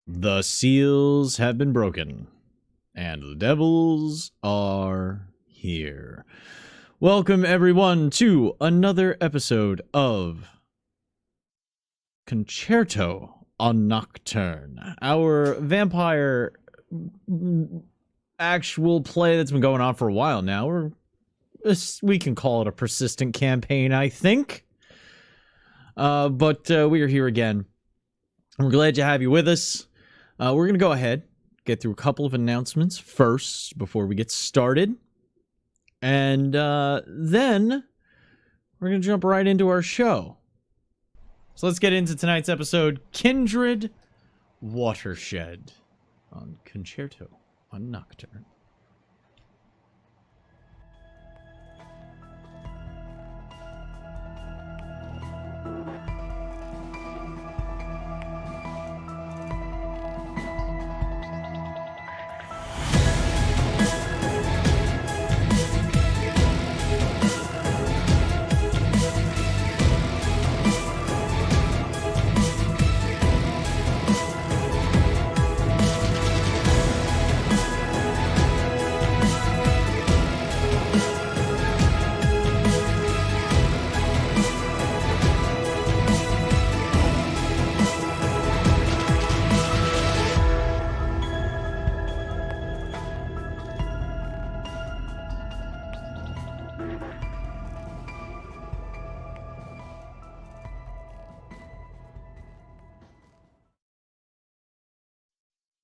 The seals have been broken, and the devils are here. Welcome, everyone, to another episode of Concerto on Nocturne, our vampire actual play that's been going on for a while now. We can call it a persistent campaign, I think. But we are here again. We're glad to have you with us. We're going to go ahead, get through a couple of announcements first before we get started. And then we're going to jump right into our show. So let's get into tonight's episode, Kindred, Watershed, on Concerto on Nocturne.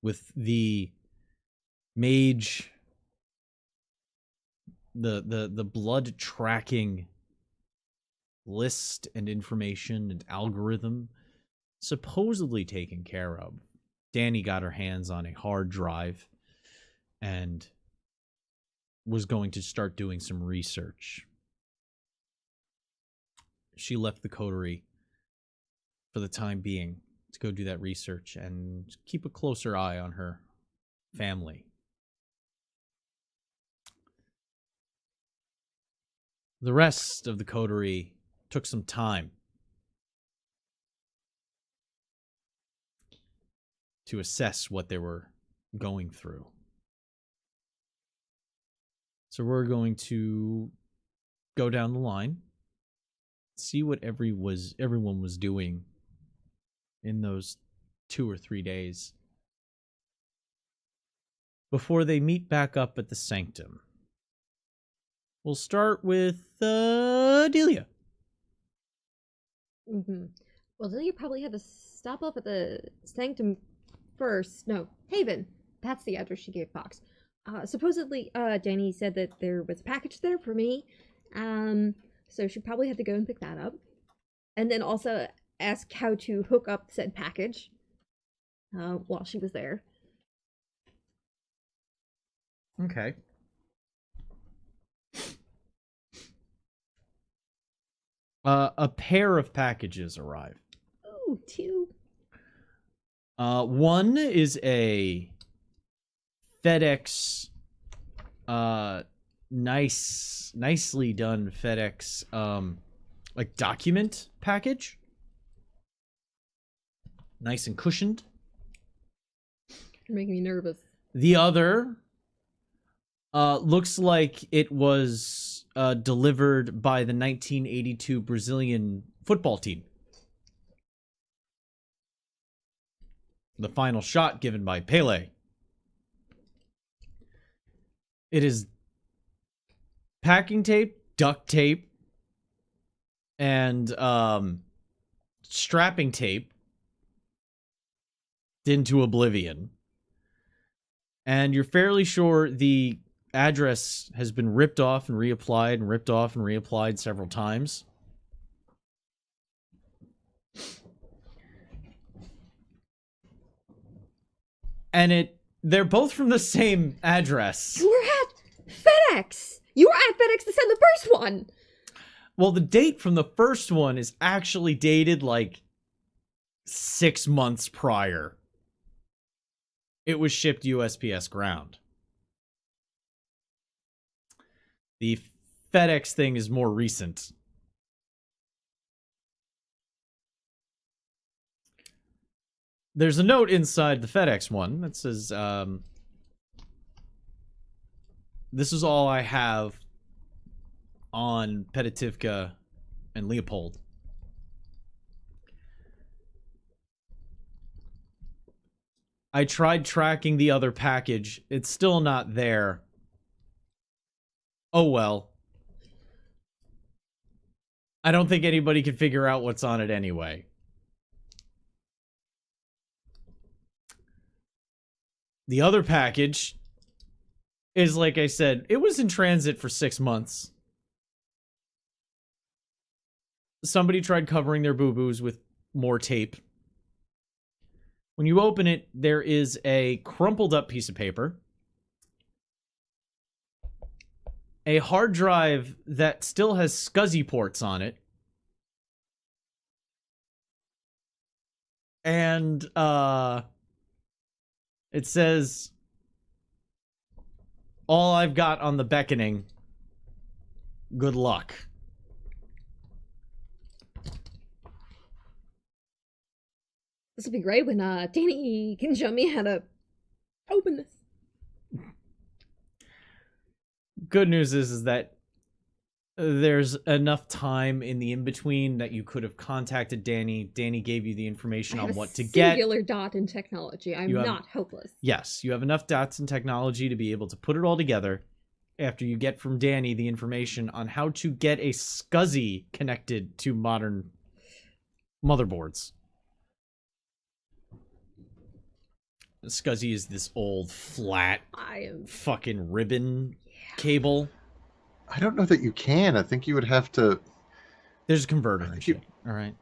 With the mage, the blood tracking list and information and algorithm supposedly taken care of, Danny got her hands on a hard drive and was going to start doing some research. She left the coterie for the time being to go do that research and keep a closer eye on her family. The rest of the coterie took some time to assess what they were going through. So we're going to go down the line, see what everyone was doing in those 2 or 3 days before they meet back up at the sanctum. We'll start with Delia. Well, Delia probably had to stop up at the sanctum first. No, Haven. That's the address she gave Fox. Supposedly, Danny said that there was a package there for me. So she probably had to go and pick that up. And then also ask how to hook up said package while she was there. Okay. A pair of packages arrive. Ooh, 2. One is a FedEx, nicely done FedEx, like document package. Nice and cushioned. You're making me nervous. The other looks like it was delivered by the 1982 Brazilian football team. The final shot given by Pele. It is packing tape, duct tape, and strapping tape into oblivion. And you're fairly sure the address has been ripped off and reapplied and ripped off and reapplied several times. And they're both from the same address. You were at FedEx! You were at FedEx to send the first one! Well, the date from the first one is actually dated like 6 months prior. It was shipped USPS ground. The FedEx thing is more recent. There's a note inside the FedEx one that says, this is all I have on Petitivka and Leopold. I tried tracking the other package. It's still not there. Oh well. I don't think anybody can figure out what's on it anyway. The other package is, like I said, it was in transit for 6 months. Somebody tried covering their boo-boos with more tape. When you open it, there is a crumpled up piece of paper, a hard drive that still has SCSI ports on it, and it says, all I've got on the beckoning. Good luck. This will be great when Danny can show me how to open this. Good news is that there's enough time in the in-between that you could have contacted Danny. Danny gave you the information on what to get. Singular dot in technology. I'm not hopeless. Yes, you have enough dots in technology to be able to put it all together after you get from Danny the information on how to get a SCSI connected to modern motherboards. SCSI is this old, flat, fucking ribbon cable. I don't know that you can. I think you would have to... There's a converter and shit. All right.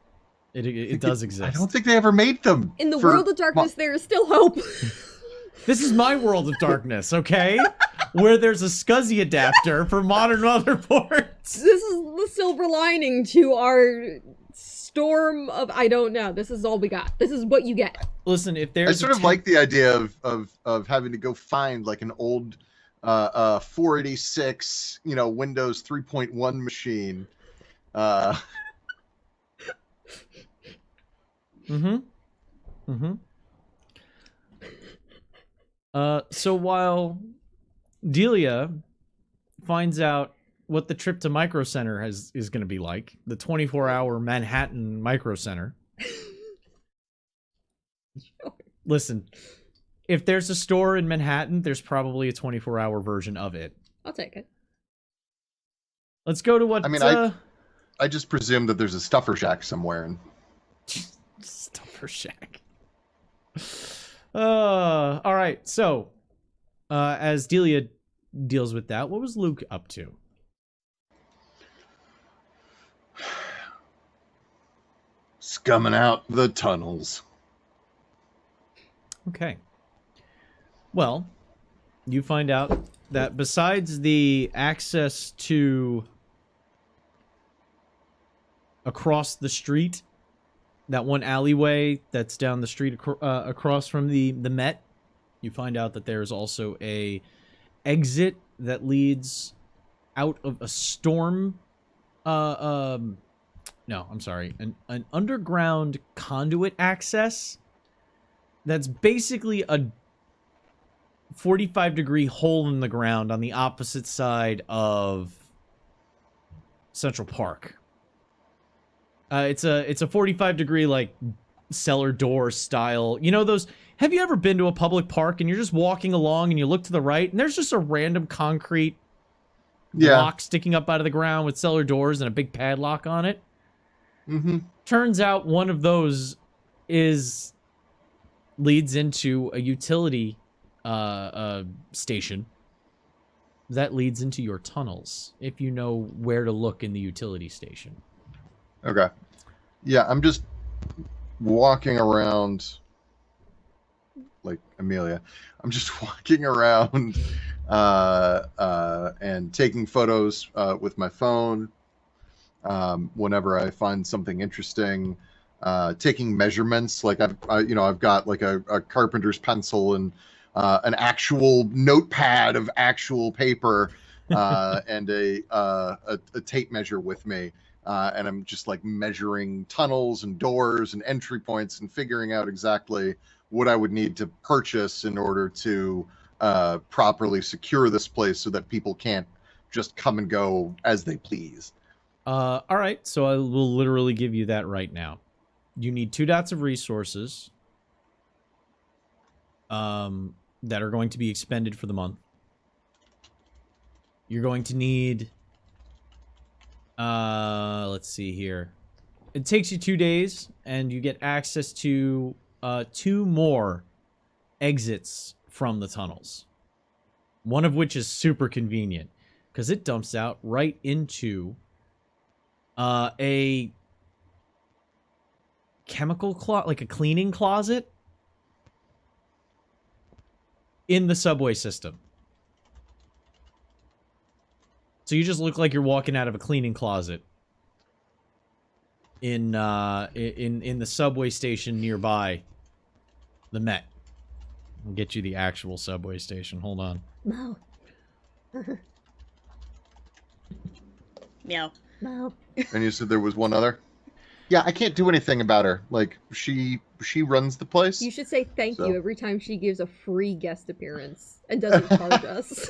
It does exist. I don't think they ever made them. In the world of darkness, there is still hope. This is my world of darkness, okay? Where there's a SCSI adapter for modern motherboards. This is the silver lining to our storm of, I don't know. This is all we got. This is what you get. Listen, if there's I sort of like the idea of having to go find like an old 486, Windows 3.1 machine. So while Delia finds out what the trip to Micro Center is going to be like, the 24-hour Manhattan Micro Center. Sure. Listen, if there's a store in Manhattan, there's probably a 24-hour version of it. I'll take it. Let's go to what... I mean, I just presume that there's a Stuffer Shack somewhere. Stuffer Shack. All right, so as Delia deals with that, what was Luke up to? Scumming out the tunnels. Okay. Well, you find out that besides the access to across the street, that one alleyway that's down the street across from the Met, you find out that there's also a exit that leads out of a storm. No, I'm sorry, an underground conduit access that's basically a 45-degree hole in the ground on the opposite side of Central Park. It's a 45-degree like cellar door style. You know those? Have you ever been to a public park and you're just walking along and you look to the right and there's just a random concrete block sticking up out of the ground with cellar doors and a big padlock on it? Mm-hmm. Turns out one of those leads into a utility station that leads into your tunnels, if you know where to look in the utility station. Okay. Yeah, I'm just walking around like Amelia. I'm just walking around and taking photos with my phone whenever I find something interesting. Taking measurements, like I've got like a carpenter's pencil and an actual notepad of actual paper and a tape measure with me. and I'm just like measuring tunnels and doors and entry points and figuring out exactly what I would need to purchase in order to properly secure this place so that people can't just come and go as they please. All right, so I will literally give you that right now. You need 2 dots of resources that are going to be expended for the month. You're going to need, let's see here. It takes you 2 days, and you get access to 2 more exits from the tunnels. One of which is super convenient, because it dumps out right into a chemical closet, like a cleaning closet in the subway system. So you just look like you're walking out of a cleaning closet in the subway station nearby the Met. I'll get you the actual subway station. Hold on. Mo. Meow. Mo. And you said there was one other? Yeah, I can't do anything about her. Like, she runs the place. You should say thank So. you every time she gives a free guest appearance and doesn't charge us.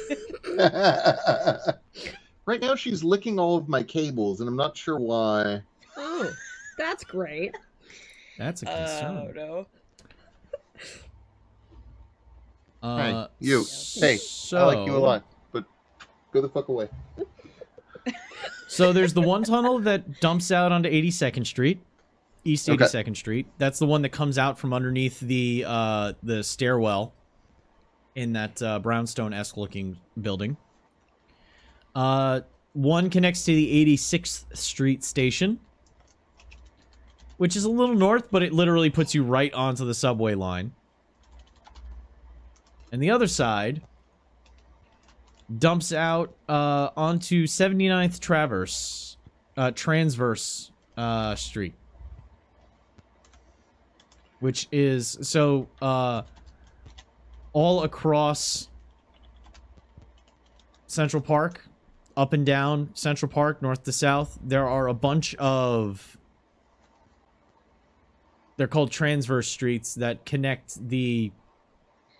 Right now she's licking all of my cables, and I'm not sure why. Oh, that's great. That's a concern. Oh, no. Hey, you. Hey, so, I like you a lot, but go the fuck away. So there's the one tunnel that dumps out onto 82nd Street, East 82nd Street. That's the one that comes out from underneath the stairwell in that brownstone-esque looking building. One connects to the 86th Street station, which is a little north, but it literally puts you right onto the subway line. And the other side dumps out onto 79th Transverse Street. Which is, so, all across Central Park, up and down Central Park, north to south, there are a bunch of, they're called transverse streets that connect the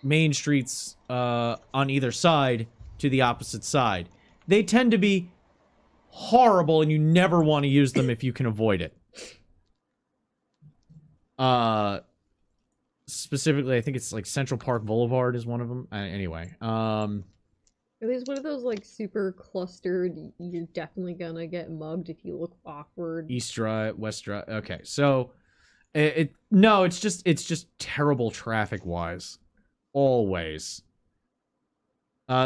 main streets on either side to the opposite side. They tend to be horrible, and you never want to use them if you can avoid it. Specifically, I think it's like Central Park Boulevard is one of them. Anyway, Are these one of those like super clustered? You're definitely gonna get mugged if you look awkward. East Drive, West Drive. Okay, so no, it's just terrible traffic wise, always.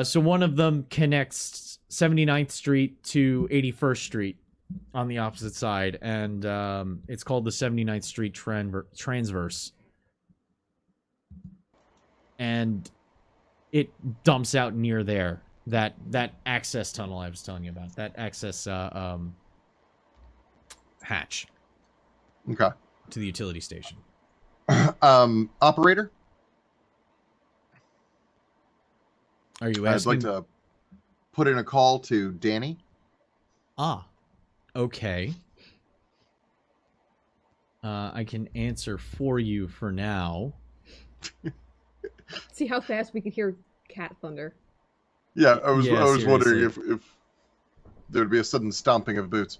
So one of them connects 79th Street to 81st Street on the opposite side, and it's called the 79th Street Transverse. And it dumps out near there. That access tunnel I was telling you about. That access hatch. Okay. To the utility station. Operator? Are you I'd asking? like to put in a call to Danny. Ah. Okay. I can answer for you for now. See how fast we could hear cat thunder. Yeah, I was Yeah, wondering seriously. if there would be a sudden stomping of boots.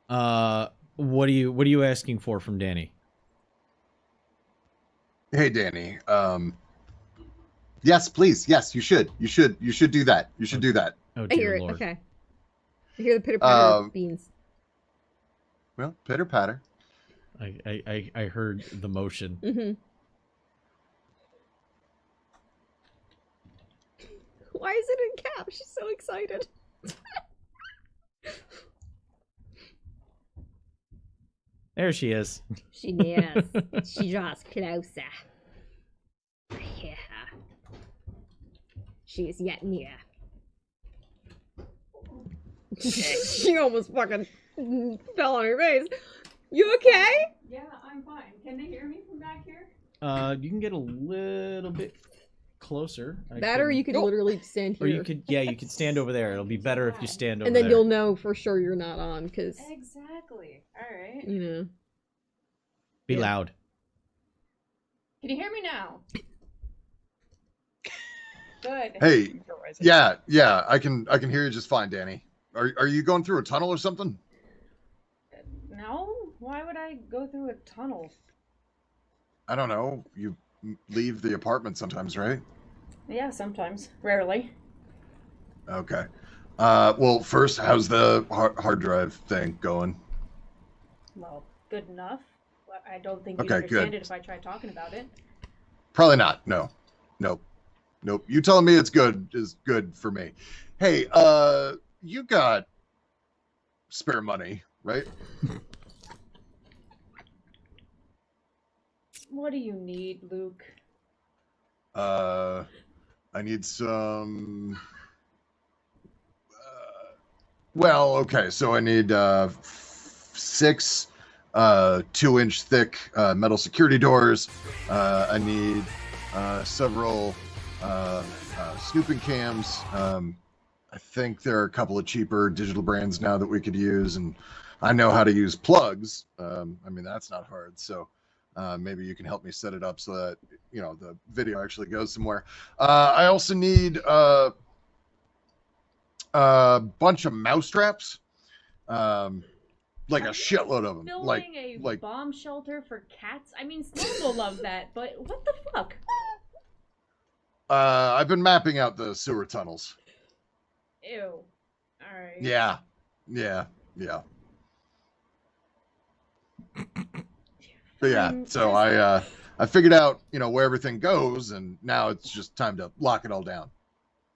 What are you asking for from Danny? Hey, Danny. Yes, please. Yes, you should. You should do that. You should do that. Oh, I hear dear it. Lord. Okay. I hear the pitter patter of beans. Well, pitter patter. I heard the motion. Mm-hmm. Why is it in caps? She's so excited. There she is. She nears. She draws closer. I hear her. She is yet near. She almost fucking fell on her face. You okay? Yeah, I'm fine. Can they hear me from back here? You can get a little bit closer. Or you could literally stand here. Or you could, you could stand over there. It'll be better if you stand over and there. then you'll know for sure you're not on, because... Exactly. Alright. You know. Be loud. Can you hear me now? Good. Hey, yeah, I can hear you just fine, Danny. Are you going through a tunnel or something? No? Why would I go through a tunnel? I don't know. You leave the apartment sometimes, right? Yeah, sometimes. Rarely. Okay. Well, first, how's the hard drive thing going? Well, good enough. I don't think you'd Okay, understand good. it if I tried talking about it. Probably not. No. Nope. You telling me it's good is good for me. Hey, you got spare money, right? What do you need, Luke? I need some. Well, okay, so I need 6 2-inch thick metal security doors. I need several snooping cams. I think there are a couple of cheaper digital brands now that we could use, and I know how to use plugs. I mean, that's not hard. So maybe you can help me set it up so that the video actually goes somewhere. I also need a bunch of mouse traps, like a shitload of them. Building a bomb shelter for cats? I mean, Snow will love that, but what the fuck? I've been mapping out the sewer tunnels. Ew. Alright. Yeah. But yeah, so I figured out, where everything goes, and now it's just time to lock it all down.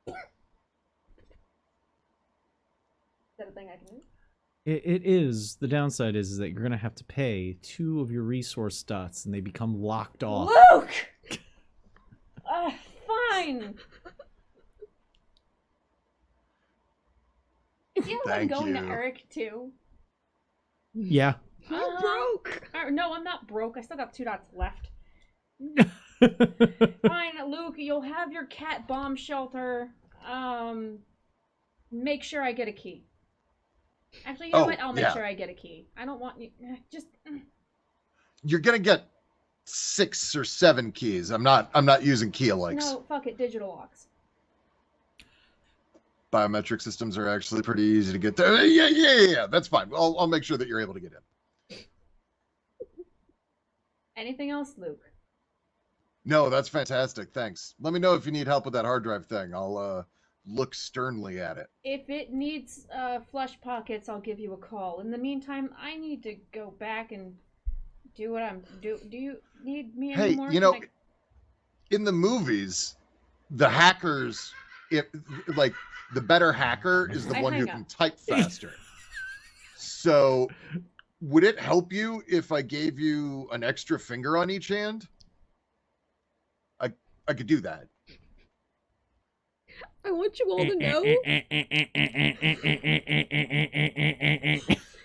Is that a thing I can do? It is. The downside is that you're going to have to pay 2 of your resource dots, and they become locked off. Luke! Fine. Is the other one Thank going you. to Eric too? Yeah. You're broke! No, I'm not broke. I still got 2 dots left. Fine, Luke, you'll have your cat bomb shelter. Make sure I get a key. Actually, you know what? I'll make sure I get a key. I don't want you... Just... You're gonna get 6 or 7 keys. I'm not using key alikes. No, fuck it. Digital locks. Biometric systems are actually pretty easy to get to. Yeah. That's fine. I'll make sure that you're able to get in. Anything else, Luke? No, that's fantastic. Thanks. Let me know if you need help with that hard drive thing. I'll look sternly at it. If it needs flush pockets, I'll give you a call. In the meantime, I need to go back and do what I'm do. Do you need me anymore? Hey, in the movies, the hackers, the better hacker is the one who can type faster. So, would it help you if I gave you an extra finger on each hand? I could do that. I want you all to know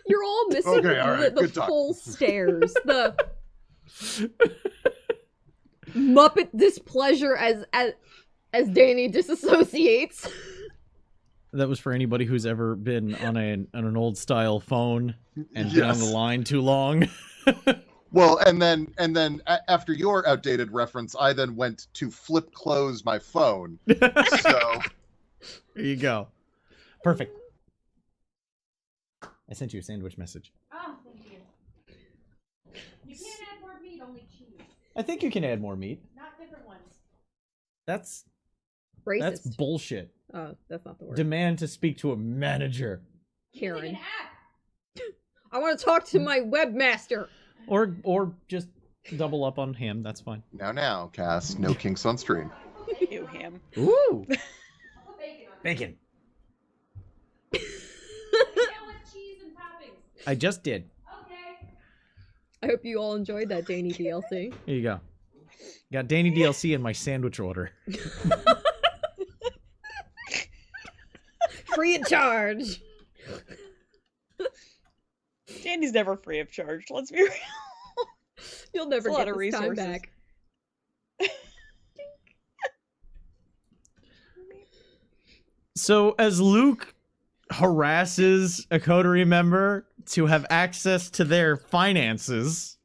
you're all missing the full stairs. The Muppet displeasure as Danny disassociates. That was for anybody who's ever been on an old style phone and been on the line too long. Well, and then after your outdated reference, I then went to flip close my phone. So there you go. Perfect. I sent you a sandwich message. Oh, thank you. You can't add more meat, only cheese. I think you can add more meat. Not different ones. That's racist. That's bullshit. Oh, that's not the word. Demand to speak to a manager. Karen. I want to talk to my webmaster. Or just double up on ham. That's fine. Now, Cass. No kinks on stream. Ew, ham. Ooh. Bacon. With cheese and toppings. I just did. Okay. I hope you all enjoyed that Danny DLC. Here you go. Got Danny DLC in my sandwich order. Free of charge. Danny's never free of charge. Let's be real. You'll never That's a lot get of this time resources. back. So as Luke harasses a coterie member to have access to their finances,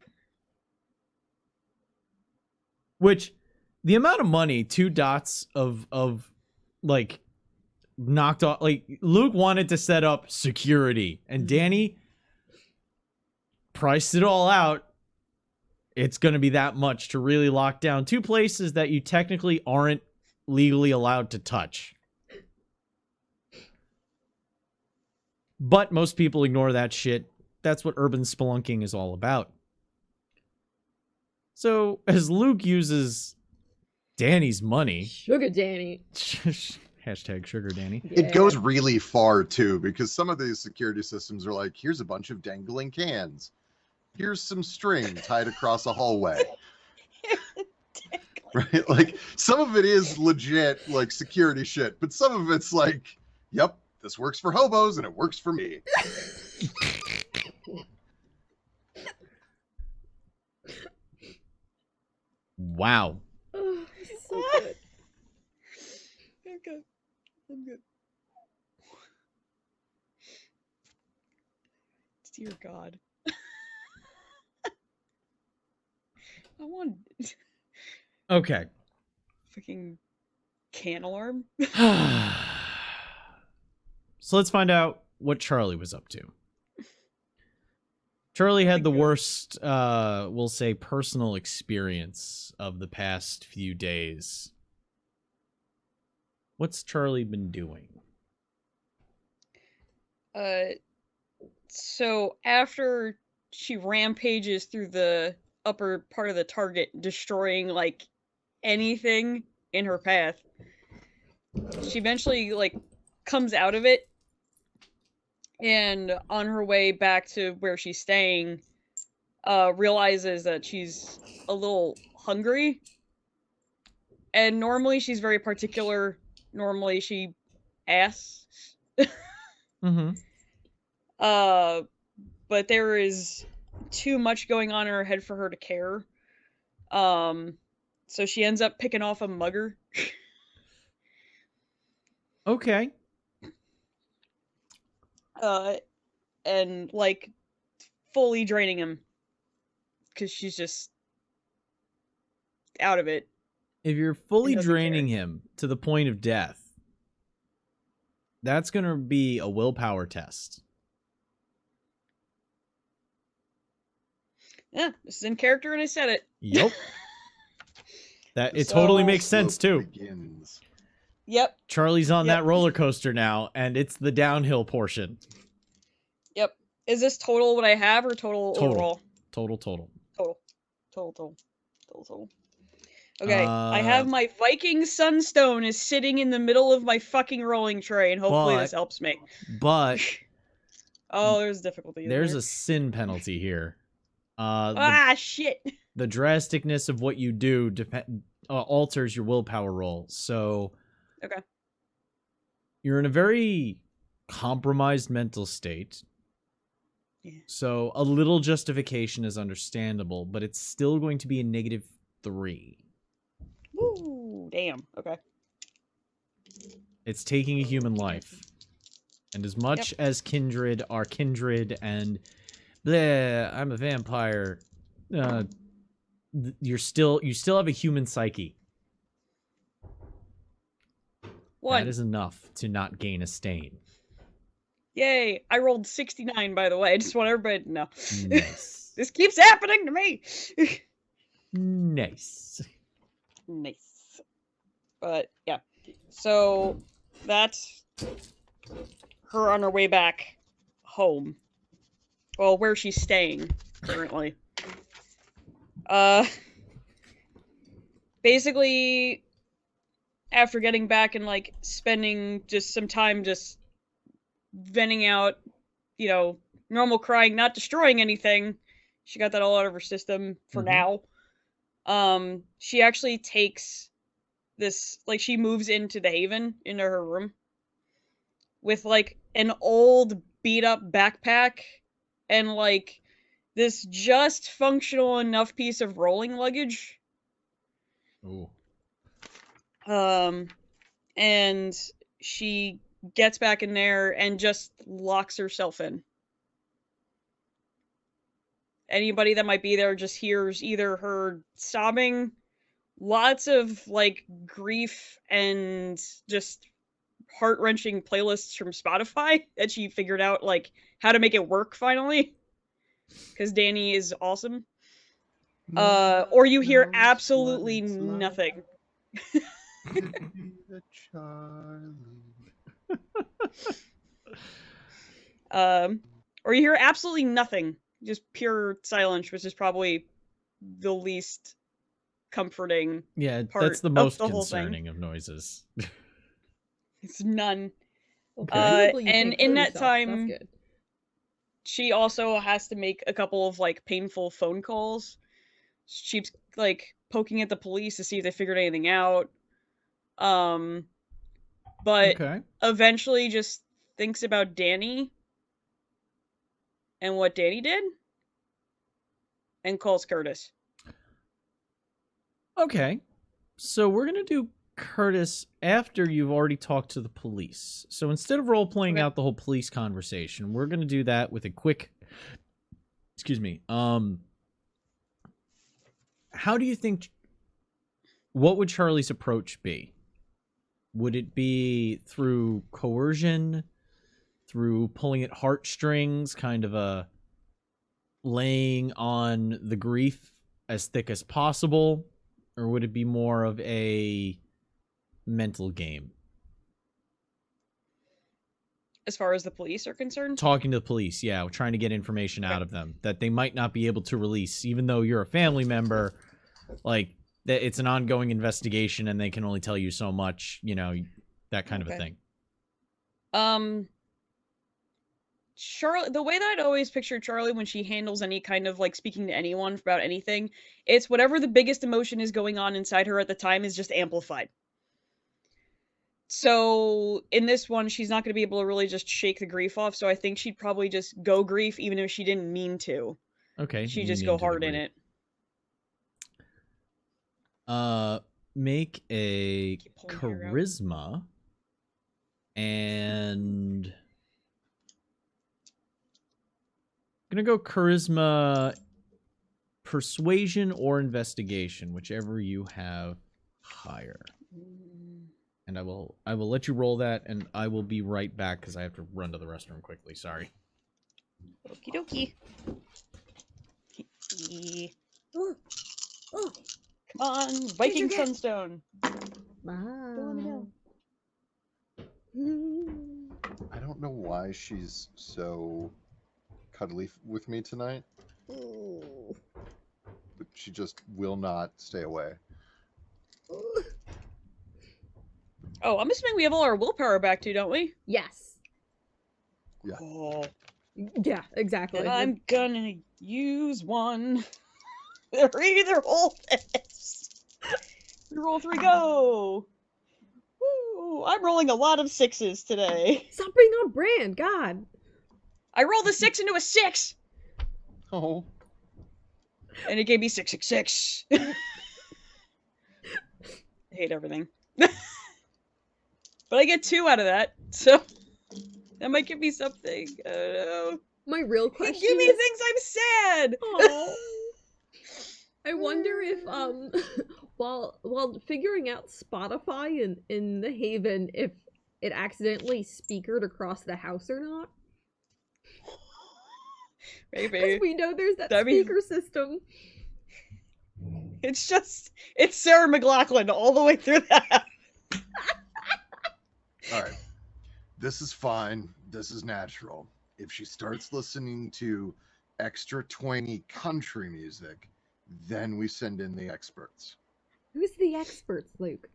which the amount of money, 2 dots of like knocked off, like Luke wanted to set up security and Danny priced it all out. It's going to be that much to really lock down 2 places that you technically aren't legally allowed to touch. But most people ignore that shit. That's what urban spelunking is all about. So, as Luke uses Danny's money... Sugar Danny. Hashtag sugar Danny. It goes really far, too, because some of these security systems are like, here's a bunch of dangling cans. Here's some string tied across a hallway. Right? Like, some of it is legit, like, security shit, but some of it's like, yep, this works for hobos and it works for me. Wow. Oh, so good. Okay. I'm good. Dear God. I want Okay. fucking can alarm. So let's find out what Charlie was up to. Charlie had the Okay. worst, we'll say, personal experience of the past few days. What's Charlie been doing? So after she rampages through the upper part of the target, destroying like anything in her path, she eventually like comes out of it, and on her way back to where she's staying, realizes that she's a little hungry. And normally she's very particular. Normally she asks. Mm-hmm. But there is too much going on in her head for her to care. So she ends up picking off a mugger. Okay. And like fully draining him. Because she's just out of it. If you're fully doesn't draining him to the point of death, that's going to be a willpower test. Yeah, this is in character and I said it. Yep. That it So- totally makes sense too. Begins. Yep, Charlie's on Yep. that roller coaster now, and it's the downhill portion. yep. Is this total what I have or total Total. overall? Total. Total. Okay, I have my Viking Sunstone is sitting in the middle of my fucking rolling tray, and hopefully this But- helps me. But Oh, there's difficulty. in there's there. a sin penalty here. Shit. The drasticness of what you do alters your willpower roll. So Okay. you're in a very compromised mental state. Yeah. So a little justification is understandable, but it's still going to be a -3. Woo, damn. Okay. It's taking a human life. And as much as Kindred are Kindred and bleh, I'm a vampire, you still have a human psyche. One. That is enough to not gain a stain. Yay! I rolled 69, by the way. I just want everybody to know. Nice. This keeps happening to me. Nice. Nice. But yeah. So that's her on her way back home. Well, where she's staying currently. Basically, after getting back and like spending just some time just venting out, you know, normal crying, not destroying anything. She got that all out of her system for now. She actually takes this, like, she moves into the Haven, into her room, with like an old beat up backpack and like this just functional enough piece of rolling luggage. Ooh. And she gets back in there and just locks herself in. Anybody that might be there just hears either her sobbing, lots of like grief, and just heart-wrenching playlists from Spotify that she figured out like how to make it work finally, because Danny is awesome. Or you hear absolutely nothing. Or you hear absolutely nothing, just pure silence, which is probably the least comforting. Yeah, part that's the of most the whole thing. concerning of noises. It's none. Well, presumably you and can't in kill that yourself. time, That's good. she also has to make a couple of like painful phone calls. She keeps like poking at the police to see if they figured anything out. But Okay. eventually just thinks about Danny and what Danny did and calls Curtis. Okay. So we're going to do Curtis after you've already talked to the police. So instead of role playing Okay. out the whole police conversation, we're going to do that with a quick how do you think what would Charlie's approach be? Would it be through coercion, through pulling at heartstrings, kind of a laying on the grief as thick as possible, or would it be more of a mental game? As far as the police are concerned? Talking to the police, yeah, trying to get information out of them that they might not be able to release, even though you're a family member. Like, it's an ongoing investigation and they can only tell you so much, you know, that kind of a thing. Charlie, the way that I'd always picture Charlie when she handles any kind of like speaking to anyone about anything, it's whatever the biggest emotion is going on inside her at the time is just amplified. So in this one, she's not going to be able to really just shake the grief off. So I think she'd probably just go grief, even if she didn't mean to. Okay. She'd just go hard in it. Make a charisma and I'm gonna go charisma, persuasion, or investigation, whichever you have higher. And I will let you roll that, and I will be right back because I have to run to the restroom quickly. Sorry. Okie dokie. Oh. Come on, Viking Sunstone. Wow. I don't know why she's so cuddly with me tonight, but she just will not stay away. Oh, I'm assuming we have all our willpower back too, don't we? Yes. Yeah. Oh, Yeah, exactly. and I'm gonna use one. Three, they're all this. Roll 3, go! Woo! I'm rolling a lot of 6s today. Stop being on brand, God. I rolled a 6 into a 6! Oh. And it gave me 666. I hate everything. But I get 2 out of that, so that might give me something. I don't know. My real question Give me is... things I'm sad! Aw. I wonder if while figuring out Spotify in the Haven, if it accidentally speakered across the house or not. Maybe. Because we know there's that That'd be- speaker system. It's Sarah McLachlan all the way through that. All right. This is fine. This is natural. If she starts listening to extra twangy country music, then we send in the experts. Who's the experts, Luke?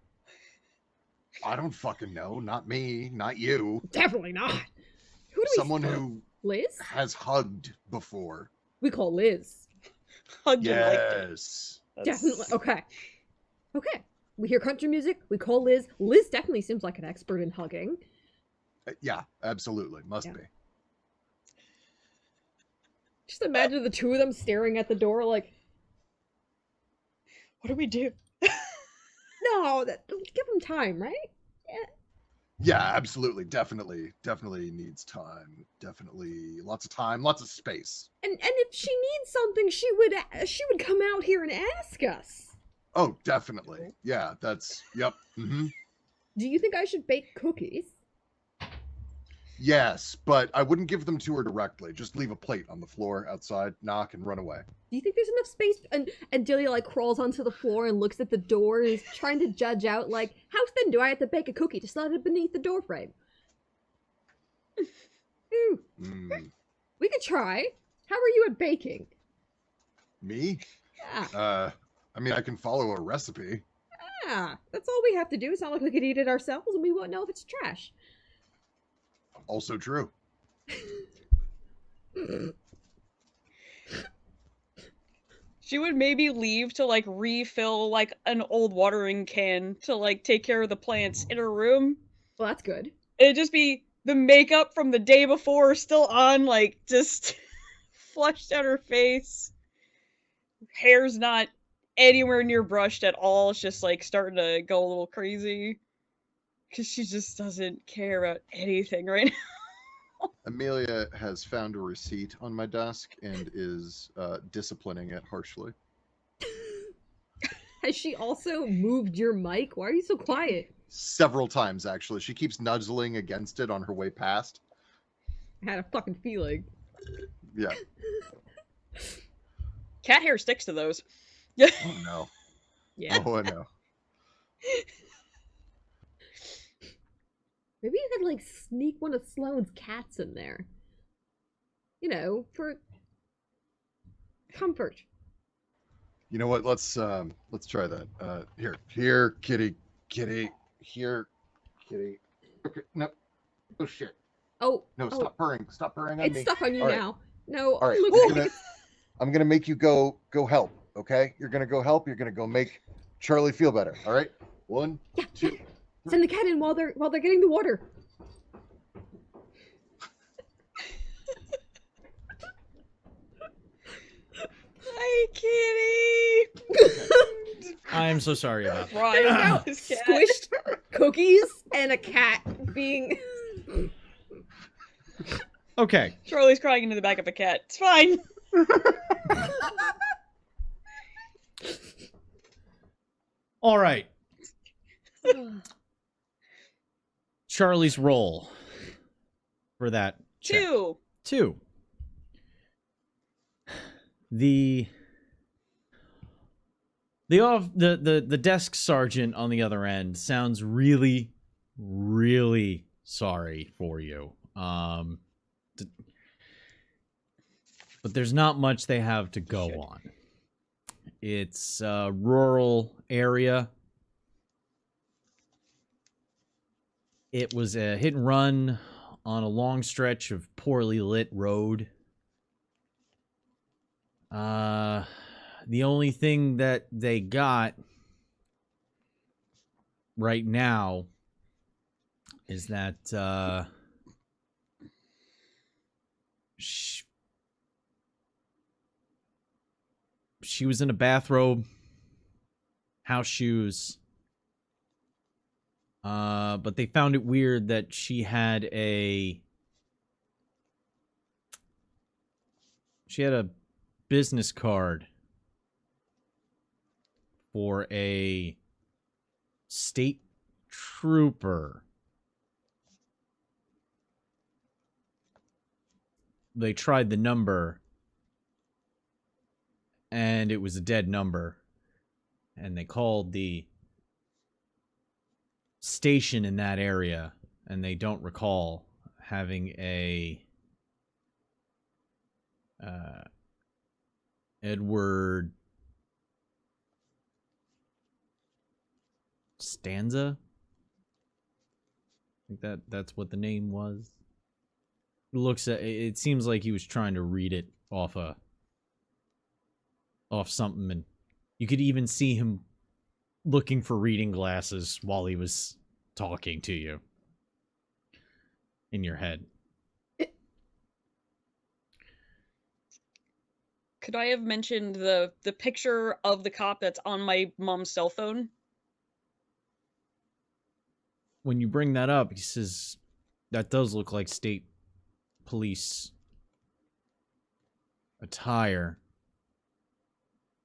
I don't fucking know. Not me. Not you. Definitely not. Who do Someone who Liz? has hugged before. We call Liz. Hugged and liked it. Yes. Definitely. Okay. Okay. We hear country music. We call Liz. Liz definitely seems like an expert in hugging. Yeah, absolutely. Must Yeah. be. Just imagine the two of them staring at the door like, What do we do? no, give them time, right? Yeah. Yeah, absolutely, definitely needs time. Definitely lots of time, lots of space. And if she needs something, she would come out here and ask us. Oh, definitely. Yeah, that's yep. Do you think I should bake cookies? Yes, but I wouldn't give them to her directly. Just leave a plate on the floor outside, knock, and run away. Do you think there's enough space? And Delia like crawls onto the floor and looks at the door and is trying to judge out like how thin do I have to bake a cookie to slide it beneath the door frame? Ooh, we could try. How are you at baking? Me? Yeah. I mean, I can follow a recipe. Ah, that's all we have to do. It's not like we could eat it ourselves and we won't know if it's trash. Also true. She would maybe leave to like refill like an old watering can to like take care of the plants in her room. Well, that's good. It'd just be the makeup from the day before still on, like just flushed out her face. Hair's not anywhere near brushed at all. It's just like starting to go a little crazy. Because she just doesn't care about anything right now. Amelia has found a receipt on my desk and is disciplining it harshly. Has she also moved your mic? Why are you so quiet? Several times, actually. She keeps nuzzling against it on her way past. I had a fucking feeling. Yeah. Cat hair sticks to those. Oh, no. Yeah. Oh, I know. Maybe you could like sneak one of Sloane's cats in there. You know, for comfort. You know what? Let's try that. Here, kitty, here, kitty. Okay, no. Oh shit. Oh. No, oh, stop purring on it's me. stuck on you All right. now. No, All right, look, I'm gonna make you go help. Okay, you're gonna go help. You're gonna go make Charlie feel better. All right. 1, 2. send the cat in while they're getting the water. Hi, kitty. I'm so sorry about that. Right. Now, squished cookies and a cat being. Okay. Charlie's crying into the back of a cat. It's fine. All right. Charlie's roll for that check. 2. 2. The desk sergeant on the other end sounds really, really sorry for you. But there's not much they have to go on. It's a rural area. It was a hit and run on a long stretch of poorly lit road. The only thing that they got right now is that she was in a bathrobe, house shoes. But they found it weird that she had a business card for a state trooper. They tried the number, and it was a dead number. And they called the station in that area, and they don't recall having a Edward Stanza. I think that's what the name was. It seems like he was trying to read it off something, and you could even see him looking for reading glasses while he was talking to you in your head. Could I have mentioned the picture of the cop that's on my mom's cell phone? when you bring that up, he says, that does look like state police attire.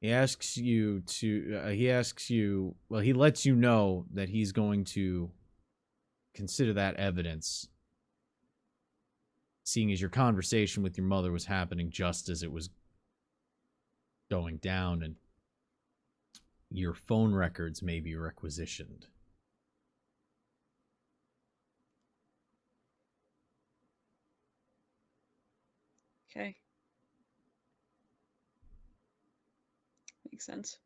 He asks you to, he lets you know that he's going to consider that evidence, seeing as your conversation with your mother was happening just as it was going down, and your phone records may be requisitioned. Okay. Makes sense.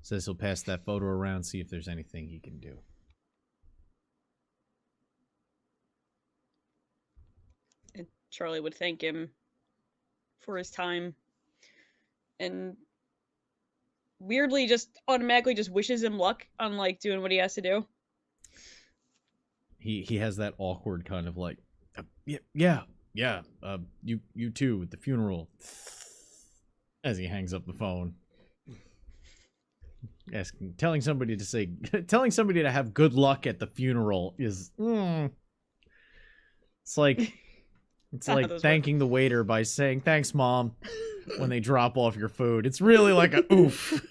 Says he'll pass that photo around, see if there's anything he can do. And Charlie would thank him for his time, and weirdly just automatically just wishes him luck on like doing what he has to do. He has that awkward kind of like, yeah. You too with the funeral. As he hangs up the phone, telling somebody to have good luck at the funeral is, it's like thanking the waiter by saying thanks, Mom, when they drop off your food. It's really like a oof.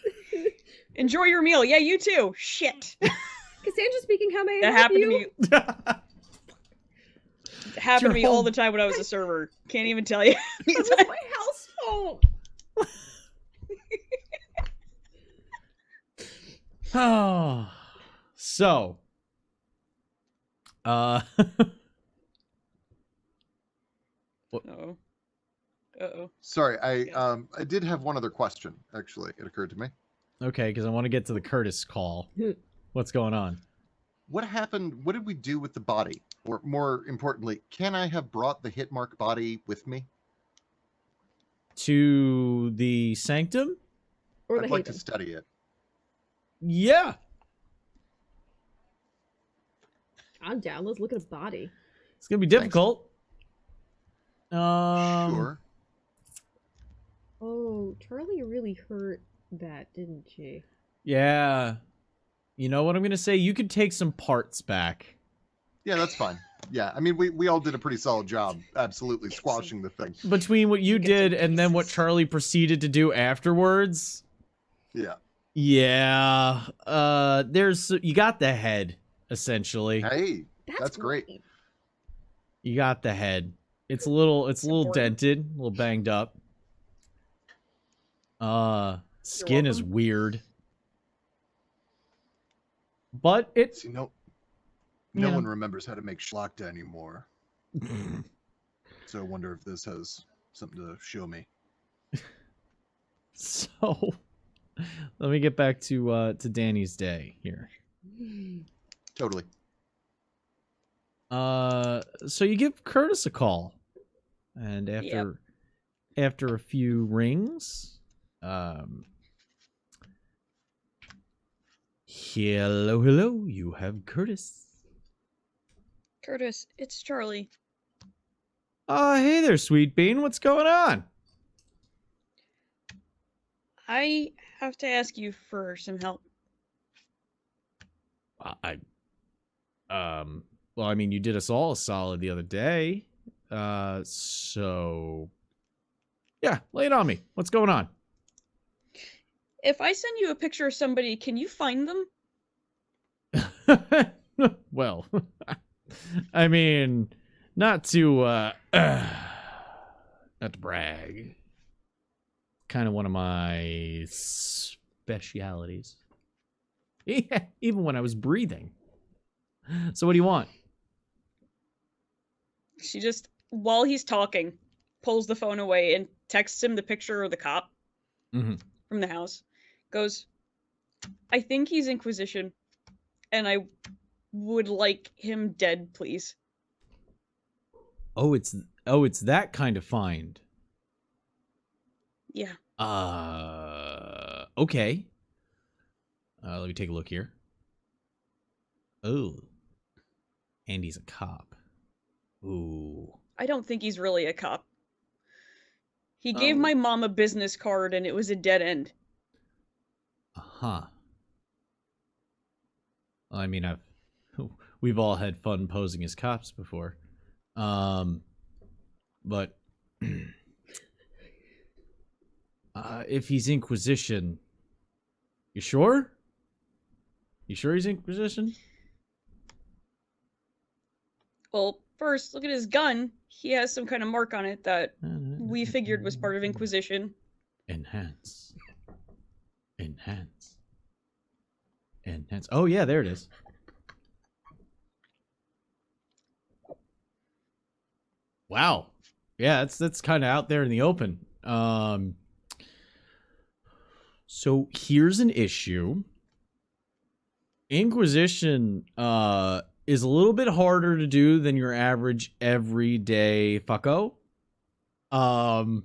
Enjoy your meal. Yeah, you too. Shit. Cassandra speaking. How may I That help happened you? to me. Happened to me all the time when I was a server. Can't even tell you. That was my house phone. Oh, so, Uh-oh. Uh-oh. Sorry, I did have one other question. Actually, it occurred to me. okay, because I want to get to the Curtis call. What's going on? What happened? What did we do with the body? Or more importantly, can I have brought the hit mark body with me? To the sanctum? Or the I'd like Haven. to study it. Yeah. I'm down. Let's look at a body. It's gonna be difficult. Sure. Oh, Charlie really hurt that, didn't she? Yeah. You know what I'm gonna say? You could take some parts back. Yeah, that's fine. Yeah, I mean, we all did a pretty solid job, absolutely squashing the thing. Between what you did and then what Charlie proceeded to do afterwards. Yeah. Yeah. You got the head, essentially. Hey, that's great. You got the head. It's a little Important. dented, a little banged up. Skin is welcome. weird. But it's See, no Yeah. one remembers how to make schlachta anymore. So I wonder if this has something to show me. so. Let me get back to Danny's day here. Totally. So you give Curtis a call, and after a few rings, hello, you have Curtis. Curtis, it's Charlie. Hey there, Sweet Bean. What's going on? I have to ask you for some help. Well, I mean, you did us all a solid the other day. So yeah, lay it on me. What's going on? If I send you a picture of somebody, can you find them? Well, I mean, not to brag. Kind of one of my specialities. Yeah, even when I was breathing. So what do you want? She just, while he's talking, pulls the phone away and texts him the picture of the cop from the house. Goes, I think he's Inquisition, and I would like him dead, please. Oh, it's that kind of find. Yeah. Okay. Let me take a look here. Oh. Andy's a cop. Ooh. I don't think he's really a cop. He gave my mom a business card and it was a dead end. Uh-huh. I mean, we've all had fun posing as cops before. But if he's Inquisition, you sure? You sure he's Inquisition? Well, first, look at his gun. He has some kind of mark on it that we figured was part of Inquisition. Enhance. Enhance. Enhance. Oh, yeah, there it is. Wow. Yeah, that's kind of out there in the open. So here's an issue. Inquisition is a little bit harder to do than your average everyday fucko. I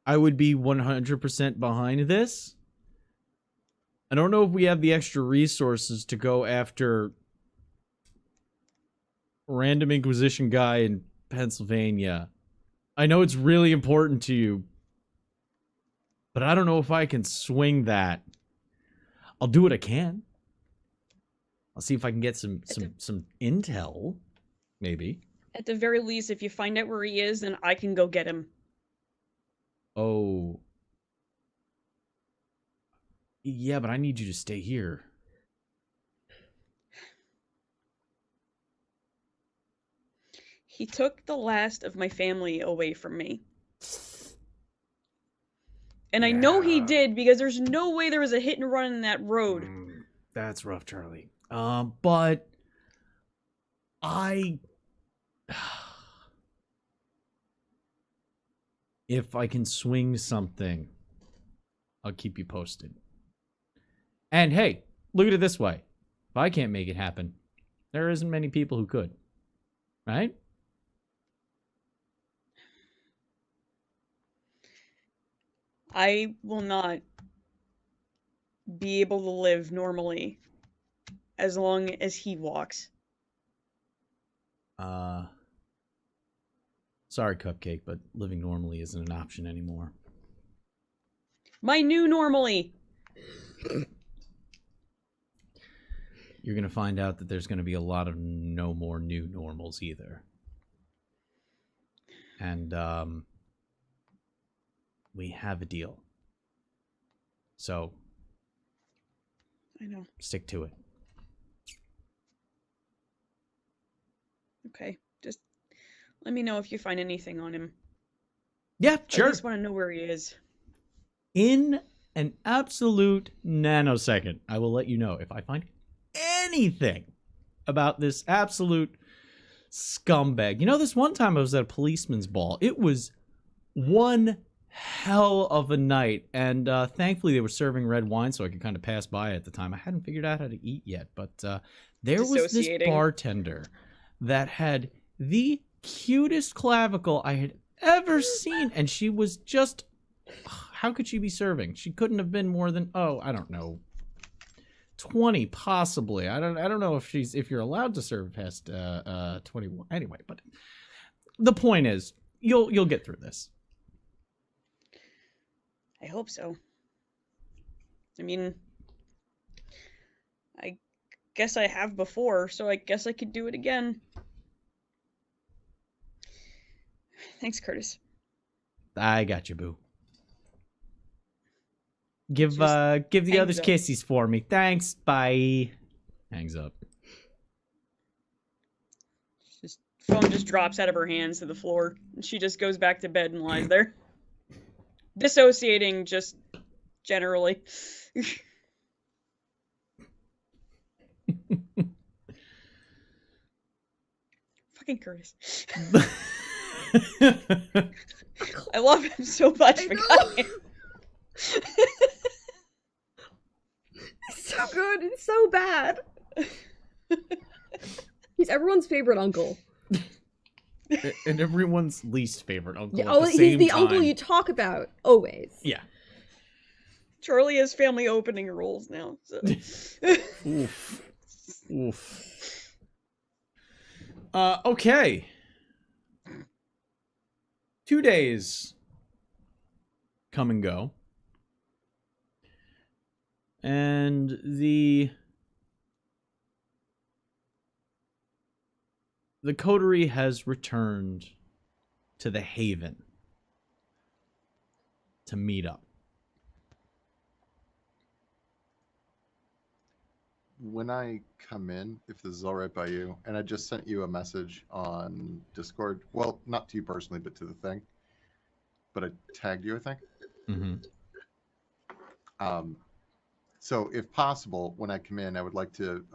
would be 100% behind this. I don't know if we have the extra resources to go after random Inquisition guy in Pennsylvania. I know it's really important to you, but I don't know if I can swing that. I'll do what I can. I'll see if I can get some intel, maybe. At the very least, if you find out where he is, then I can go get him. Oh. Yeah, but I need you to stay here. He took the last of my family away from me. And I know he did because there's no way there was a hit and run in that road. That's rough, Charlie. But if I can swing something, I'll keep you posted. And hey, look at it this way. If I can't make it happen, there isn't many people who could. Right? I will not be able to live normally as long as he walks. Sorry, Cupcake, but living normally isn't an option anymore. My new normally! You're going to find out that there's going to be a lot of no more new normals either. And, we have a deal. So, I know. stick to it. Okay, just let me know if you find anything on him. Yeah, sure. I just want to know where he is. In an absolute nanosecond, I will let you know if I find anything about this absolute scumbag. You know, this one time I was at a policeman's ball. It was one hell of a night, and thankfully they were serving red wine so I could kind of pass by at the time. I hadn't figured out how to eat yet, but there was this bartender that had the cutest clavicle I had ever seen, and she was just, how could she be serving? She couldn't have been more than, I don't know, 20 possibly. I don't know if you're allowed to serve past 21 anyway, but the point is you'll get through this. I hope so. I mean, I guess I have before, so I guess I could do it again. Thanks, Curtis. I got you, boo. Give the others kisses for me. Thanks. Bye. Hangs up. Phone just drops out of her hands to the floor, and she just goes back to bed and lies there. Dissociating, just generally. Fucking Curtis. I love him so much. For God. He's so good and so bad. He's everyone's favorite uncle. And everyone's least favorite uncle. Yeah, at the same he's the time. uncle you talk about always. Yeah. Charlie has family opening roles now. So. Oof. Oof. Okay. 2 days come and go. And the coterie has returned to the Haven to meet up. When I come in, if this is all right by you, and I just sent you a message on Discord. Well, not to you personally, but to the thing. But I tagged you, I think. Mm-hmm. So if possible, when I come in, I would like to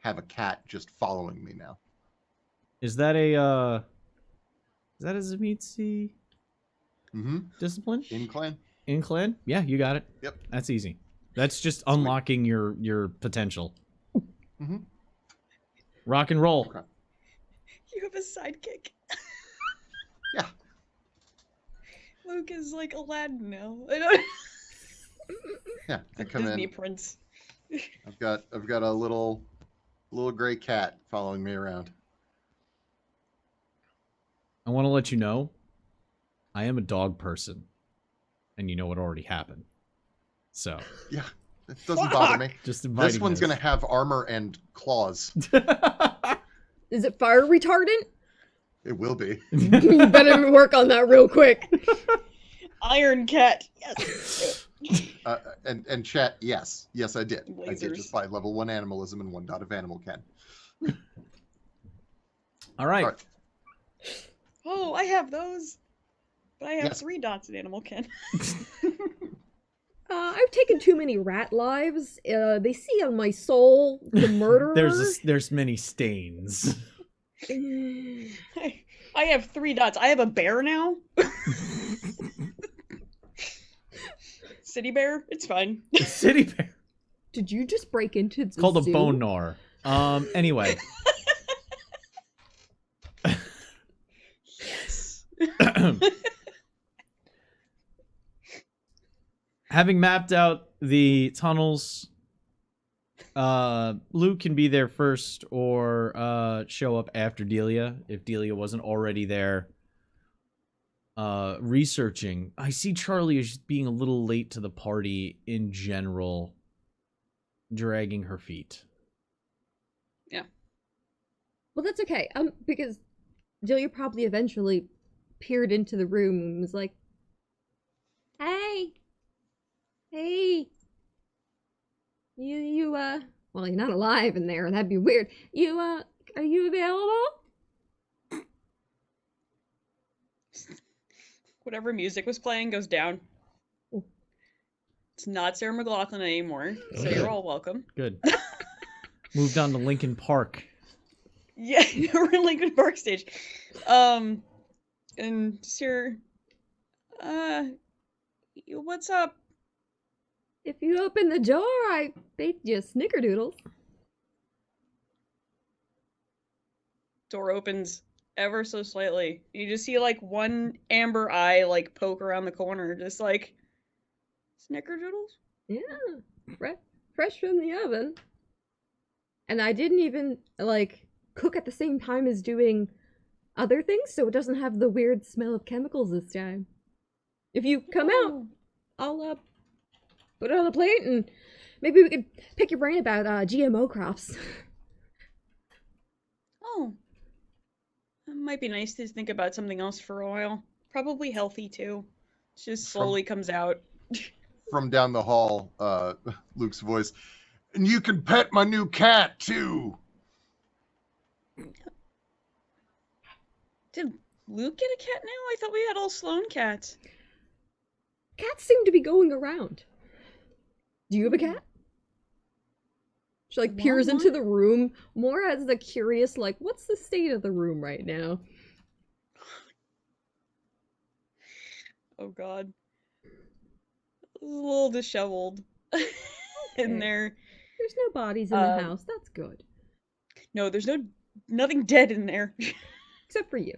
have a cat just following me now. Is that a Zemitzi Mm-hmm. discipline? In clan? In clan? Yeah, you got it. Yep. That's easy. That's just unlocking your potential. Mm-hmm. Rock and roll. Okay. You have a sidekick. Yeah. Luke is like Aladdin now. I don't. Yeah, I The come Disney in. prince. I've got a little gray cat following me around. I want to let you know, I am a dog person, and you know what already happened. So Yeah, it doesn't bother me. just inviting This one's gonna have armor and claws. Is it fire retardant? It will be. You better work on that real quick. Iron Cat. Yes. And chat, yes, I did. I did Lasers. just buy level 1 animalism and 1 dot of animal ken. All right. All right. Oh, I have those. But I have Yes. 3 dots in animal ken. I've taken too many rat lives. They see on my soul the murderer. There's many stains. I have 3 dots. I have a bear now. City bear. It's fine. City bear. Did you just break into the It's called a zoo? bone gnar. Anyway. Yes. Having mapped out the tunnels, Luke can be there first or show up after Delia if Delia wasn't already there researching. I see Charlie as being a little late to the party in general, dragging her feet. Well, that's okay. Because Delia probably eventually peered into the room and was like, "Hey, you, well, you're not alive in there. That'd be weird. Are you available?" Whatever music was playing goes down. Ooh. It's not Sarah McLachlan anymore, so you're all welcome. Good. Moved on to Lincoln Park. Yeah, we're in Lincoln Park stage. And Sir, what's up? If you open the door, I baked you snickerdoodles. Door opens ever so slightly. You just see like one amber eye like poke around the corner, just like snickerdoodles. Yeah, fresh from the oven. And I didn't even, like, cook at the same time as doing other things, so it doesn't have the weird smell of chemicals this time. If you come out, I'll put it on a plate and maybe we could pick your brain about GMO crops. Oh, it might be nice to think about something else for a while. Probably healthy too. It just slowly comes out. From down the hall, Luke's voice. And you can pet my new cat too. Did Luke get a cat now? I thought we had all Sloan cats. Cats seem to be going around. Do you have a cat? She like peers into the room, more as the curious, like, what's the state of the room right now? Oh god. A little disheveled in there. There's no bodies in the house. That's good. No, there's nothing dead in there. Except for you.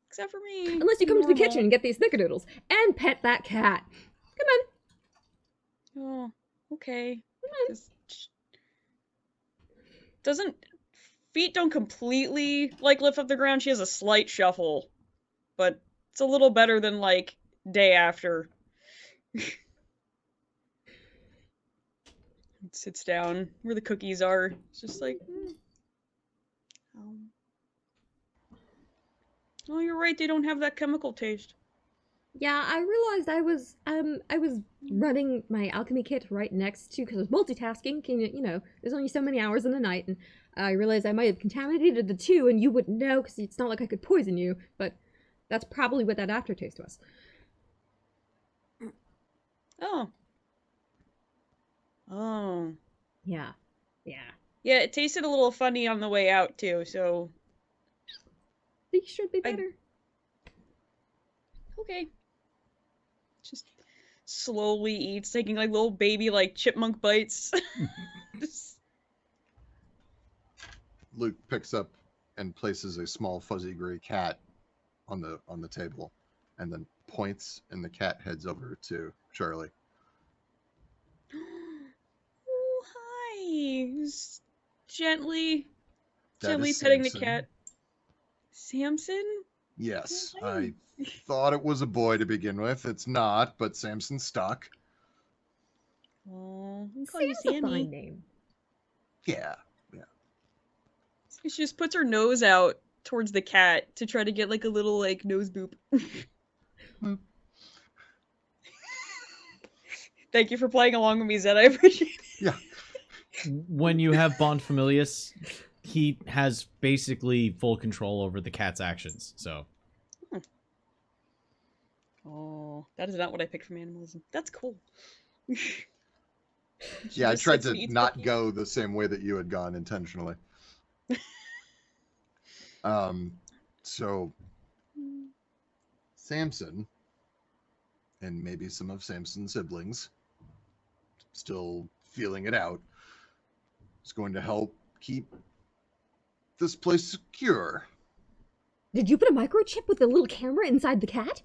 Except for me. Unless you come to the kitchen and get these snickerdoodles and pet that cat. Come on. Oh, okay. Come on. Just feet don't completely like lift up the ground. She has a slight shuffle, but it's a little better than like day after. sits down where the cookies are. It's just like, oh, you're right. They don't have that chemical taste. Yeah, I realized I was running my alchemy kit right next to, because I was multitasking. There's only so many hours in a night, and I realized I might have contaminated the two, and you wouldn't know because it's not like I could poison you. But that's probably what that aftertaste was. Oh. Oh. Yeah. Yeah, it tasted a little funny on the way out too. So. These should be better. Okay. Just slowly eats, taking like little baby like chipmunk bites. Luke picks up and places a small fuzzy gray cat on the table, and then points, and the cat heads over to Charlie. Oh, hi. Just gently That is petting the Samson. cat. Samson? Yes, Hi. I thought it was a boy to begin with. It's not, but Samson's stuck. Oh, we call you Sam's a Sammy. fine name. Yeah. She just puts her nose out towards the cat to try to get like a little like nose boop. Boop. Thank you for playing along with me, Zed. I appreciate it. Yeah. When you have Bond Familius, he has basically full control over the cat's actions. So Oh, that is not what I picked from animalism. That's cool. She Yeah, I just tried sits and to eats not cookies. go the same way that you had gone intentionally. So Samson, and maybe some of Samson's siblings, still feeling it out, is going to help keep this place secure. Did you put a microchip with a little camera inside the cat?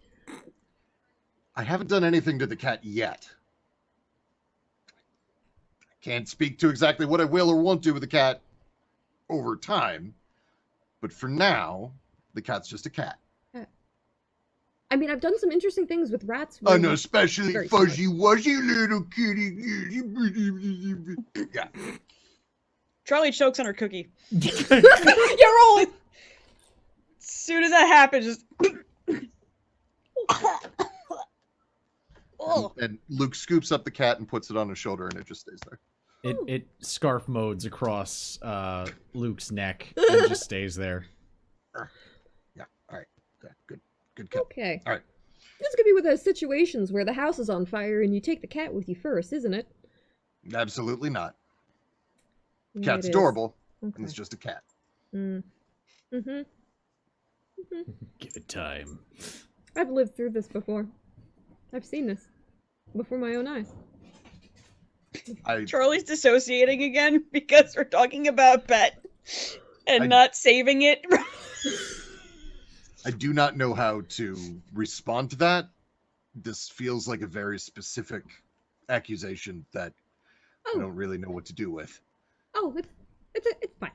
I haven't done anything to the cat yet. I can't speak to exactly what I will or won't do with the cat over time, but for now, the cat's just a cat. I mean, I've done some interesting things with rats. An especially Very fuzzy, wuzzy little kitty. Yeah. Charlie chokes on her cookie. You're rolling. As soon as that happens, just. Oh. And Luke scoops up the cat and puts it on his shoulder, and it just stays there. it scarf modes across Luke's neck and just stays there. Yeah. All right. Okay. Good cat. Okay. All right. This could be one of those situations where the house is on fire and you take the cat with you first, isn't it? Absolutely not. Yeah, Cat's it is. adorable, Okay. and it's just a cat. Mm-hmm. Give it time. I've lived through this before. I've seen this before my own eyes. Charlie's dissociating again because we're talking about pet and not saving it. I do not know how to respond to that. This feels like a very specific accusation that I don't really know what to do with. Oh, it's fine.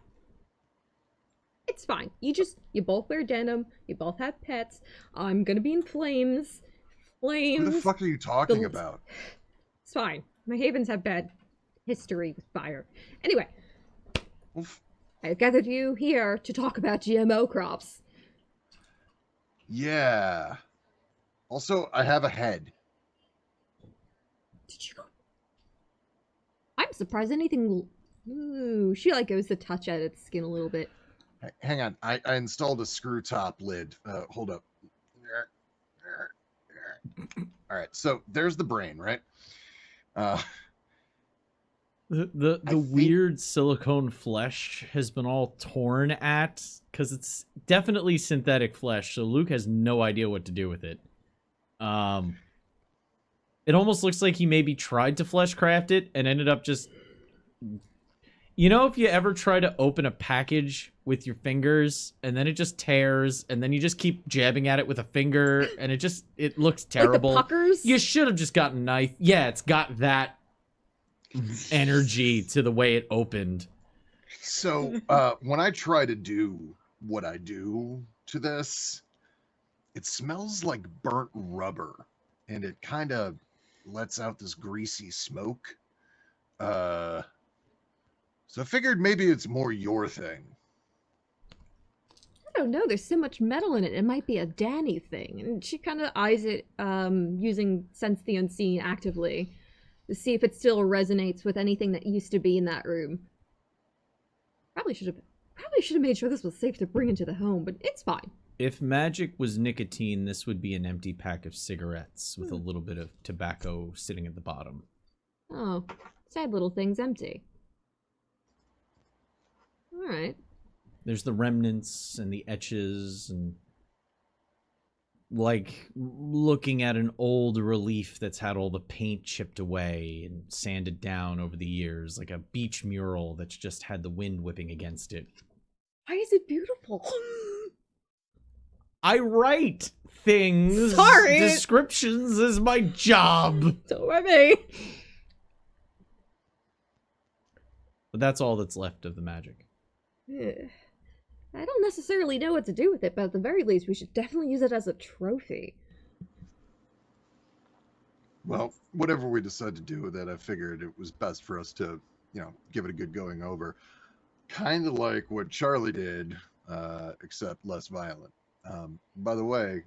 It's fine. You both wear denim. You both have pets. I'm gonna be in flames. Who the fuck are you talking about? It's fine. My havens have bad history with fire. Anyway, Oof. I've gathered you here to talk about GMO crops. Yeah. Also, I have a head. Did you go? I'm surprised anything. Ooh, she like goes to touch at its skin a little bit. Hang on. I installed a screw top lid. Hold up. All right. So there's the brain, right? The weird silicone flesh has been all torn at because it's definitely synthetic flesh, so Luke has no idea what to do with it. It almost looks like he maybe tried to flesh craft it and ended up just... You know, if you ever try to open a package with your fingers and then it just tears and then you just keep jabbing at it with a finger and it looks terrible. Like the puckers? You should have just gotten a knife. Yeah, it's got that energy to the way it opened. So when I try to do what I do to this, it smells like burnt rubber, and it kind of lets out this greasy smoke. So I figured maybe it's more your thing. I don't know. There's so much metal in it. It might be a Danny thing. And she kind of eyes it, using Sense the Unseen actively to see if it still resonates with anything that used to be in that room. Probably should have made sure this was safe to bring into the home, but it's fine. If magic was nicotine, this would be an empty pack of cigarettes with a little bit of tobacco sitting at the bottom. Oh, sad little thing's empty. All right. There's the remnants and the etches and like looking at an old relief that's had all the paint chipped away and sanded down over the years, like a beach mural that's just had the wind whipping against it. Why is it beautiful? I write things. Sorry. Descriptions is my job. Don't worry me. But that's all that's left of the magic. I don't necessarily know what to do with it, but at the very least, we should definitely use it as a trophy. Well, whatever we decide to do with it, I figured it was best for us to, give it a good going over. Kind of like what Charlie did, except less violent. By the way,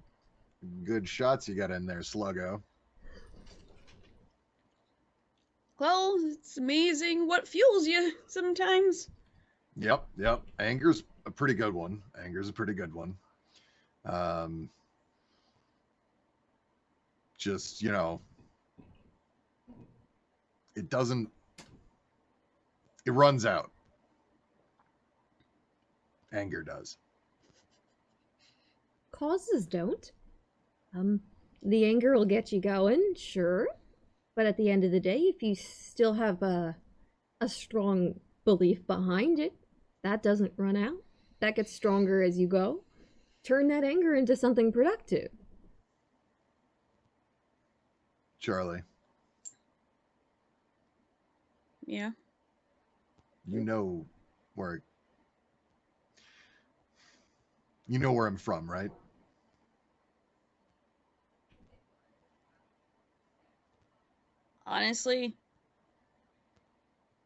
good shots you got in there, Sluggo. Well, it's amazing what fuels you sometimes. Yep. Anger's a pretty good one. Just, it doesn't, it runs out. Anger does. Causes don't. The anger will get you going, sure. But at the end of the day, if you still have a strong belief behind it, that doesn't run out. That gets stronger as you go. Turn that anger into something productive. Charlie, Yeah. you know where I'm from, right? Honestly,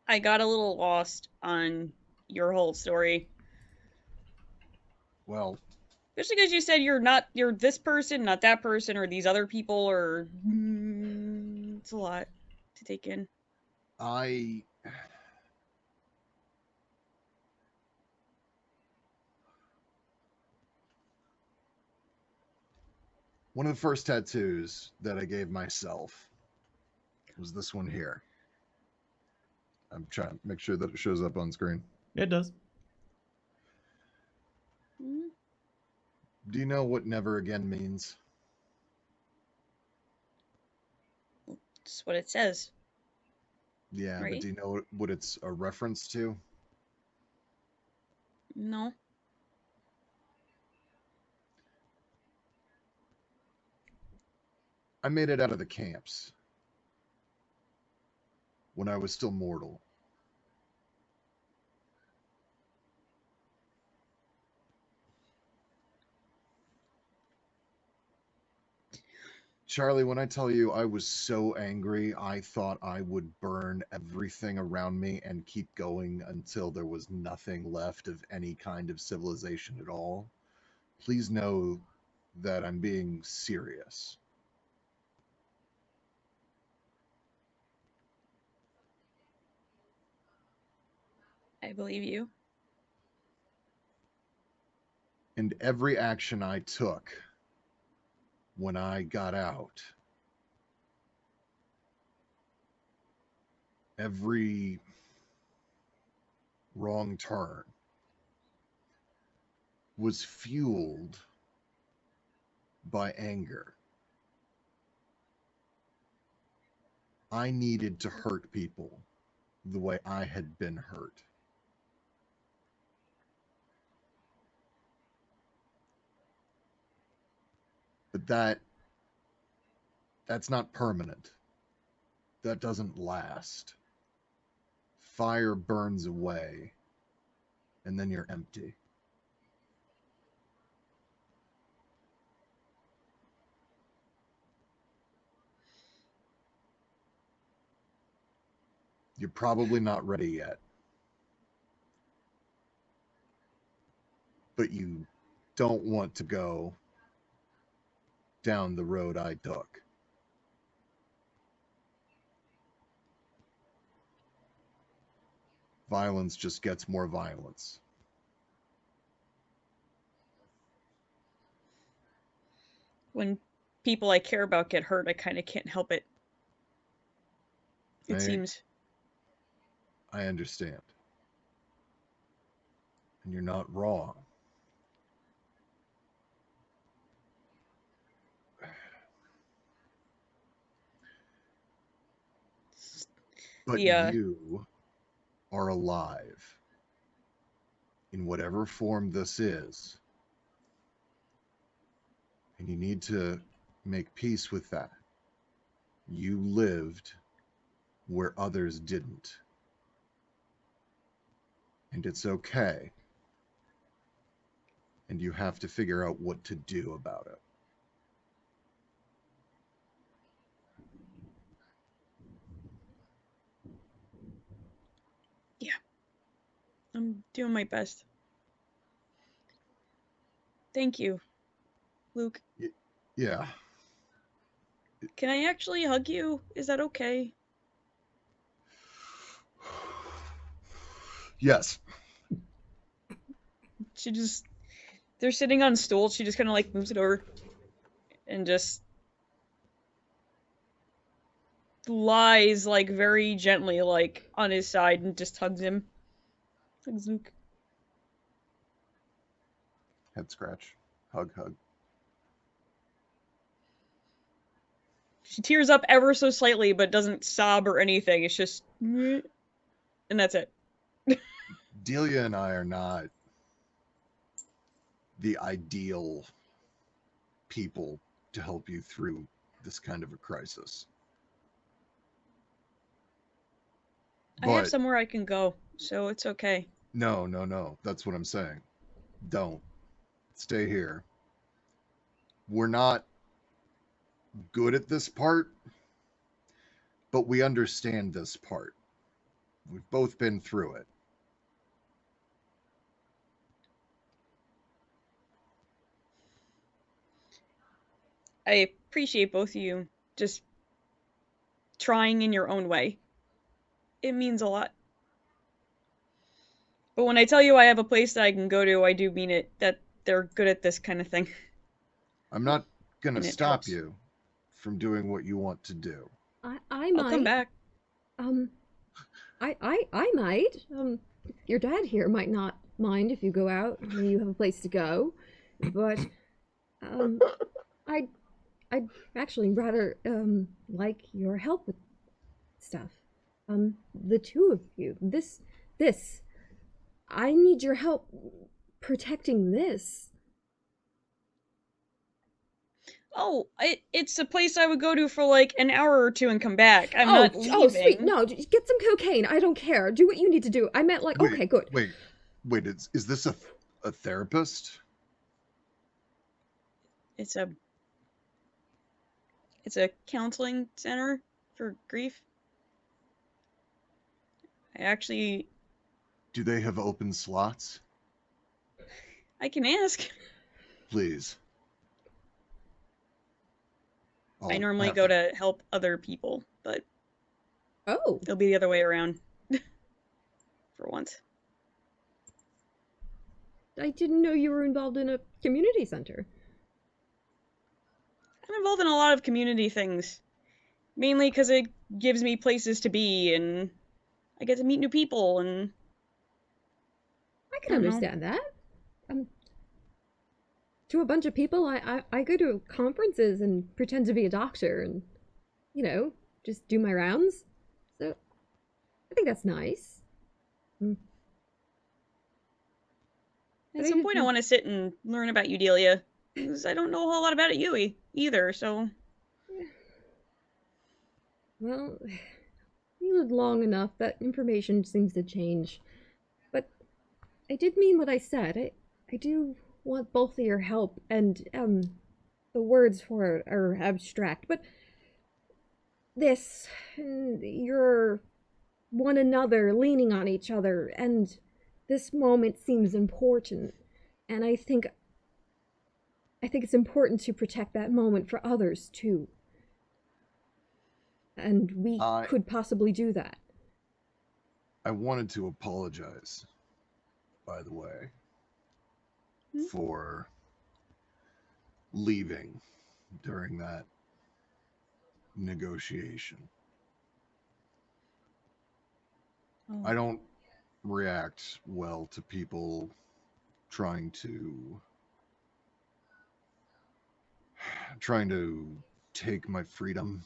I got a little lost on your whole story. Well, Especially because you said you're this person, not that person, or these other people, or it's a lot to take in. One of the first tattoos that I gave myself was this one here. I'm trying to make sure that it shows up on screen. It does. Mm, Do you know what never again means? That's what it says. Yeah, Right. but do you know what it's a reference to? No. I made it out of the camps when I was still mortal. Charlie, when I tell you I was so angry, I thought I would burn everything around me and keep going until there was nothing left of any kind of civilization at all. Please know that I'm being serious. I believe you. And every action I took when I got out, every wrong turn was fueled by anger. I needed to hurt people the way I had been hurt. But that's not permanent. That doesn't last. Fire burns away, and then you're empty. You're probably not ready yet. But you don't want to go down the road I took. Violence just gets more violence. When people I care about get hurt, I kind of can't help it. It seems. I understand. And you're not wrong. But you are alive. In whatever form this is. And you need to make peace with that. You lived where others didn't. And it's okay. And you have to figure out what to do about it. Yeah. I'm doing my best. Thank you, Luke. Yeah. Can I actually hug you? Is that okay? Yes. They're sitting on a stool. She just kind of like moves it over and just lies like very gently like on his side and just hugs him. Hugs Luke. Head scratch. Hug, hug. She tears up ever so slightly, but doesn't sob or anything. It's just, and that's it. Delia and I are not the ideal people to help you through this kind of a crisis. I have somewhere I can go, so it's okay. No. That's what I'm saying. Don't. Stay here. We're not good at this part, but we understand this part. We've both been through it. I appreciate both of you just trying in your own way. It means a lot. But when I tell you I have a place that I can go to, I do mean it, that they're good at this kind of thing. I'm not going to stop helps. you from doing what you want to do. I might. I'll come back. I might. Your dad here might not mind if you go out and you have a place to go, but I'd actually rather like your help with stuff. The two of you. This. I need your help protecting this. Oh, it's a place I would go to for like an hour or two and come back. I'm not leaving. Oh, sweet. No, just get some cocaine. I don't care. Do what you need to do. I meant like, Wait, okay, good. Wait, is this a therapist? It's a counseling center for grief. Do they have open slots? I can ask. Please. I normally go to help other people, but it'll be the other way around. For once. I didn't know you were involved in a community center. I'm involved in a lot of community things. Mainly because it gives me places to be, and I get to meet new people, and... I can understand that. To a bunch of people, I go to conferences and pretend to be a doctor and, just do my rounds. So, I think that's nice. At some point I want to sit and learn about you, Delia. Because I don't know a whole lot about it either, so... Well, you lived long enough that information seems to change. But I did mean what I said. I do want both of your help, and the words for it are abstract, but this, your one another, leaning on each other, and this moment seems important. And I think it's important to protect that moment for others too. And we could possibly do that. I wanted to apologize, by the way, for leaving during that negotiation. Oh. I don't react well to people trying to take my freedom.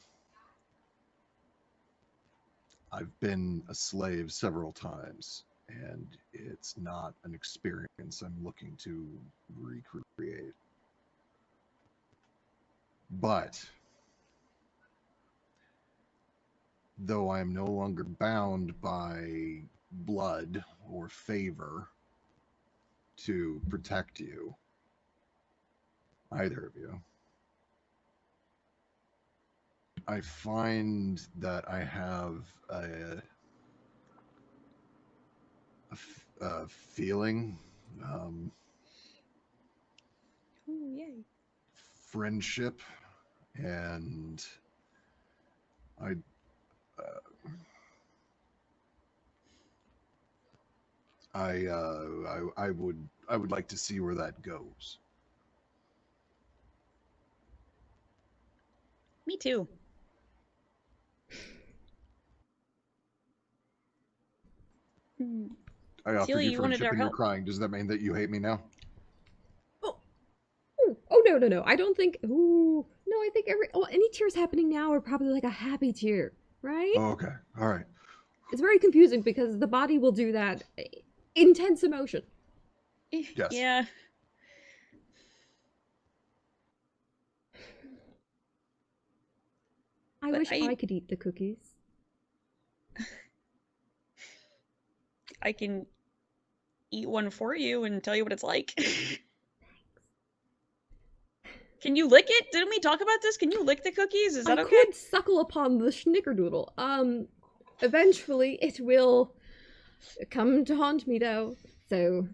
I've been a slave several times, and it's not an experience I'm looking to recreate. But though I am no longer bound by blood or favor to protect you, either of you, I find that I have a feeling, Oh, yay. friendship, and I would like to see where that goes. Me too. I offered Celia, you you wanted friendship our and you're help. crying. Does that mean that you hate me now? Oh no. I don't think. Ooh, no. I think any tears happening now are probably like a happy tear, right? Oh, okay. All right. It's very confusing because the body will do that intense emotion. Yes. Yeah. I But wish I could eat the cookies. I can eat one for you and tell you what it's like. Can you lick it? Didn't we talk about this? Can you lick the cookies? Is that okay? I could suckle upon the schnickerdoodle. Eventually it will come to haunt me though. So,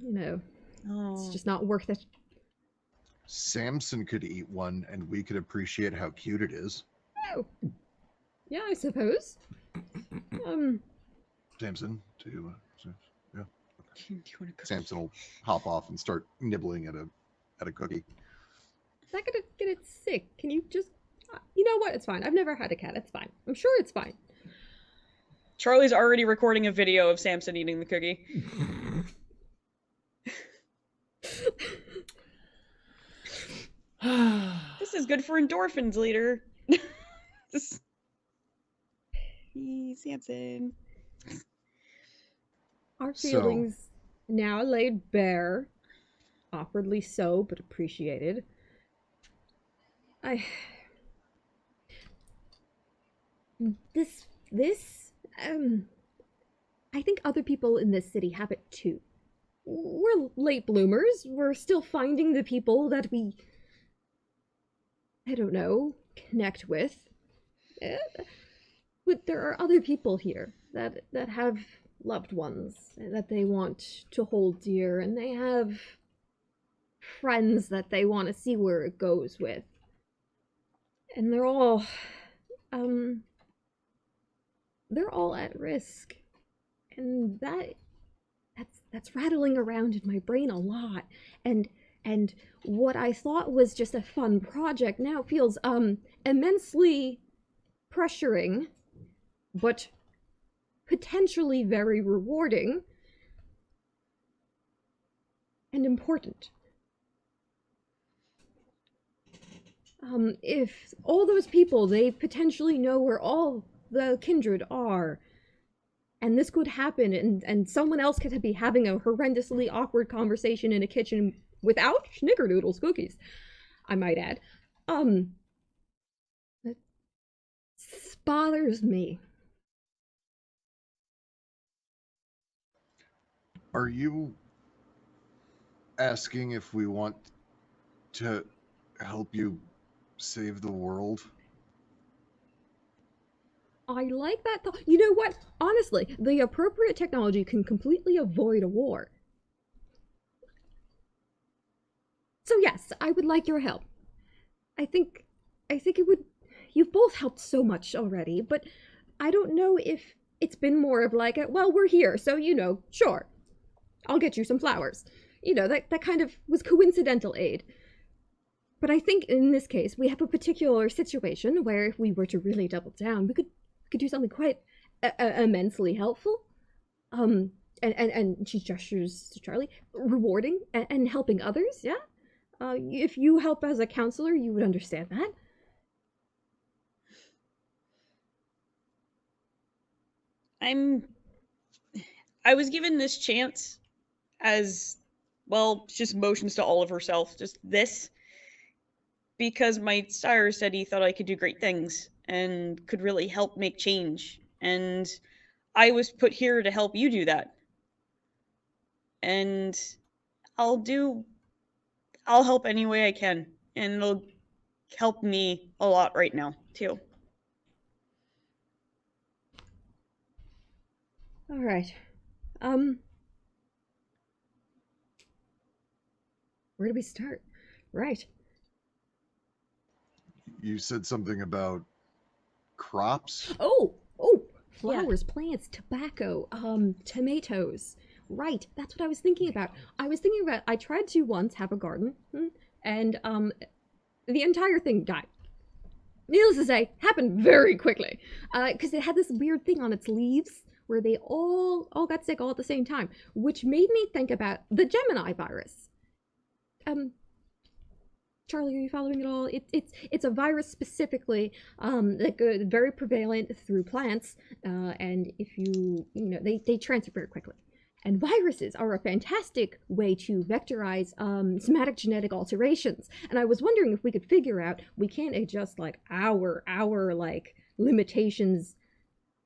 it's just not worth it. Samson could eat one and we could appreciate how cute it is. Oh. Yeah, I suppose. Samson, do you yeah. Do you want a cookie? Samson will hop off and start nibbling at a cookie. Is that gonna get it sick? Can you just... You know what? It's fine. I've never had a cat. It's fine. I'm sure it's fine. Charlie's already recording a video of Samson eating the cookie. This is good for endorphins, leader. Samson. Our feelings now laid bare. Awkwardly so, but appreciated. I think other people in this city have it too. We're late bloomers. We're still finding the people that we, I don't know, connect with. But there are other people here that have loved ones that they want to hold dear, and they have friends that they want to see where it goes with. And they're all at risk. And that's rattling around in my brain a lot. And what I thought was just a fun project now feels immensely pressuring, but potentially very rewarding and important. If all those people, they potentially know where all the Kindred are, and this could happen, and someone else could be having a horrendously awkward conversation in a kitchen without Schnickerdoodle's cookies, I might add. It bothers me. Are you asking if we want to help you save the world? I like that thought. You know what? Honestly, the appropriate technology can completely avoid a war. So yes, I would like your help. I think it would. You've both helped so much already, but I don't know if it's been more of like a, well, we're here, so sure, I'll get you some flowers. That kind of was coincidental aid. But I think in this case, we have a particular situation where if we were to really double down, we could do something quite immensely helpful. And she gestures to Charlie, rewarding and helping others. Yeah. If you help as a counselor, you would understand that. I was given this chance as, well, just motions to all of herself, just this, because my sire said he thought I could do great things and could really help make change. And I was put here to help you do that. And I'll help any way I can. And it'll help me a lot right now, too. All right. Where do we start? Right. You said something about crops? Oh, flowers, plants, tobacco, tomatoes. Right, that's what I was thinking about. I tried to once have a garden, and the entire thing died. Needless to say, happened very quickly, because it had this weird thing on its leaves where they all got sick all at the same time, which made me think about the Gemini virus. Charlie, are you following it all? It's a virus specifically very prevalent through plants, and if they transfer very quickly. And viruses are a fantastic way to vectorize somatic genetic alterations. And I was wondering if we could figure out, we can't adjust like our like limitations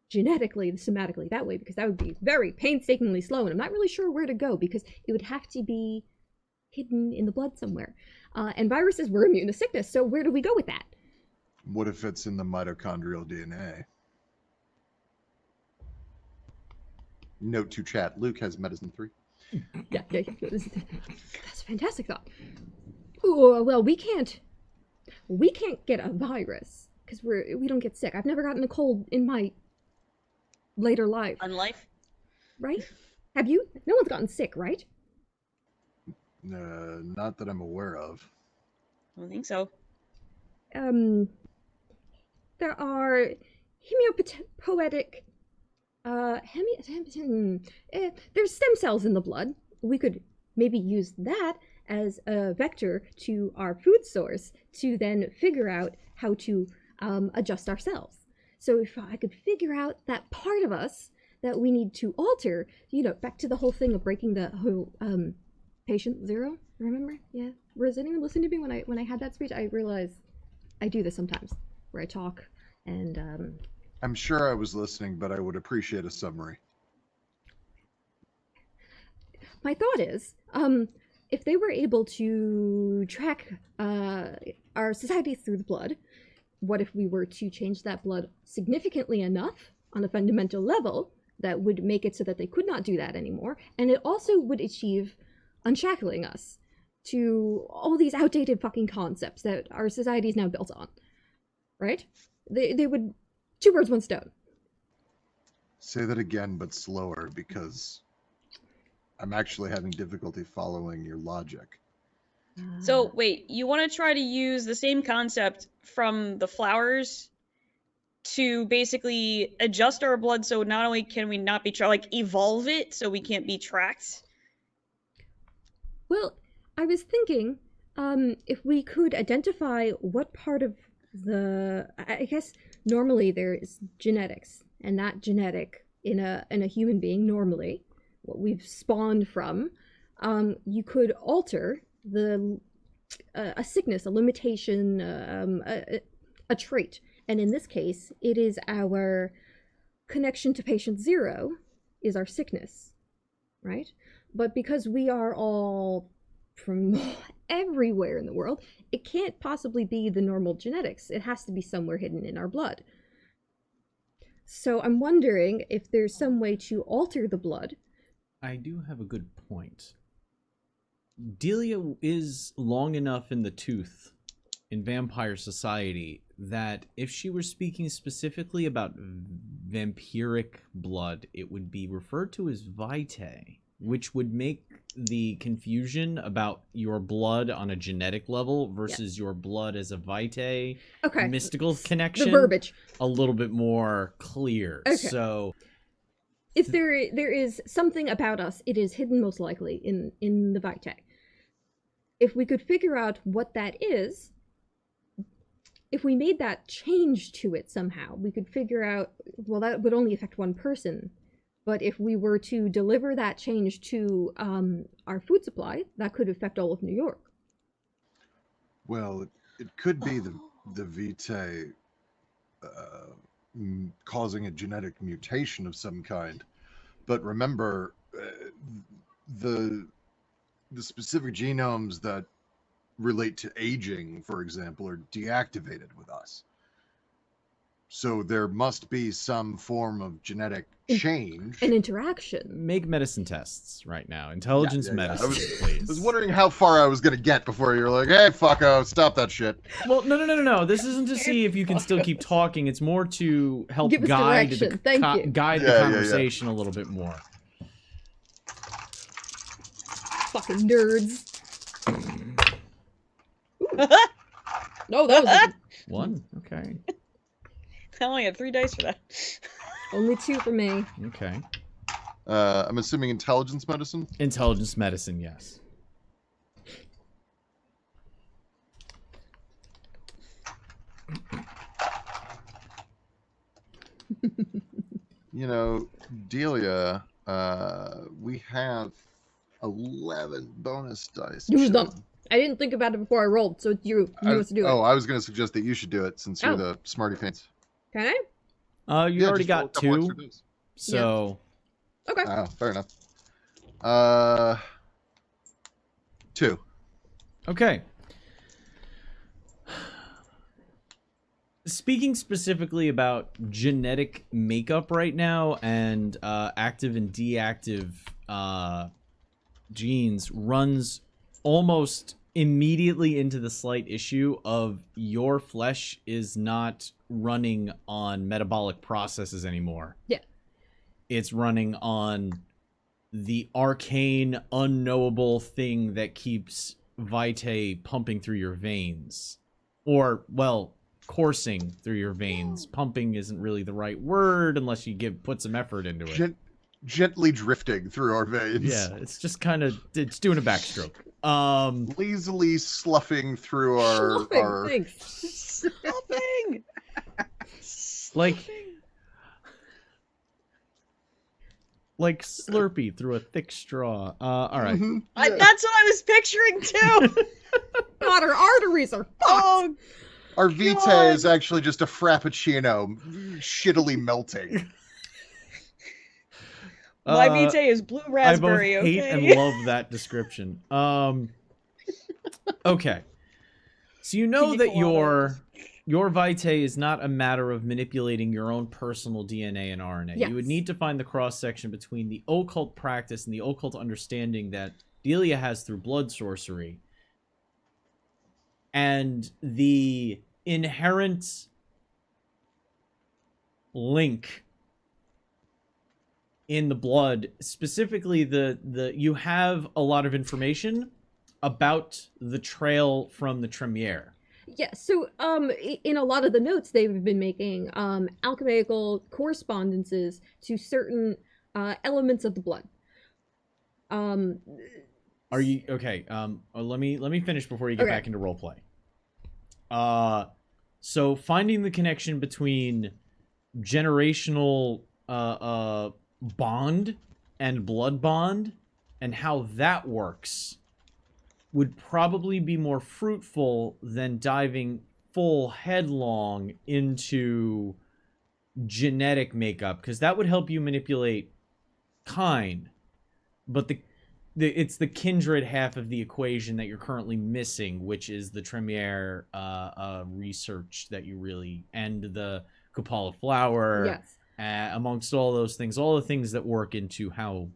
genetically, somatically that way, because that would be very painstakingly slow, and I'm not really sure where to go, because it would have to be hidden in the blood somewhere. And viruses were immune to sickness, so where do we go with that? What if it's in the mitochondrial DNA? Note to chat, Luke has medicine 3. Yeah. That's a fantastic thought. Ooh, well, we can't get a virus, because we don't get sick. I've never gotten a cold in my later life. On life? Right? Have you? No one's gotten sick, right? Not that I'm aware of. I don't think so. There are hematopoietic there's stem cells in the blood. We could maybe use that as a vector to our food source to then figure out how to adjust ourselves. So if I could figure out that part of us that we need to alter, back to the whole thing of breaking the whole patient zero, remember? Yeah. Was anyone listening to me when I had that speech? I realized I do this sometimes, where I talk and I'm sure I was listening, but I would appreciate a summary. My thought is, if they were able to track our societies through the blood, what if we were to change that blood significantly enough on a fundamental level that would make it so that they could not do that anymore, and it also would achieve unshackling us to all these outdated fucking concepts that our society is now built on, right? They would, 2 birds, 1 stone. Say that again, but slower, because I'm actually having difficulty following your logic. So, wait, you want to try to use the same concept from the flowers to basically adjust our blood so not only can we not be evolve it so we can't be tracked? Well, I was thinking, if we could identify what part of I guess normally there is genetics, and that genetic in a human being, normally, what we've spawned from, you could alter a sickness, a limitation, a trait. And in this case, it is our connection to patient zero is our sickness, right? But because we are all from everywhere in the world, it can't possibly be the normal genetics. It has to be somewhere hidden in our blood. So I'm wondering if there's some way to alter the blood. I do have a good point. Delia is long enough in the tooth in vampire society that if she were speaking specifically about vampiric blood, it would be referred to as vitae, which would make the confusion about your blood on a genetic level versus your blood as a vitae mystical connection The verbiage. a little bit more clear. Okay. So If there is something about us, it is hidden most likely in the vitae. If we could figure out what that is, if we made that change to it somehow, we could figure out, well, that would only affect one person. But if we were to deliver that change to our food supply, that could affect all of New York. Well, it could be the vitae causing a genetic mutation of some kind. But remember, the specific genomes that relate to aging, for example, are deactivated with us. So there must be some form of genetic change. An interaction. make medicine tests right now. Intelligence medicine, please. I was wondering how far I was going to get before you were like, hey, fucko, stop that shit. Well, no. This isn't to see if you can still keep talking. It's more to help Give us guide direction. the, Thank you. guide the conversation a little bit more. Fucking nerds. No, that was One? Okay. I only had 3 dice for that. only 2 for me. Okay. I'm assuming intelligence medicine? Intelligence medicine, yes. You know, Delia, we have 11 bonus dice. Use them. I didn't think about it before I rolled, so it's you. You must do it. Oh, I was going to suggest that you should do it since you're the smarty pants. Can I? You already just roll a got couple 2, extra dice. so... Okay. Oh, fair enough. 2. Okay. Speaking specifically about genetic makeup right now and active and deactive genes runs almost immediately into the slight issue of your flesh is not running on metabolic processes anymore. Yeah. It's running on the arcane, unknowable thing that keeps vitae pumping through your veins. Or, well, coursing through your veins. Pumping isn't really the right word unless you put some effort into it. Gently drifting through our veins. Yeah, it's just kind of, it's doing a backstroke. Lazily sloughing through our... Thanks. Sloughing! Like Slurpee through a thick straw. All right. Mhm. That's what I was picturing too! God, our arteries are fucked. Oh, Our vitae God. is actually just a frappuccino shittily melting. my vitae is blue raspberry, I both hate okay? and love that description. Okay. So you know Pina that your vitae is not a matter of manipulating your own personal DNA and RNA. Yes. You would need to find the cross-section between the occult practice and the occult understanding that Delia has through blood sorcery and the inherent link in the blood. Specifically, you have a lot of information about the trail from the Tremiere. Yeah, so in a lot of the notes they've been making alchemical correspondences to certain elements of the blood. Are you okay? Let me finish before you get back into roleplay. So finding the connection between generational bond and blood bond and how that works would probably be more fruitful than diving full headlong into genetic makeup, because that would help you manipulate kind, but it's the kindred half of the equation that you're currently missing, which is the Tremiere research that you really, and the Kupala flower, Yes. amongst all those things, all the things that work into how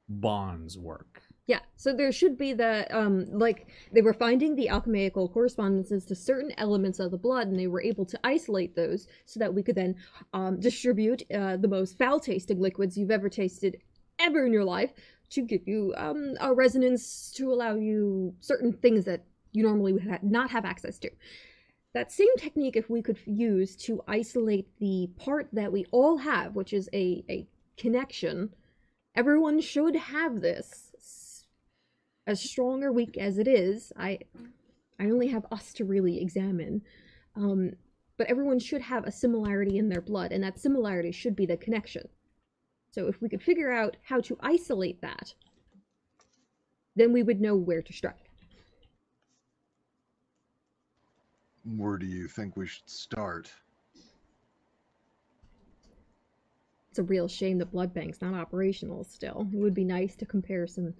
bonds work. Yeah, so there should be the, like, they were finding the alchemical correspondences to certain elements of the blood, and they were able to isolate those so that we could then distribute the most foul-tasting liquids you've ever tasted ever in your life to give you a resonance to allow you certain things that you normally would not have access to. That same technique, if we could use to isolate the part that we all have, which is a connection, everyone should have this. As strong or weak as it is, I only have us to really examine, but everyone should have a similarity in their blood, and that similarity should be the connection. So if we could figure out how to isolate that, then we would know where to strike. Where do you think we should start? It's a real shame the blood bank's not operational still. It would be nice to compare some...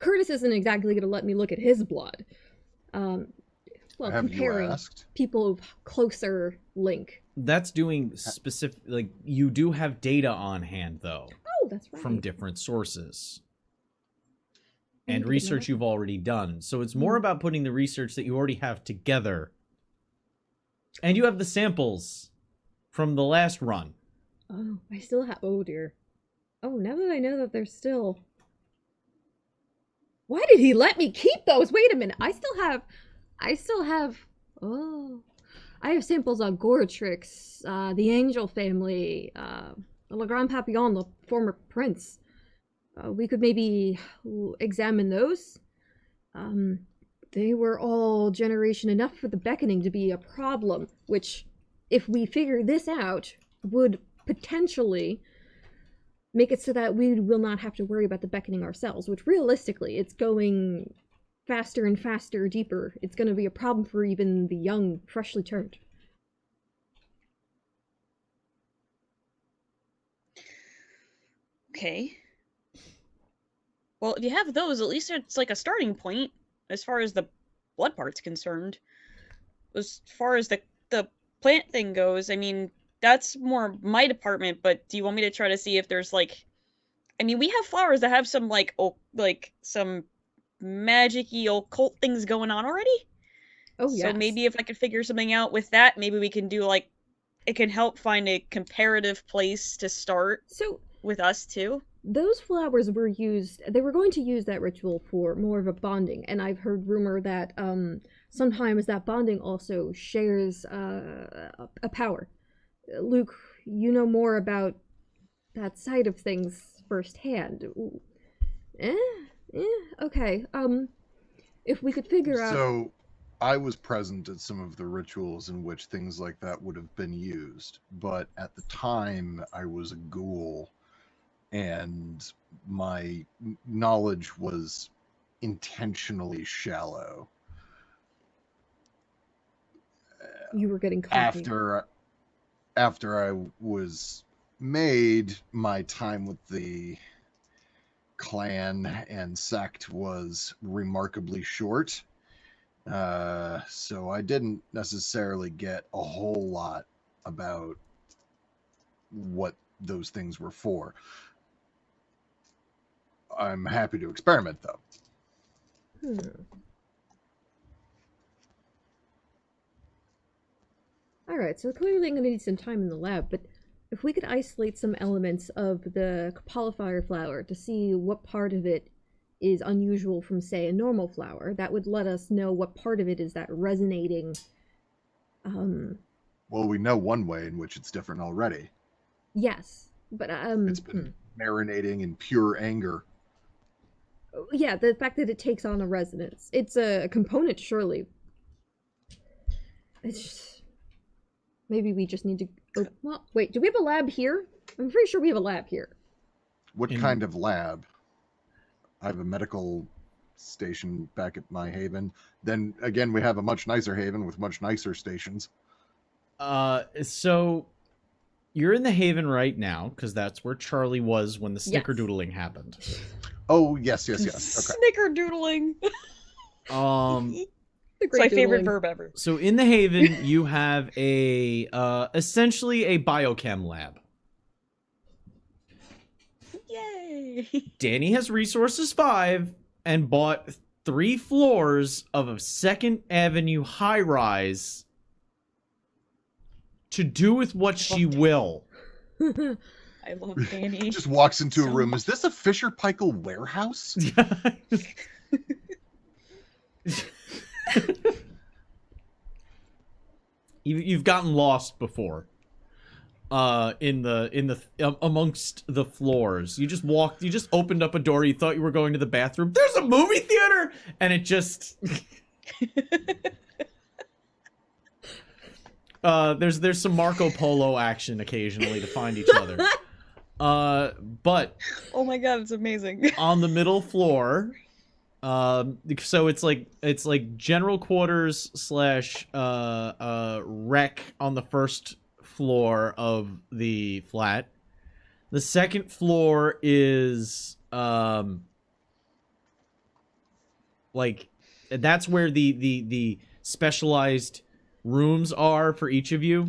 Curtis isn't exactly going to let me look at his blood. Well, Have comparing you asked? people of closer link. That's doing specific, like, you do have data on hand, though, Oh, that's right. from different sources. I need And to get research that. you've already done. So it's more about putting the research that you already have together. And you have the samples from the last run. Oh, I still have... Oh, dear. Oh, now that I know that there's still... Why did he let me keep those? Wait a minute. I still have... Oh. I have samples on Goratrix, the Angel family, Le Grand Papillon, the former prince. We could maybe examine those. They were all generation enough for the beckoning to be a problem, which, if we figure this out, would potentially make it so that we will not have to worry about the beckoning ourselves, which realistically, it's going faster and faster, deeper. It's going to be a problem for even the young, freshly turned. Okay. Well, if you have those, at least it's like a starting point as far as the blood part's concerned. As far as the plant thing goes, I mean, that's more my department, but do you want me to try to see if there's like... I mean, we have flowers that have some some magic-y occult things going on already. Oh, yes. So maybe if I could figure something out with that, maybe we can do like... It can help find a comparative place to start So, with us too. those flowers were used, they were going to use that ritual for more of a bonding, and I've heard rumor that sometimes that bonding also shares a power. Luke, you know more about that side of things firsthand. Okay. If we could figure out... So, I was present at some of the rituals in which things like that would have been used, but at the time I was a ghoul, and my knowledge was intentionally shallow. You were getting coffee. After I was made, my time with the clan and sect was remarkably short. So I didn't necessarily get a whole lot about what those things were for. I'm happy to experiment, though. Alright, so clearly I'm going to need some time in the lab, but if we could isolate some elements of the polyfire flower to see what part of it is unusual from, say, a normal flower, that would let us know what part of it is that resonating. Well, we know one way in which it's different already. Yes, but It's been marinating in pure anger. yeah, the fact that it takes on a resonance. It's a component, surely. It's just... Maybe we just need to... Oh, well, wait, do we have a lab here? I'm pretty sure we have a lab here. What kind of lab? I have a medical station back at my haven. Then again, we have a much nicer haven with much nicer stations. So you're in the haven right now, because that's where Charlie was when the Yes. snickerdoodling happened. Oh, yes. Okay. Snickerdoodling. It's my favorite verb ever. So in the haven, you have a essentially a biochem lab. Yay! Danny has resources 5 and bought 3 floors of a 2nd Avenue high-rise to do with what she will. I love Danny. Just walks into a So room. Is this a Fisher Paykel warehouse? You've gotten lost before. In the amongst the floors, you just opened up a door. You thought you were going to the bathroom. There's a movie theater, and it just there's some Marco Polo action occasionally to find each other. But Oh my god, it's amazing. on the middle floor, so it's like general quarters slash rec on the first floor of the flat. The second floor is like that's where the specialized rooms are for each of you,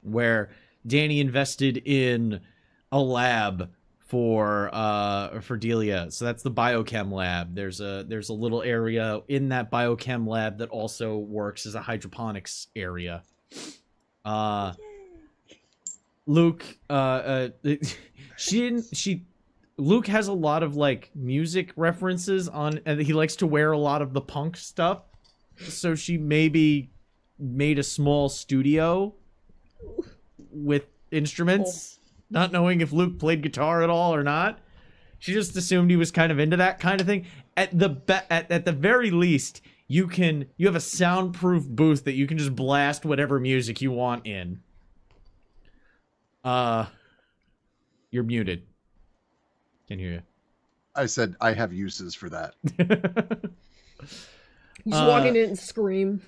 where Danny invested in a lab for Delia. So that's the biochem lab. There's a little area in that biochem lab that also works as a hydroponics area. Luke, Luke has a lot of like music references on, and he likes to wear a lot of the punk stuff. So she maybe made a small studio with instruments, not knowing if Luke played guitar at all or not. She just assumed he was kind of into that kind of thing. At the very least, you have a soundproof booth that you can just blast whatever music you want in. You're muted. Can't hear you. I said I have uses for that. You just walk in and scream.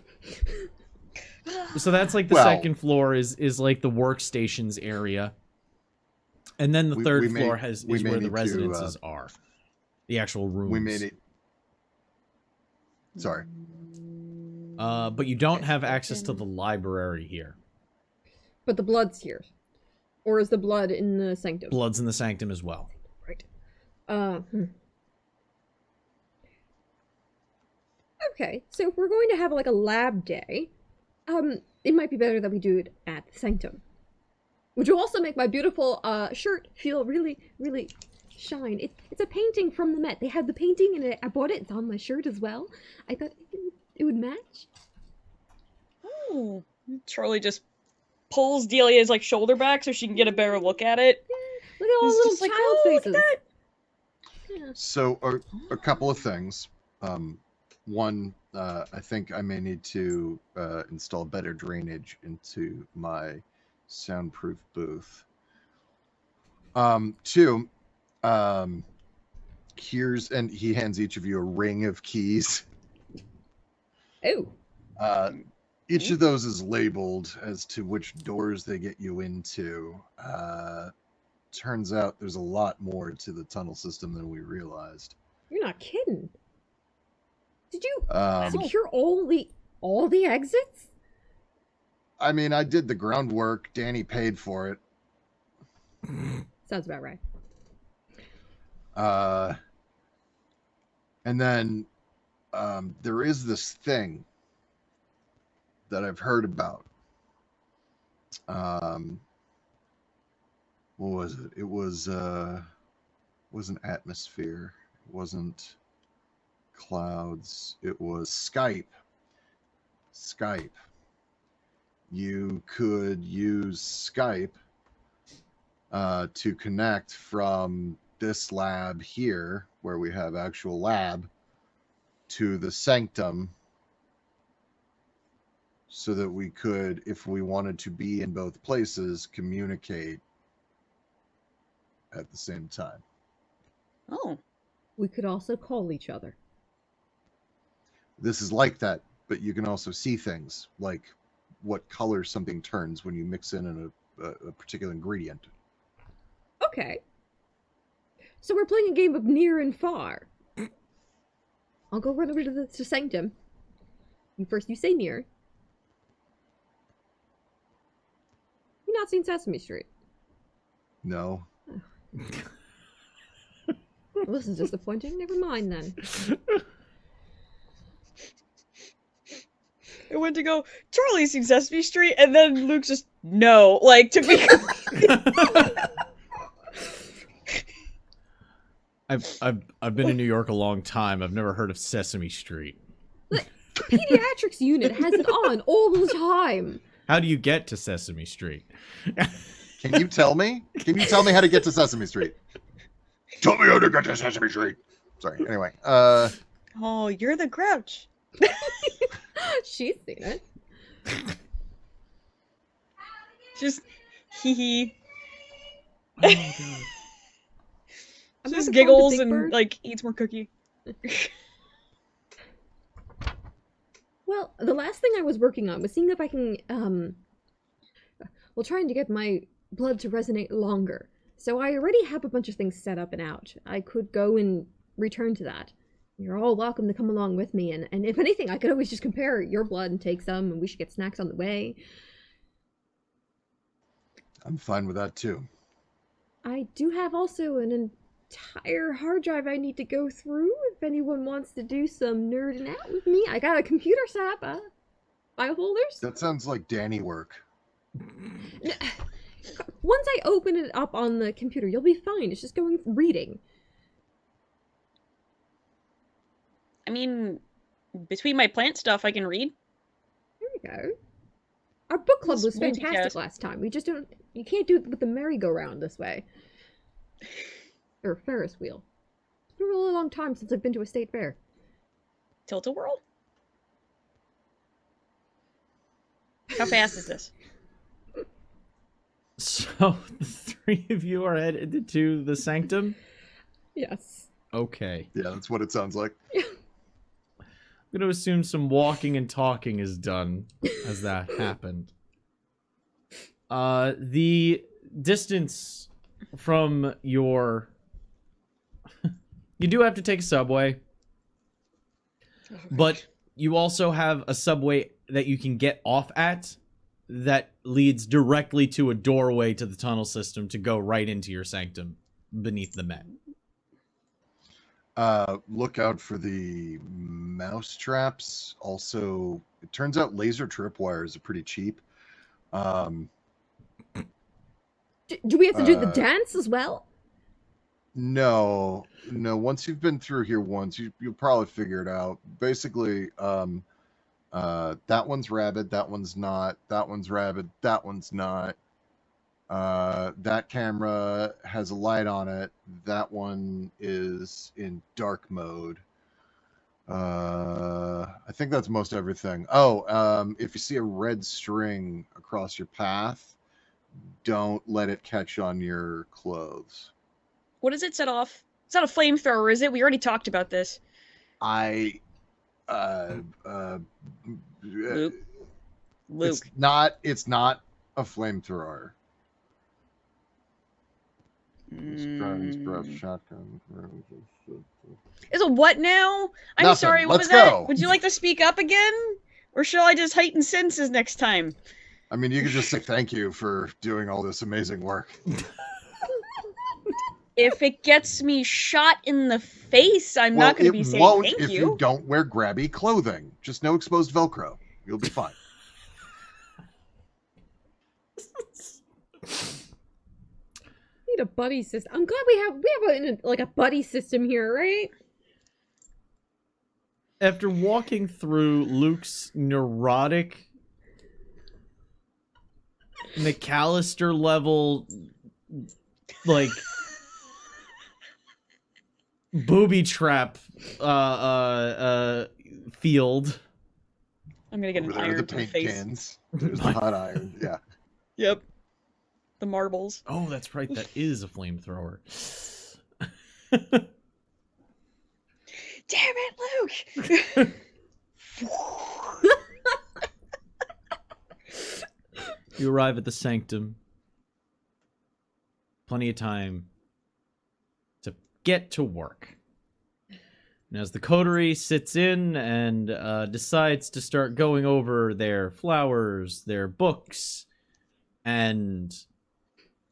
So that's like the second floor is like the workstations area. And then the third floor is where the residences are. The actual rooms. We made it. Sorry. But you don't have access to the library here. But the blood's here. Or is the blood in the sanctum? Blood's in the sanctum as well. Right. Okay, so if we're going to have like a lab day, it might be better that we do it at the sanctum. Which will also make my beautiful shirt feel really, really shine. It's a painting from the Met. They had the painting and I bought it. It's on my shirt as well. I thought it would match. Oh, Charlie just pulls Delia's like shoulder back so she can get a better look at it. Yeah, look at all the little child faces. Look at that. Yeah. So a couple of things. One, I think I may need to install better drainage into my soundproof booth. Two, here's, and he hands each of you a ring of keys. Oh. Each of those is labeled as to which doors they get you into. Turns out there's a lot more to the tunnel system than we realized. You're not kidding. Did you Um, secure all the exits? I mean, I did the groundwork. Danny paid for it. Sounds about right. And then there is this thing that I've heard about. What was it? It wasn't atmosphere. It wasn't clouds. It was Skype. Skype. You could use Skype to connect from this lab here, where we have actual lab, to the sanctum, so that we could, if we wanted to be in both places, communicate at the same time. Oh. We could also call each other. This is like that, but you can also see things, like what color something turns when you mix in a particular ingredient. Okay. So we're playing a game of near and far. I'll go run over to the sanctum. You say near. You've not seen Sesame Street. No. Well, this is disappointing. Never mind then. I went to go, Charlie's in Sesame Street, and then Luke just, no. Like, took me. I've been in New York a long time. I've never heard of Sesame Street. The pediatrics unit has it on all the time. How do you get to Sesame Street? Can you tell me? Can you tell me how to get to Sesame Street? Tell me how to get to Sesame Street. Sorry. Anyway. Oh, you're the Grouch. She's seen it. Just, hee hee. Oh, God. I'm Just not giggles Big and, Bird. like, eats more cookie. Well, the last thing I was working on was seeing if I can, trying to get my blood to resonate longer. So I already have a bunch of things set up and out. I could go and return to that. You're all welcome to come along with me, and if anything, I could always just compare your blood and take some, and we should get snacks on the way. I'm fine with that too. I do have also an entire hard drive I need to go through if anyone wants to do some nerding out with me. I got a computer set up, file holders. That sounds like Danny work. Once I open it up on the computer, you'll be fine. It's just going reading. I mean, between my plant stuff, I can read. There we go. Our book club Just was fantastic multitask. last time. We just don't. You can't do it with the merry-go-round this way. Or Ferris wheel. It's been a really long time since I've been to a state fair. Tilt-a-whirl? How fast is this? So the three of you are headed to the sanctum? Yes. Okay. Yeah, that's what it sounds like. I'm going to assume some walking and talking is done as that happened. The distance from your... You do have to take a subway, but you also have a subway that you can get off at that leads directly to a doorway to the tunnel system to go right into your sanctum beneath the Met. Look out for the mouse traps. Also, it turns out laser tripwires are pretty cheap. Do we have to do the dance as well? No. Once you've been through here once, you'll probably figure it out. Basically, that one's rabid, that one's not, that one's rabid, that one's not. That camera has a light on it. That one is in dark mode. I think that's most everything. Oh, if you see a red string across your path, don't let it catch on your clothes. What does it set off? It's not a flamethrower, is it? We already talked about this. Luke. Luke. It's not a flamethrower. Shotgun. Is a what now? I'm Nothing. sorry, what Let's was that? go. Would you like to speak up again? Or shall I just heighten senses next time? I mean, you could just say thank you for doing all this amazing work. If it gets me shot in the face, I'm not going to be saying won't thank if you. you don't wear grabby clothing. Just no exposed Velcro. You'll be fine. Need a buddy system. I'm glad we have a buddy system here, right? After walking through Luke's neurotic McAllister level, like, booby trap field. I'm going to get an Over there are iron the to the paint face. cans. There's the hot iron. Yeah. Yep. The marbles. Oh, that's right. That is a flamethrower. Damn it, Luke! You arrive at the sanctum. Plenty of time to get to work. And as the coterie sits in and decides to start going over their flowers, their books, and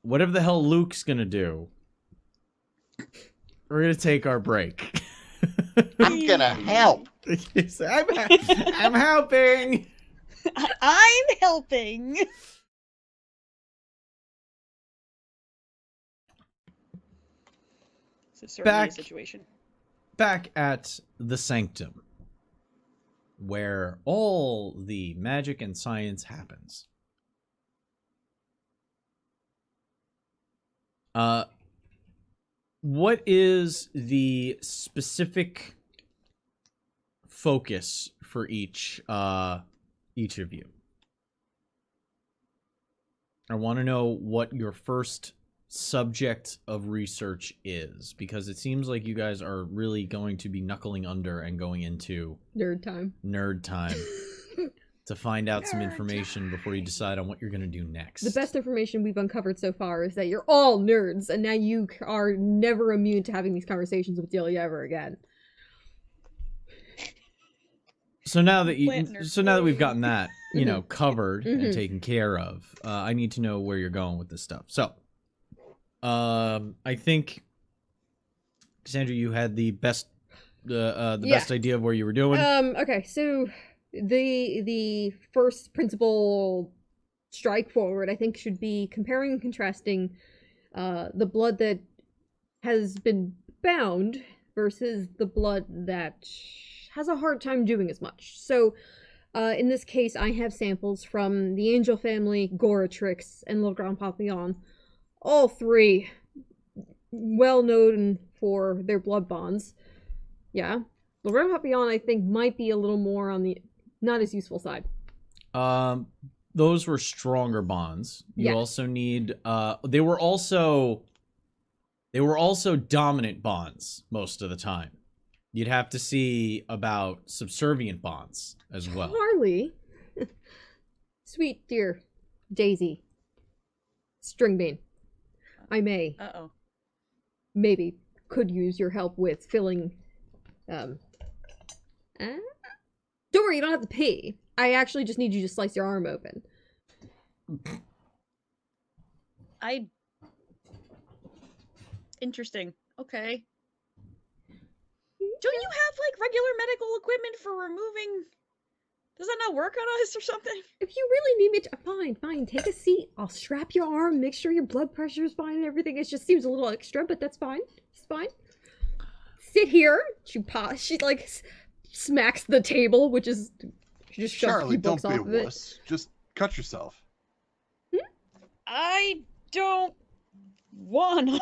whatever the hell Luke's gonna do, we're gonna take our break. I'm gonna help. I'm helping. I'm helping. This is certainly a situation. Back at the Sanctum, where all the magic and science happens. What is the specific focus for each of you? I want to know what your first subject of research is, because it seems like you guys are really going to be knuckling under and going into Nerd time. To find out some information before you decide on what you're going to do next. The best information we've uncovered so far is that you're all nerds, and now you are never immune to having these conversations with Delia ever again. So now that we've gotten that, covered and taken care of, I need to know where you're going with this stuff. So, I think, Cassandra, you had the best, best idea of where you were doing. Okay, so the first principal strike forward, I think, should be comparing and contrasting the blood that has been bound versus the blood that has a hard time doing as much. So in this case, I have samples from the Angel family, Goratrix, and Little Grand Papillon. All three well known for their blood bonds. Yeah. Little Grand Papillon, I think, might be a little more on the not as useful side. Those were stronger bonds. You also need they were also dominant bonds most of the time. You'd have to see about subservient bonds as well. Charlie. Sweet dear Daisy. Stringbean. I may. Maybe could use your help with filling Don't worry, you don't have to pee. I actually just need you to slice your arm open. Interesting. Okay. Don't you have, like, regular medical equipment for removing... Does that not work on us or something? If you really need me to... Fine. Take a seat. I'll strap your arm, make sure your blood pressure is fine and everything. It just seems a little extra, but that's fine. It's fine. Sit here. She like, smacks the table, which is... She just shoves Charlie, a few books don't be off a of it. wuss. Just cut yourself. I don't wanna. No,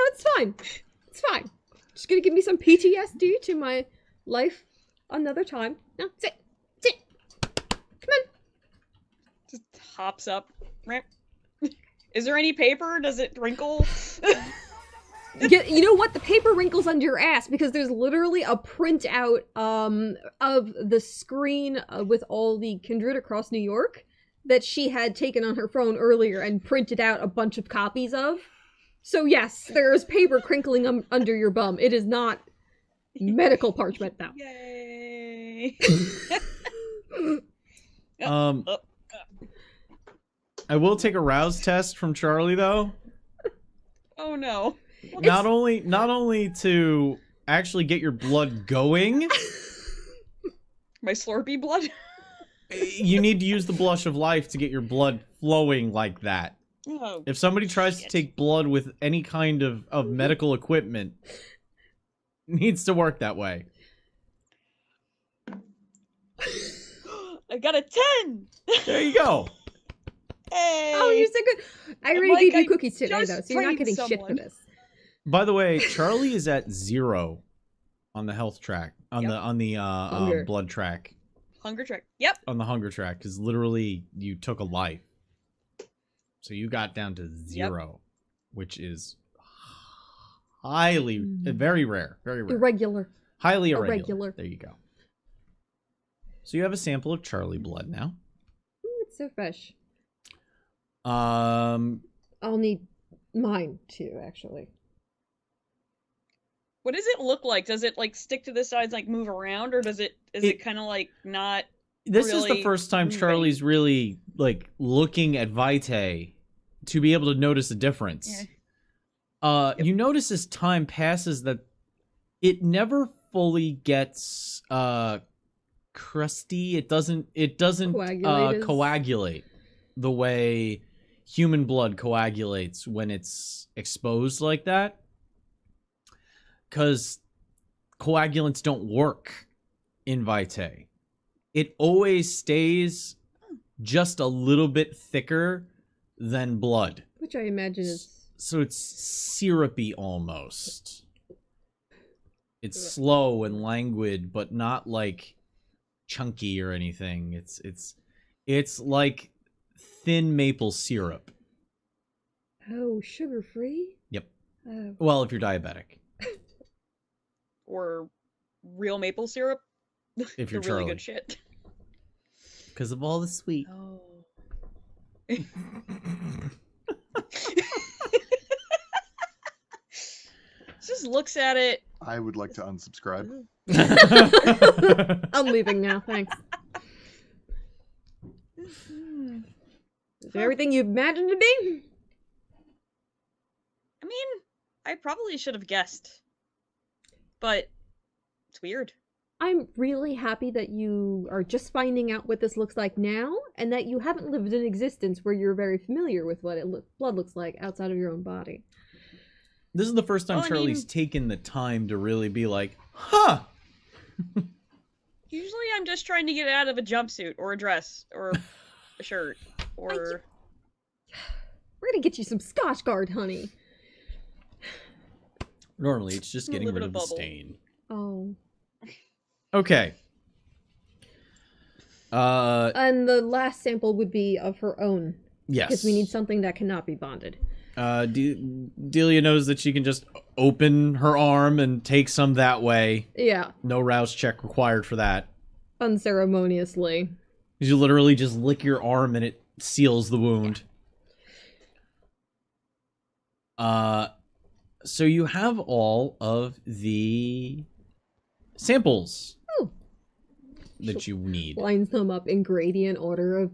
it's fine. It's fine. Just gonna give me some PTSD to my life another time. No, sit. Come on. Just hops up. Is there any paper? Does it wrinkle? You know what? The paper wrinkles under your ass because there's literally a printout of the screen with all the Kindred across New York that she had taken on her phone earlier and printed out a bunch of copies of. So yes, there is paper crinkling under your bum. It is not medical parchment now. Yay! I will take a rouse test from Charlie though. Oh no. Not only to actually get your blood going. My Slurpee blood? You need to use the blush of life to get your blood flowing like that. Oh, if somebody tries to take blood with any kind of medical equipment, it needs to work that way. I got a 10! There you go. Hey! Oh, you're so good. I already gave you cookies today, though, so you're not getting shit for someone. this. By the way, Charlie is at 0 on the health track, on the blood track. Hunger track. Yep. On the hunger track, because literally you took a life. So you got down to 0, which is highly, very rare. Irregular. Highly irregular. There you go. So you have a sample of Charlie blood now. Ooh, it's so fresh. I'll need mine too, actually. What does it look like? Does it like stick to the sides, like move around, or is it kind of like not? This really is the first time moving? Charlie's really like looking at Vitae to be able to notice a difference. Yeah. You notice as time passes that it never fully gets crusty. It doesn't coagulate the way human blood coagulates when it's exposed like that. Because coagulants don't work in Vitae. It always stays just a little bit thicker than blood. Which I imagine is... So it's syrupy almost. It's slow and languid, but not like chunky or anything. It's like thin maple syrup. Oh, sugar-free? Yep. Oh. Well, if you're diabetic. Or real maple syrup. If you're the really Charlie. good shit. Because of all the sweet. Oh. Just looks at it. I would like to unsubscribe. I'm leaving now, thanks. Is it everything you imagined to be? I mean, I probably should have guessed. But it's weird. I'm really happy that you are just finding out what this looks like now, and that you haven't lived an existence where you're very familiar with what blood looks like outside of your own body. This is the first time Well, I Charlie's mean- taken the time to really be like, huh! Usually I'm just trying to get out of a jumpsuit or a dress or a shirt or... We're gonna get you some Scotch Guard, honey. Normally, it's just getting Live in rid a of the bubble. stain. Oh. Okay. And the last sample would be of her own. Yes. Because we need something that cannot be bonded. Delia knows that she can just open her arm and take some that way. Yeah, No rouse check required for that. unceremoniously. You literally just lick your arm and it seals the wound. So you have all of the samples Oh. that you need. Lines them up in gradient order of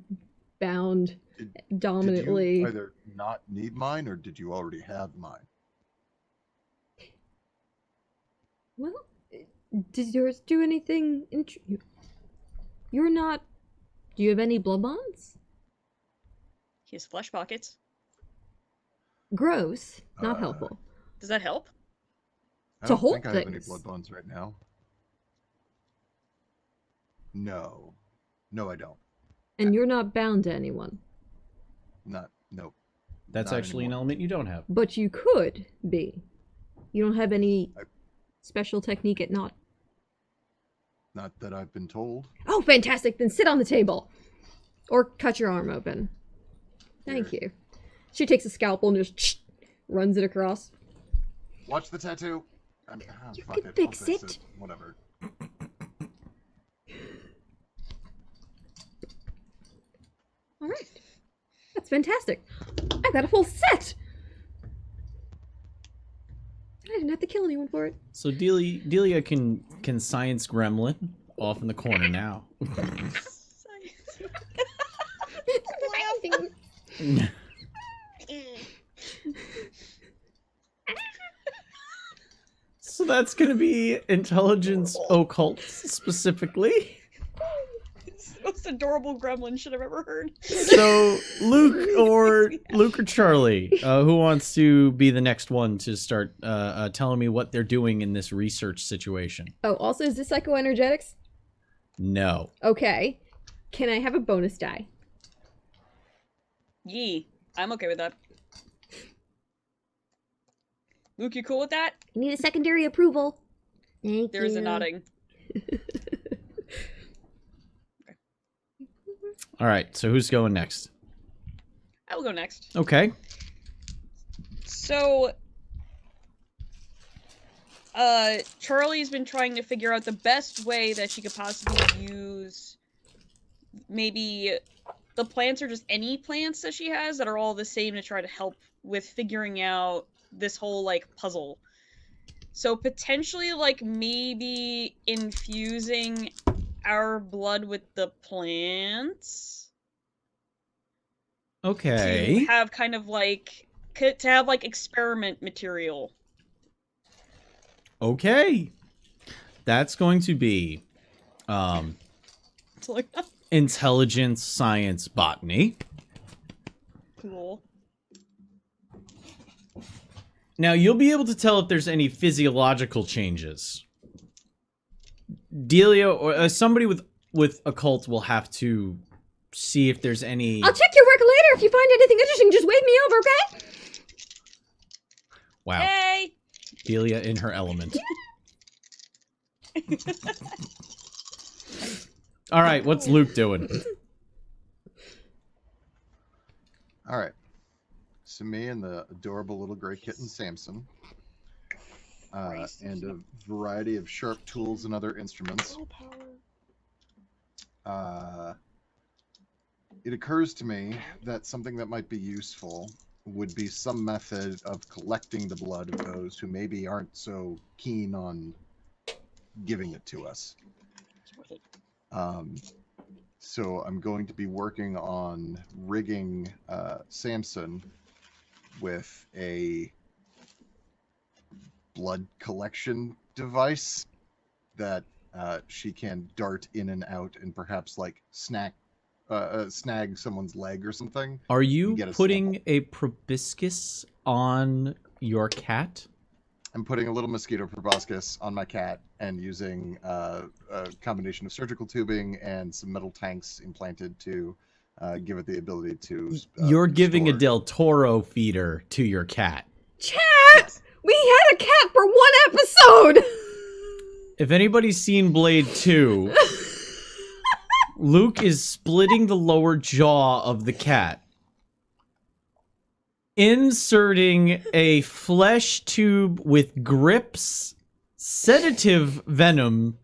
bound Did dominantly. you either not need mine or did you already have mine? Well, did yours do anything? You're not. Do you have any blood bonds? He has flesh pockets. Gross. Not Uh, helpful. Does that help? I To don't hold think I have any things. blood bonds right now. No. No, I don't. And you're not bound to anyone. Nope. That's Not actually an anymore. element you don't have. But you could be. You don't have any I- special technique at not. Not that I've been told. Oh, fantastic! Then sit on the table. Or cut your arm open. Thank Here. you. She takes a scalpel and just runs it across. Watch the tattoo. You Fuck can I'll fix it. Whatever. Alright. That's fantastic. I got a full set! I didn't have to kill anyone for it. So Delia can science gremlin off in the corner now. So that's gonna be intelligence occult specifically. It's the most adorable gremlin shit I've ever heard. So Luke or Charlie, who wants to be the next one to start telling me what they're doing in this research situation? Oh, also, is this psychoenergetics? No. Okay. Can I have a bonus die? Yee. I'm okay with that. Luke, you cool with that? I need a secondary approval. Thank There is a nodding. All right. So who's going next? I will go next. Okay. So, Charlie's been trying to figure out the best way that she could possibly use maybe the plants or just any plants that she has that are all the same to try to help with figuring out this whole, like, puzzle. So potentially, like, maybe infusing our blood with the plants? Okay. to have kind of like experiment material. Okay. That's going to be It's like intelligence, science, botany. cool. Now, you'll be able to tell if there's any physiological changes. Delia, or somebody with occult will have to see if there's any... I'll check your work later. If you find anything interesting, just wave me over, okay? Wow. Hey! Delia in her element. All right, what's Luke doing? All right. So me and the adorable little gray kitten Samson, and a variety of sharp tools and other instruments. It occurs to me that something that might be useful would be some method of collecting the blood of those who maybe aren't so keen on giving it to us. So I'm going to be working on rigging Samson with a blood collection device that she can dart in and out and perhaps like snag someone's leg or something. Are you get a putting sample. a proboscis on your cat? I'm putting a little mosquito proboscis on my cat and using a combination of surgical tubing and some metal tanks implanted to give it the ability to. You're giving a store. Del Toro feeder to your cat. Chat! We had a cat for one episode! If anybody's seen Blade 2, Luke is splitting the lower jaw of the cat, inserting a flesh tube with grips, sedative venom,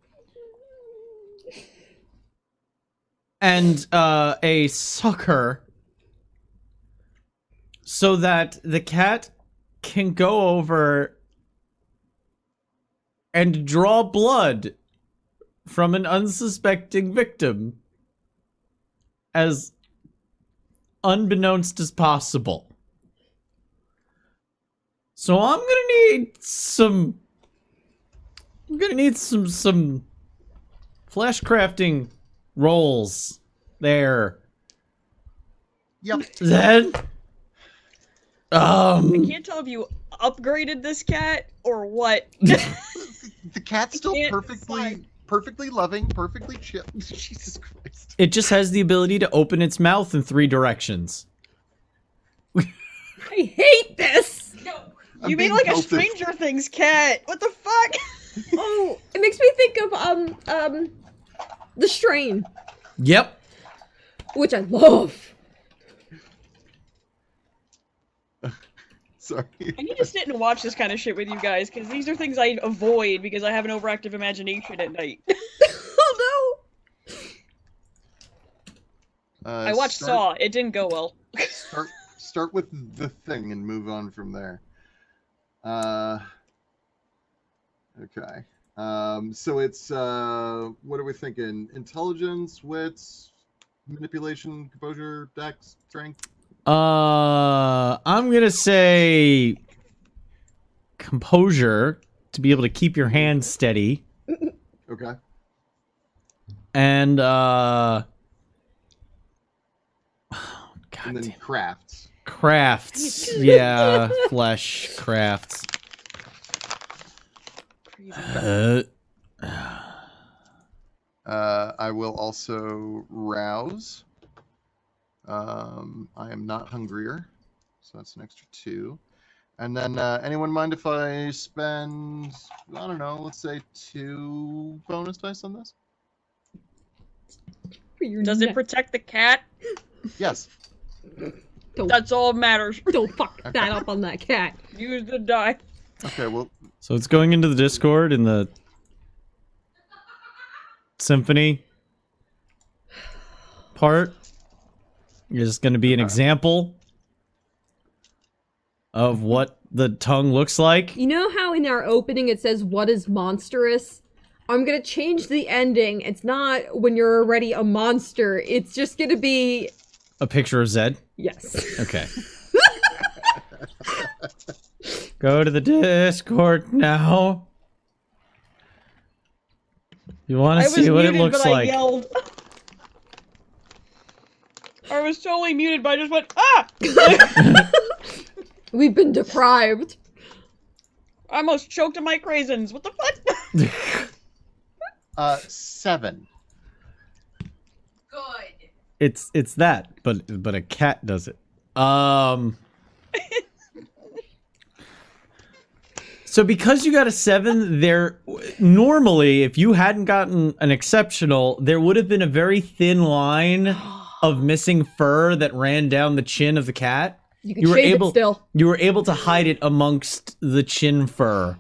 and a sucker so that the cat can go over and draw blood from an unsuspecting victim as unbeknownst as possible. So I'm gonna need some flesh crafting rolls there. Yep. Then I can't tell if you upgraded this cat or what. The cat's still can't perfectly loving, perfectly chill. Jesus Christ. it just has the ability to open its mouth in 3 directions. I hate this! I'm You mean being like a pelted. Stranger Things cat? What the fuck? Oh, it makes me think of, The Strain, Yep. which I love. Sorry. I need to sit and watch this kind of shit with you guys, because these are things I avoid because I have an overactive imagination at night. Oh I watched Saw. It didn't go well. Start with the thing and move on from there. Okay. So it's what are we thinking? Intelligence, wits, manipulation, composure, dex, strength. I'm gonna say composure to be able to keep your hands steady, Okay. and God And then damn. crafts. Crafts, yeah, flesh crafts. I will also rouse. I am not hungrier, so that's an extra 2. And then anyone mind if I spend, I don't know, let's say 2 bonus dice on this? no! Does it protect the cat? Yes. That's all that matters. Don't fuck that up on that cat. Use the die. Okay, well, So it's going into the Discord in the symphony part. Is going to be an example of what the tongue looks like. You know how in our opening it says, "What is monstrous?" I'm gonna change the ending. It's not when you're already a monster. It's just gonna be A picture of Zed? Yes. Okay. Go to the Discord now. You want to see what it looks but like? I yelled. I was totally muted, but I just went, ah! We've been deprived. I almost choked on my craisins. What the fuck? 7. Good. It's that, but a cat does it. So because you got a 7, there normally, if you hadn't gotten an exceptional, there would have been a very thin line of missing fur that ran down the chin of the cat. You were able, You were able to hide it amongst the chin fur.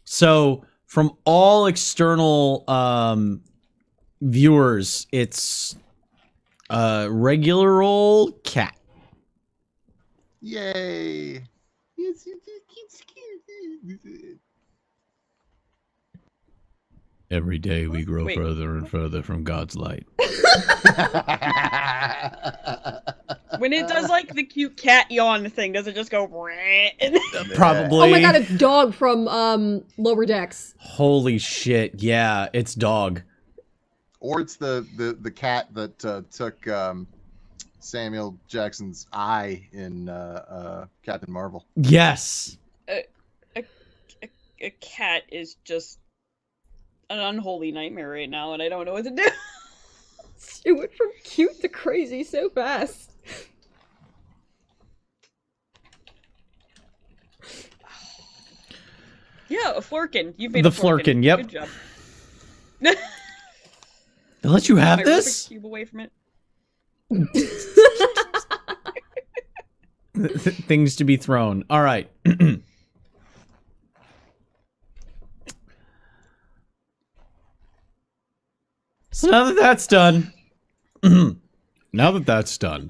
So from all external viewers, it's a regular old cat. Yay! Every day we grow Wait. further and further from God's light. When it does like the cute cat yawn thing, does it just go? Probably. Oh my god, it's Dog from Lower Decks. Holy shit! Yeah, it's dog. Or it's the cat that took Samuel Jackson's eye in Captain Marvel. Yes. A cat is just an unholy nightmare right now, and I don't know what to do. It went from cute to crazy so fast. Yeah, a flurkin. You've made The a flurkin. flurkin, yep. Good job. They let you have My this? Rubik's Cube away from it. Things to be thrown. All right. So now that that's done,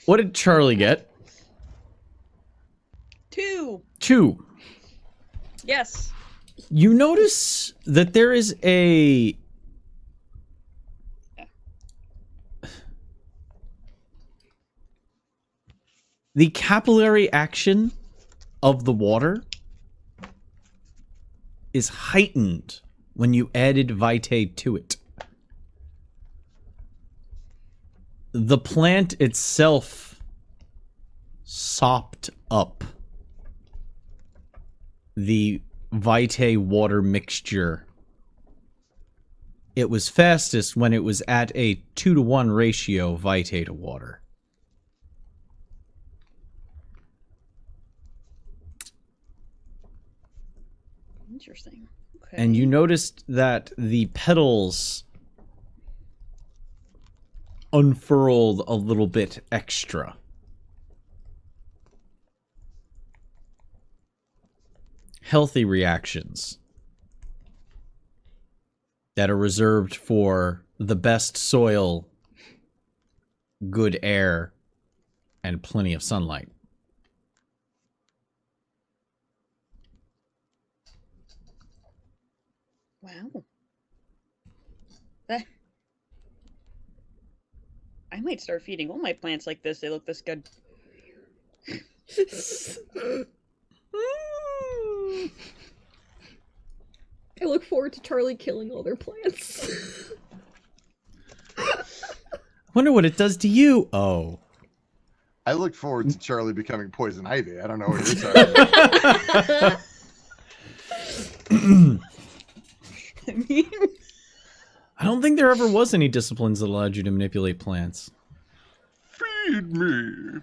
what did Charlie get? 2. 2. Yes. You notice that there is a the capillary action of the water is heightened when you added Vitae to it. The plant itself sopped up the Vitae water mixture. It was fastest when it was at a 2-to-1 ratio Vitae to water. Interesting. Okay. And you noticed that the petals unfurled a little bit extra. Healthy reactions that are reserved for the best soil, good air, and plenty of sunlight. Wow. That... I might start feeding all my plants like this. They look this good. I look forward to Charlie killing all their plants. Wonder what it does to you. Oh. I look forward to Charlie becoming poison ivy. I don't know what you're talking about. I mean... I don't think there ever was any disciplines that allowed you to manipulate plants. Feed me.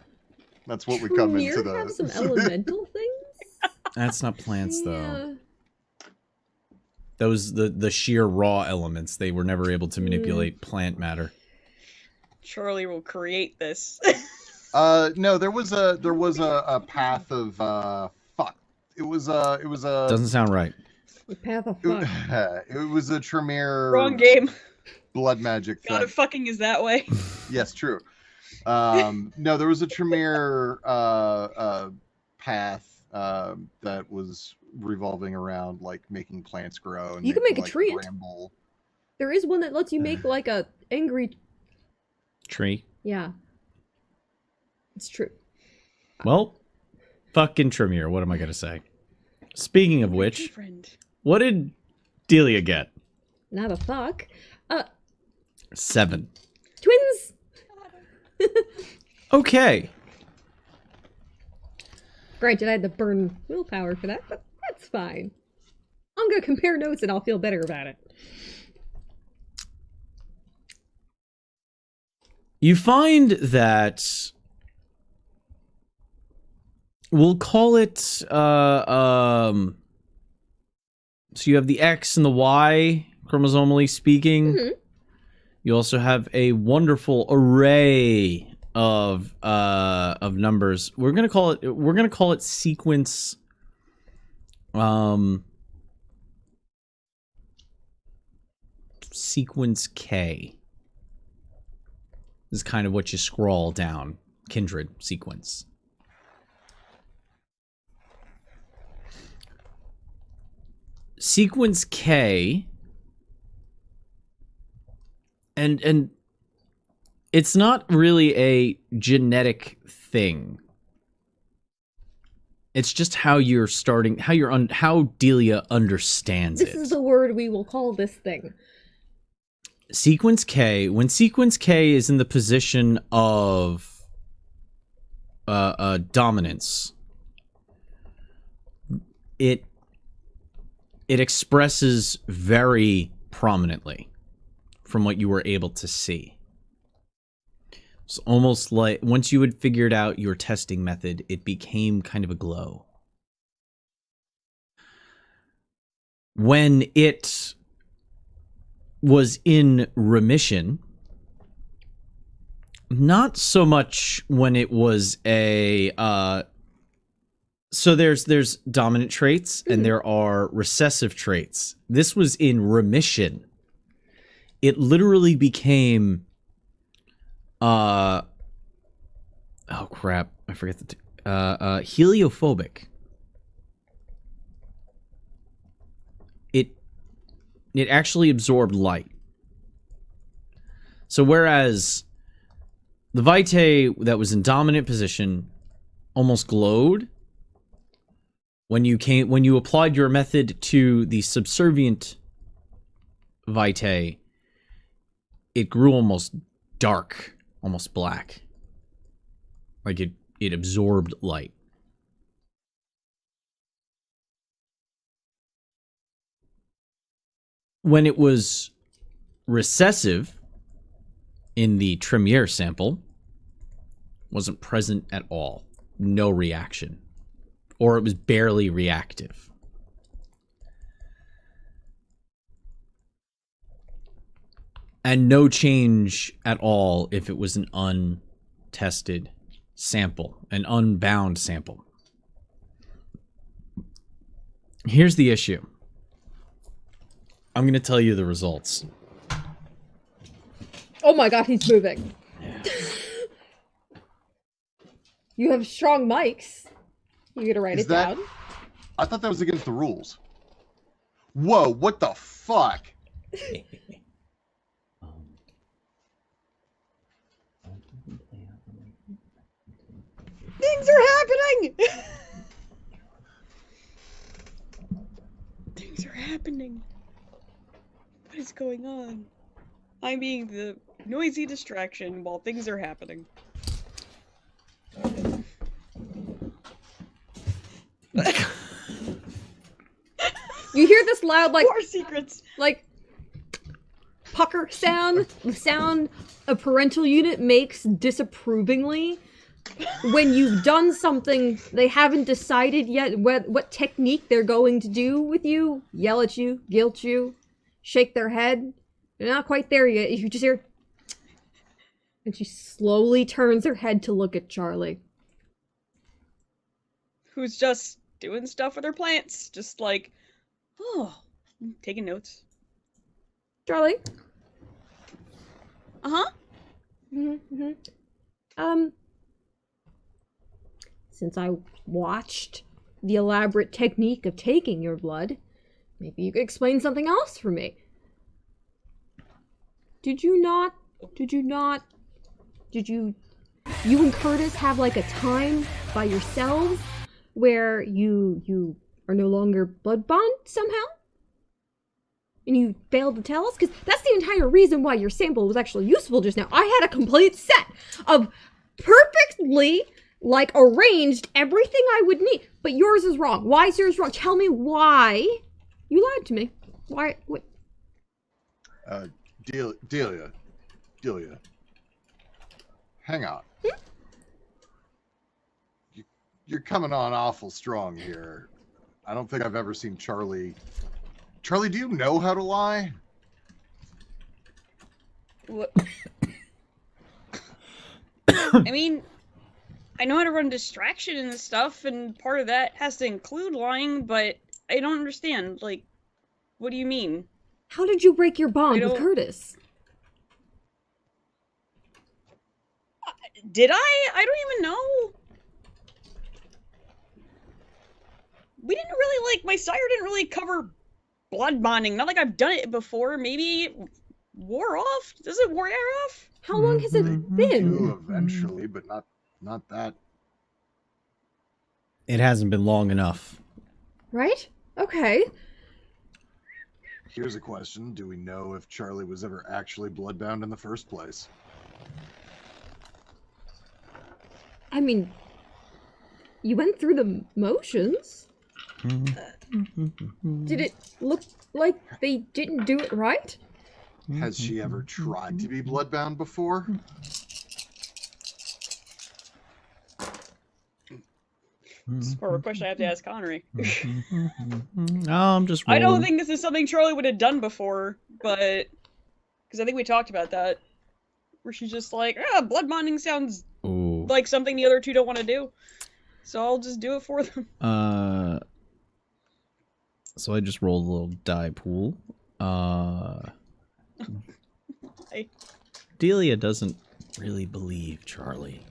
That's what we come into Tremere have some elemental things? That's not plants, though. Yeah. Those the sheer raw elements. They were never able to manipulate plant matter. Charlie will create this. No, there was a path of fuck. It was a Doesn't sound right. The path of fuck. it was a Tremere Wrong game. blood magic God thing. of fucking is that way. Yes, true. No, there was a Tremere path that was revolving around like making plants grow. And You can make a like, treant. bramble. There is one that lets you make like a angry tree. Yeah. It's true. Well, fucking Tremere. What am I gonna say? Speaking of My which, friend. what did Delia get? Not a fuck. 7. Twins! Okay. Granted, I had to burn willpower for that, but that's fine. I'm gonna compare notes and I'll feel better about it. You find that we'll call it so you have the X and the Y, chromosomally speaking. Mhm. You also have a wonderful array of numbers. We're gonna call it sequence sequence K. This is kind of what you scroll down. Kindred sequence. Sequence K, and it's not really a genetic thing. It's just how you're starting, how Delia understands This it. is the word we will call this thing. Sequence K, when Sequence K is in the position of dominance, it expresses very prominently from what you were able to see. It's almost like once you had figured out your testing method, it became kind of a glow. When it was in remission, not so much when it was a so there's dominant traits and there are recessive traits. This was in remission. It literally became oh crap, I forget the heliophobic. It actually absorbed light. So whereas the Vitae that was in dominant position almost glowed, when you applied your method to the subservient Vitae, it grew almost dark, almost black. Like it absorbed light. When it was recessive in the Tremere sample, wasn't present at all. No reaction. Or it was barely reactive. And no change at all if it was an untested sample, an unbound sample. Here's the issue. I'm going to tell you the results. Oh my god, he's moving. You have strong mics. You gotta write Is it that- down. I thought that was against the rules. Whoa, what the fuck? Things are happening! Things are happening. What is going on? I'm being the noisy distraction while things are happening. You hear this loud, like, More secrets! pucker sound, the sound a parental unit makes disapprovingly when you've done something they haven't decided yet what technique they're going to do with you, yell at you, guilt you, shake their head. They're not quite there yet. You just hear... And she slowly turns her head to look at Charlie. Who's just doing stuff with her plants. Just like, oh, taking notes. Charlie? Uh-huh. Since I watched the elaborate technique of taking your blood, maybe you could explain something else for me. Did you not Did you and Curtis have like a time by yourselves where you are no longer blood bond somehow? And you failed to tell us? Because that's the entire reason why your sample was actually useful just now. I had a complete set of perfectly, like, arranged everything I would need. But yours is wrong. Why is yours wrong? Tell me why you lied to me. Why? What? Delia. Hang on. You're coming on awful strong here. I don't think I've ever seen Charlie. Charlie, do you know how to lie? What? I mean, I know how to run distraction and stuff, and part of that has to include lying, but I don't understand. Like, what do you mean? How did you break your bond with Curtis? Did I? I don't even know. We didn't really, like, my sire didn't really cover blood bonding. Not like I've done it before. Maybe it wore off? Does it wear off? How long has it been? Do eventually, but not that. It hasn't been long enough. Right? Okay. Here's a question. Do we know if Charlie was ever actually bloodbound in the first place? I mean, you went through the motions. Did it look like they didn't do it right? Has she ever tried to be bloodbound before? It's more of a question I have to ask Connery. I'm just rolling. I don't think this is something Charlie would have done before, but... Because I think we talked about that. Where she's just like, blood bonding sounds like something the other two don't want to do. So I'll just do it for them. So I just rolled a little die pool. Delia doesn't really believe Charlie.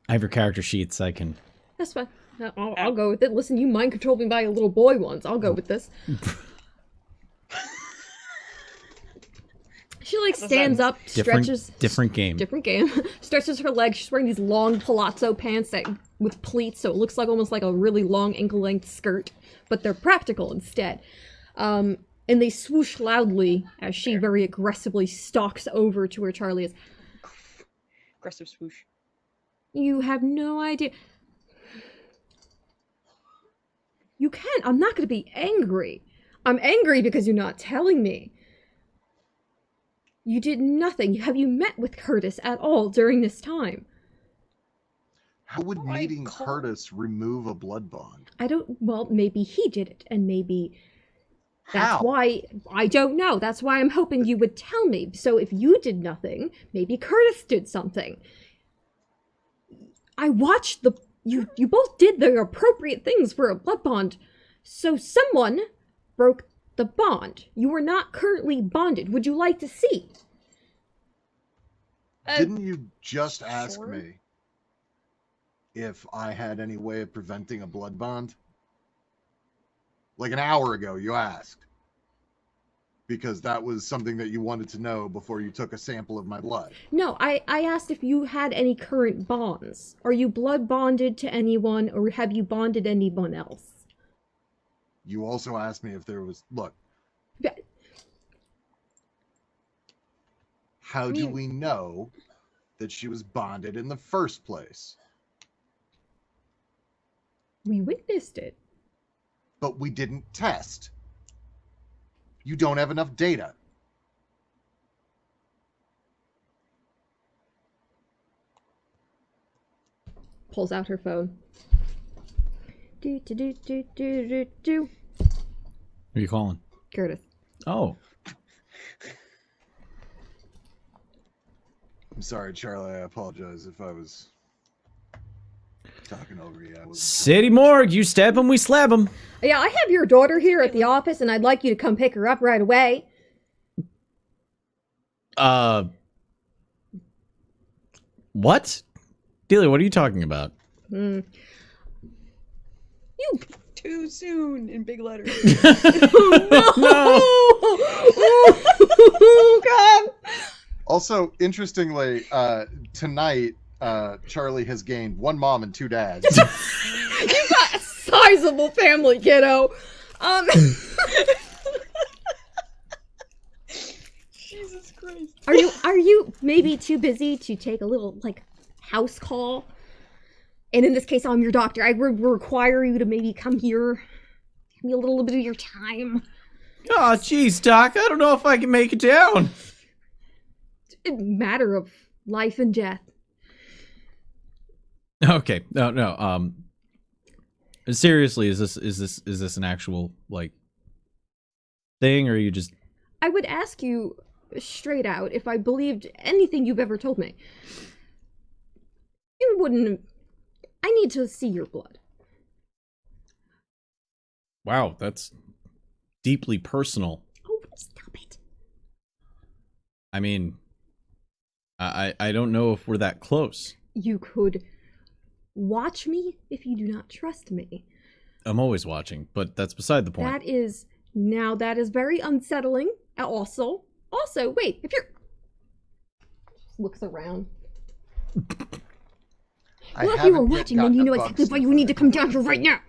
I have your character sheets. I can. That's fine. I'll go with it. Listen, you mind controlled me by a little boy once. I'll go with this. She like stands up, stretches. Different game. Different game. Stretches her legs. She's wearing these long palazzo pants that with pleats, so it looks like almost like a really long ankle-length skirt, but they're practical instead. And they swoosh loudly as she very aggressively stalks over to where Charlie is. Aggressive swoosh. You have no idea. You can't. I'm not going to be angry. I'm angry because you're not telling me. You did nothing. Have you met with Curtis at all during this time? How would meeting Curtis remove a blood bond? Well, maybe he did it, and maybe that's why, I don't know. That's why I'm hoping you would tell me. So if you did nothing, maybe Curtis did something. I watched you both did the appropriate things for a blood bond. So someone broke the bond. You are not currently bonded. Would you like to see? Didn't you just ask me if I had any way of preventing a blood bond? Like an hour ago, you asked. Because that was something that you wanted to know before you took a sample of my blood. No, I asked if you had any current bonds. Are you blood bonded to anyone, or have you bonded anyone else? You also asked me if there was... Look. How do we know that she was bonded in the first place? We witnessed it. But we didn't test. You don't have enough data. Pulls out her phone. Do. Who are you calling? Curtis. Oh. I'm sorry, Charlie. I apologize if I was talking over you. City Morgue, you stab him, we slab him. Yeah, I have your daughter here at the office, and I'd like you to come pick her up right away. What? Delia, what are you talking about? You. Too soon in big letters. No. Oh, god! Also, interestingly, tonight, Charlie has gained 1 mom and 2 dads. You got a sizable family, kiddo. Jesus Christ. Are you maybe too busy to take a little like house call? And in this case, I'm your doctor. I would require you to maybe come here, give me a little bit of your time. Oh, jeez, Doc. I don't know if I can make it down. It's a matter of life and death. Okay. No. Seriously, is this an actual like thing, or are you just? I would ask you straight out if I believed anything you've ever told me. You wouldn't. I need to see your blood. Wow, that's deeply personal. Oh, stop it. I mean, I don't know if we're that close. You could watch me if you do not trust me. I'm always watching, but that's beside the point. That is very unsettling. Also, wait, if you're just looks around. I Well, if you were haven't yet watching, then gotten you a know bug exactly why you sniffer need to come that down here right now.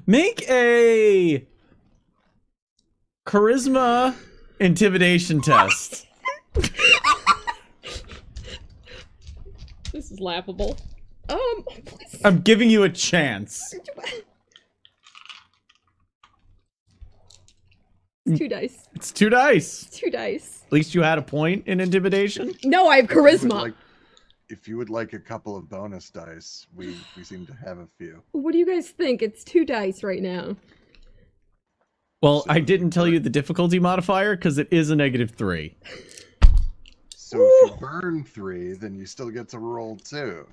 Make a charisma intimidation test. This is laughable. Please. I'm giving you a chance. It's 2 dice. It's 2 dice. 2 dice. At least you had a point in intimidation. No, I have If you would charisma. if you would like a couple of bonus dice, we seem to have a few. What do you guys think? It's 2 dice right now. Well, I didn't tell you the difficulty modifier because it is a -3. So if you burn 3, then you still get to roll 2.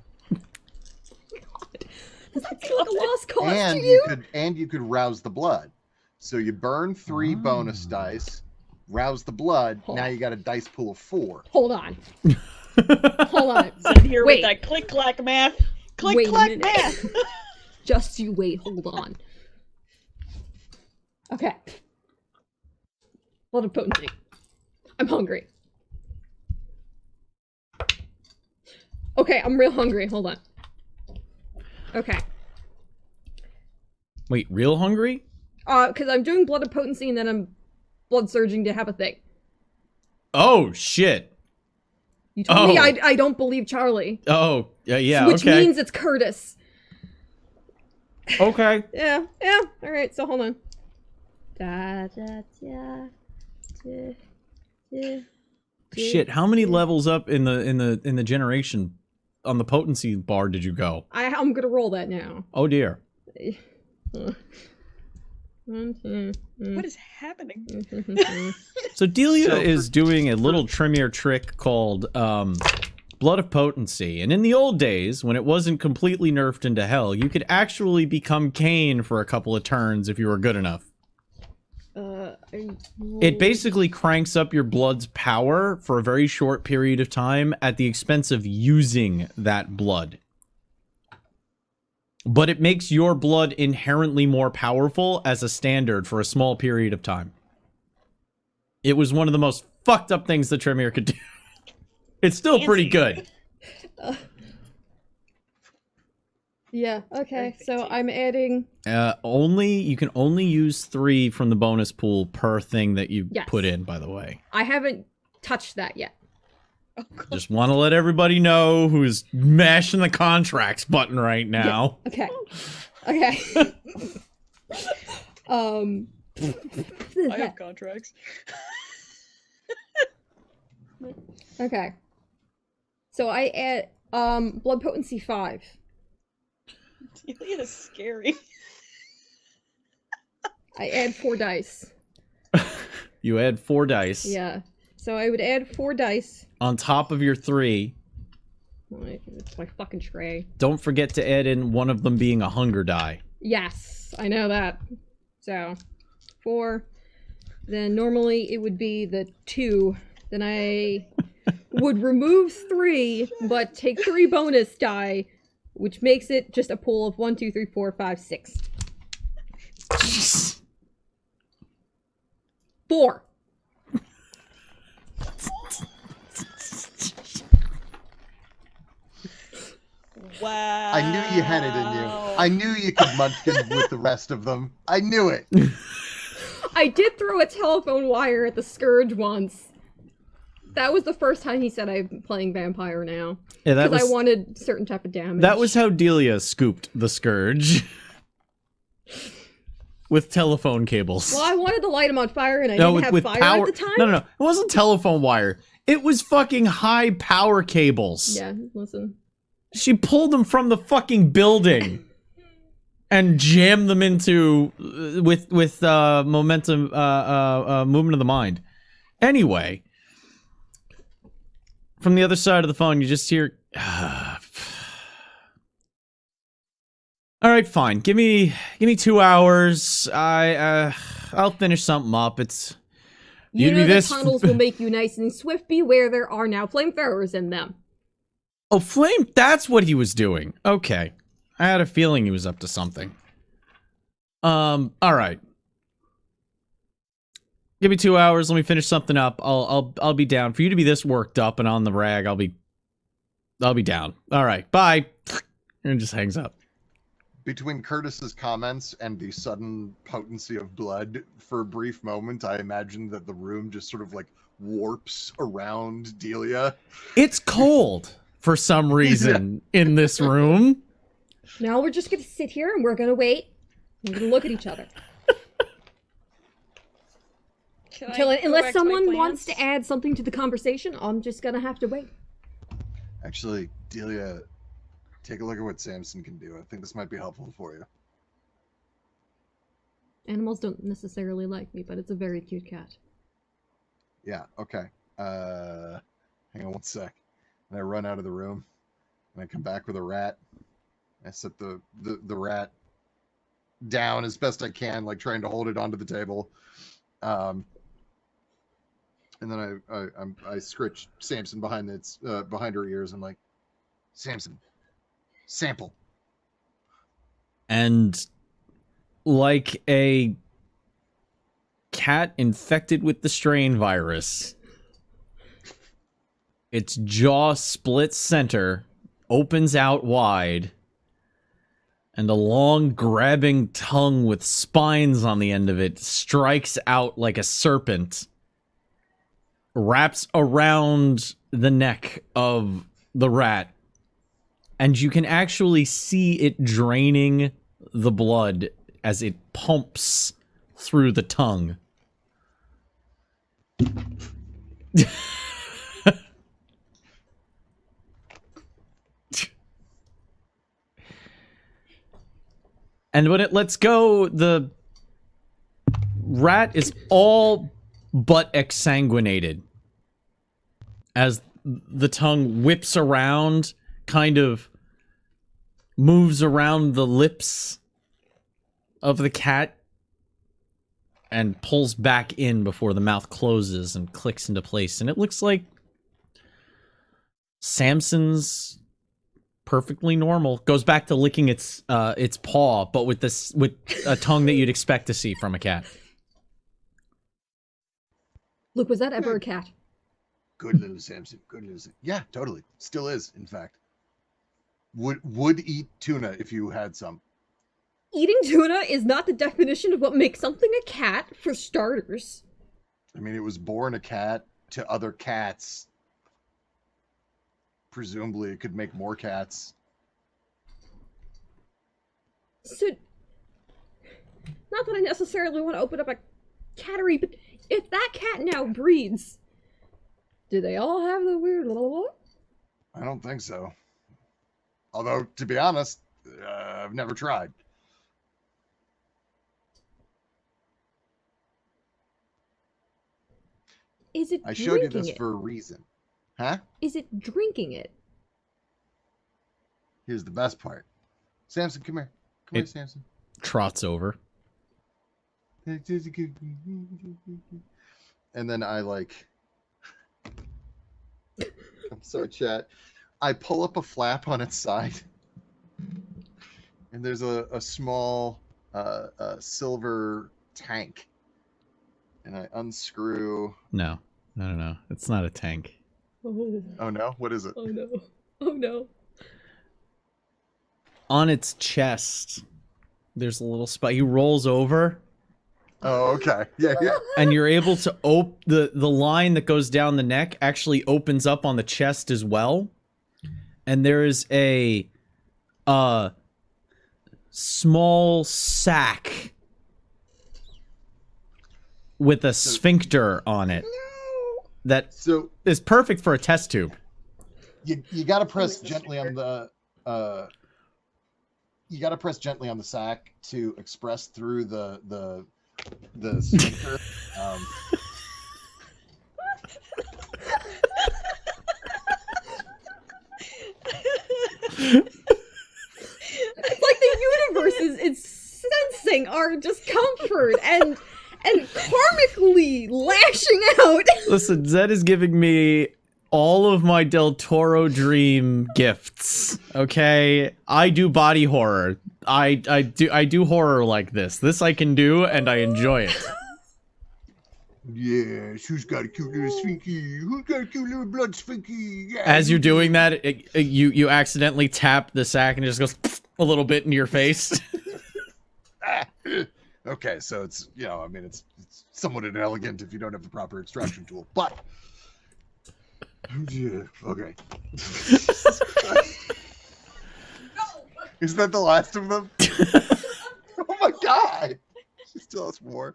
Does that seem like a lost cause And to you? you could rouse the blood. So you burn 3 bonus dice, rouse the blood. Now you got a dice pool of 4. Hold on. Hold on. Sit here Wait. with that click clack math. Click Wait a clack minute. math. Just you wait. Hold on. Okay. Blood of potency. I'm hungry. Okay, I'm real hungry. Hold on. Okay. Wait, real hungry? Because I'm doing blood of potency and then I'm blood surging to have a thing. Oh, shit. You told me Oh. I don't believe Charlie. Oh, yeah, Which okay. means it's Curtis. Okay. Yeah. Alright, so hold on. Da, da, da, da, da, Shit, how many levels up in the generation on the potency bar did you go? I'm gonna roll that now. Oh dear. 1, 2, What is happening? So Delia So is doing a little Tremere trick called Blood of Potency. And in the old days, when it wasn't completely nerfed into hell, you could actually become Kane for a couple of turns if you were good enough. It basically cranks up your blood's power for a very short period of time at the expense of using that blood. But it makes your blood inherently more powerful as a standard for a small period of time. It was one of the most fucked up things that Tremere could do. It's still pretty good. Yeah, okay, so I'm adding... You can only use 3 from the bonus pool per thing that you Yes. put in, by the way. I haven't touched that yet. Oh, God. Just want to let everybody know who's mashing the contracts button right now. Okay. Okay. I have contracts. Okay. So I add blood potency 5. Delia is scary. I add 4 dice. You add 4 dice. Yeah. So I would add 4 dice. On top of your 3. It's my fucking tray. Don't forget to add in one of them being a hunger die. Yes, I know that. So 4. Then normally it would be the 2. Then I would remove 3, but take 3 bonus die, which makes it just a pool of 1, 2, 3, 4, 5, 6. 4. Wow. I knew you had it in you. I knew you could munchkin with the rest of them. I knew it. I did throw a telephone wire at the Scourge once. That was the first time he said I'm playing vampire now. Yeah, that Because was I wanted certain type of damage. that was how Delia scooped the Scourge. With telephone cables. Well, I wanted to light him on fire, and I didn't have fire power. at the time. No. It wasn't telephone wire. It was fucking high power cables. Yeah, listen. She pulled them from the fucking building and jammed them into with momentum movement of the mind. Anyway, from the other side of the phone, you just hear. All right, fine. Give me 2 hours. I'll finish something up. It's You know this the tunnels will make you nice and swift. Beware, there are now flamethrowers in them. Oh, flame. That's what he was doing. Okay, I had a feeling he was up to something. All right. Give me 2 hours. Let me finish something up. I'll be down. For you to be this worked up and on the rag, I'll be down. All right. Bye. And just hangs up. Between Curtis's comments and the sudden potency of blood, for a brief moment, I imagined that the room just sort of like warps around Delia. It's cold for some reason in this room. Now we're just gonna sit here and we're gonna wait. We're gonna look at each other. Unless someone wants to add something to the conversation, I'm just gonna have to wait. Actually, Delia, take a look at what Samson can do. I think this might be helpful for you. Animals don't necessarily like me, but it's a very cute cat. Yeah, okay. Hang on one sec. And I run out of the room, and I come back with a rat. I set the rat down as best I can, like trying to hold it onto the table. And then I scritch Samson behind her ears. I'm like, Samson, sample. And like a cat infected with the strain virus, its jaw splits center, opens out wide, and a long grabbing tongue with spines on the end of it strikes out like a serpent, wraps around the neck of the rat, and you can actually see it draining the blood as it pumps through the tongue. And when it lets go, the rat is all but exsanguinated as the tongue whips around, kind of moves around the lips of the cat and pulls back in before the mouth closes and clicks into place. And it looks like Samson's perfectly normal. Goes back to licking its paw, but with a tongue that you'd expect to see from a cat. Luke, was that ever a cat? Good little Samson. Good little Samson. Yeah, totally. Still is, in fact. Would eat tuna if you had some. Eating tuna is not the definition of what makes something a cat, for starters. I mean, it was born a cat to other cats. Presumably, it could make more cats. So, not that I necessarily want to open up a cattery, but if that cat now breeds, do they all have the weird little... I don't think so. Although, to be honest, I've never tried. Is it I showed you drinking this it? for a reason. Huh? Is it drinking it? Here's the best part. Samson, come here. Come here, Samson. Trots over. And then I I'm sorry, chat. I pull up a flap on its side. And there's a small a silver tank, and I unscrew. No. It's not a tank. Oh, Oh no, what is it? oh no. Oh no. On its chest, there's a little spot. He rolls over, Oh, okay. Yeah, yeah. and you're able to the line that goes down the neck actually opens up on the chest as well. And there is a small sack with a sphincter on it that So is perfect for a test tube. you got to press gently on the you got to press gently on the sack to express through the sphincter. It's like the universe is sensing our discomfort and karmically lashing out. Listen, Zed is giving me all of my Del Toro dream gifts. Okay, I do body horror. I do horror like this. This I can do, and I enjoy it. Yes, who's got a cute little sphinky? Who's got a cute little blood sphinky? Yeah, As you're doing that, you accidentally tap the sack, and it just goes a little bit in your face. Okay, so it's it's somewhat inelegant if you don't have the proper extraction tool, but yeah, okay. Is that the last of them? Oh my god! She still has more.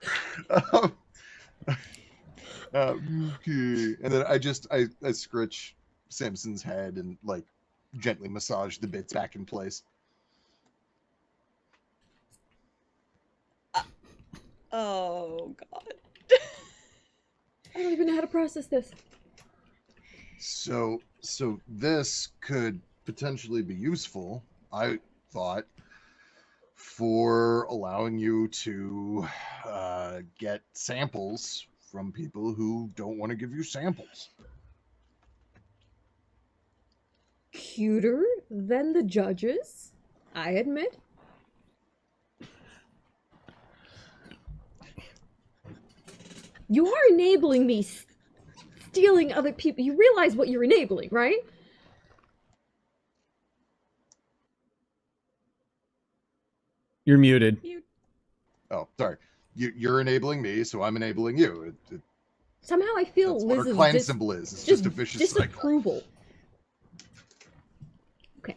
Okay. And then I scritch Samson's head and like gently massage the bits back in place. Oh god. I don't even know how to process this. So this could potentially be useful, I thought, for allowing you to get samples from people who don't want to give you samples. Cuter than the judges, I admit. You are enabling me stealing other people. You realize what you're enabling, right? You're muted. Oh, sorry. You're enabling me, so I'm enabling you. Somehow I feel That's what Liz's our clan symbol is. It's just a vicious cycle. disapproval. Okay.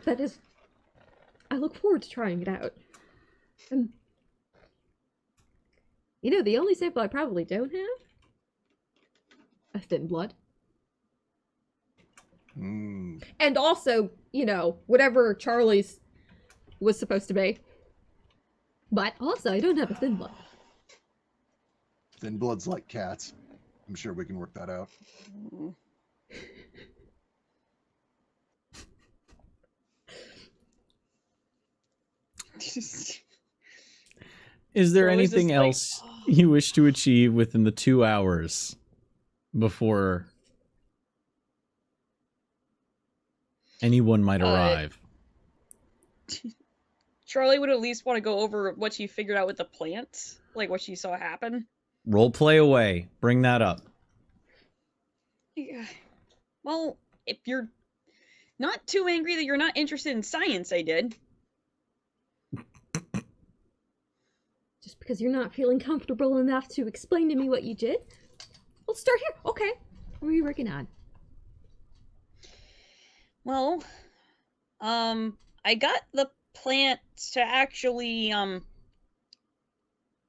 That is... I look forward to trying it out. You know, the only sample I probably don't have? A thin blood. Mm. And also, you know, whatever Charlie's was supposed to be. But also, I don't have a thin blood. Thin blood's like cats. I'm sure we can work that out. Is there Or was this anything like- else you wish to achieve within the 2 hours before anyone might arrive? Charlie would at least want to go over what she figured out with the plants, like what she saw happen. Role play away. Bring that up. Yeah. Well, if you're not too angry that you're not interested in science, I did. Just because you're not feeling comfortable enough to explain to me what you did? Let's start here. Okay. What are you working on? Well, I got the plant to actually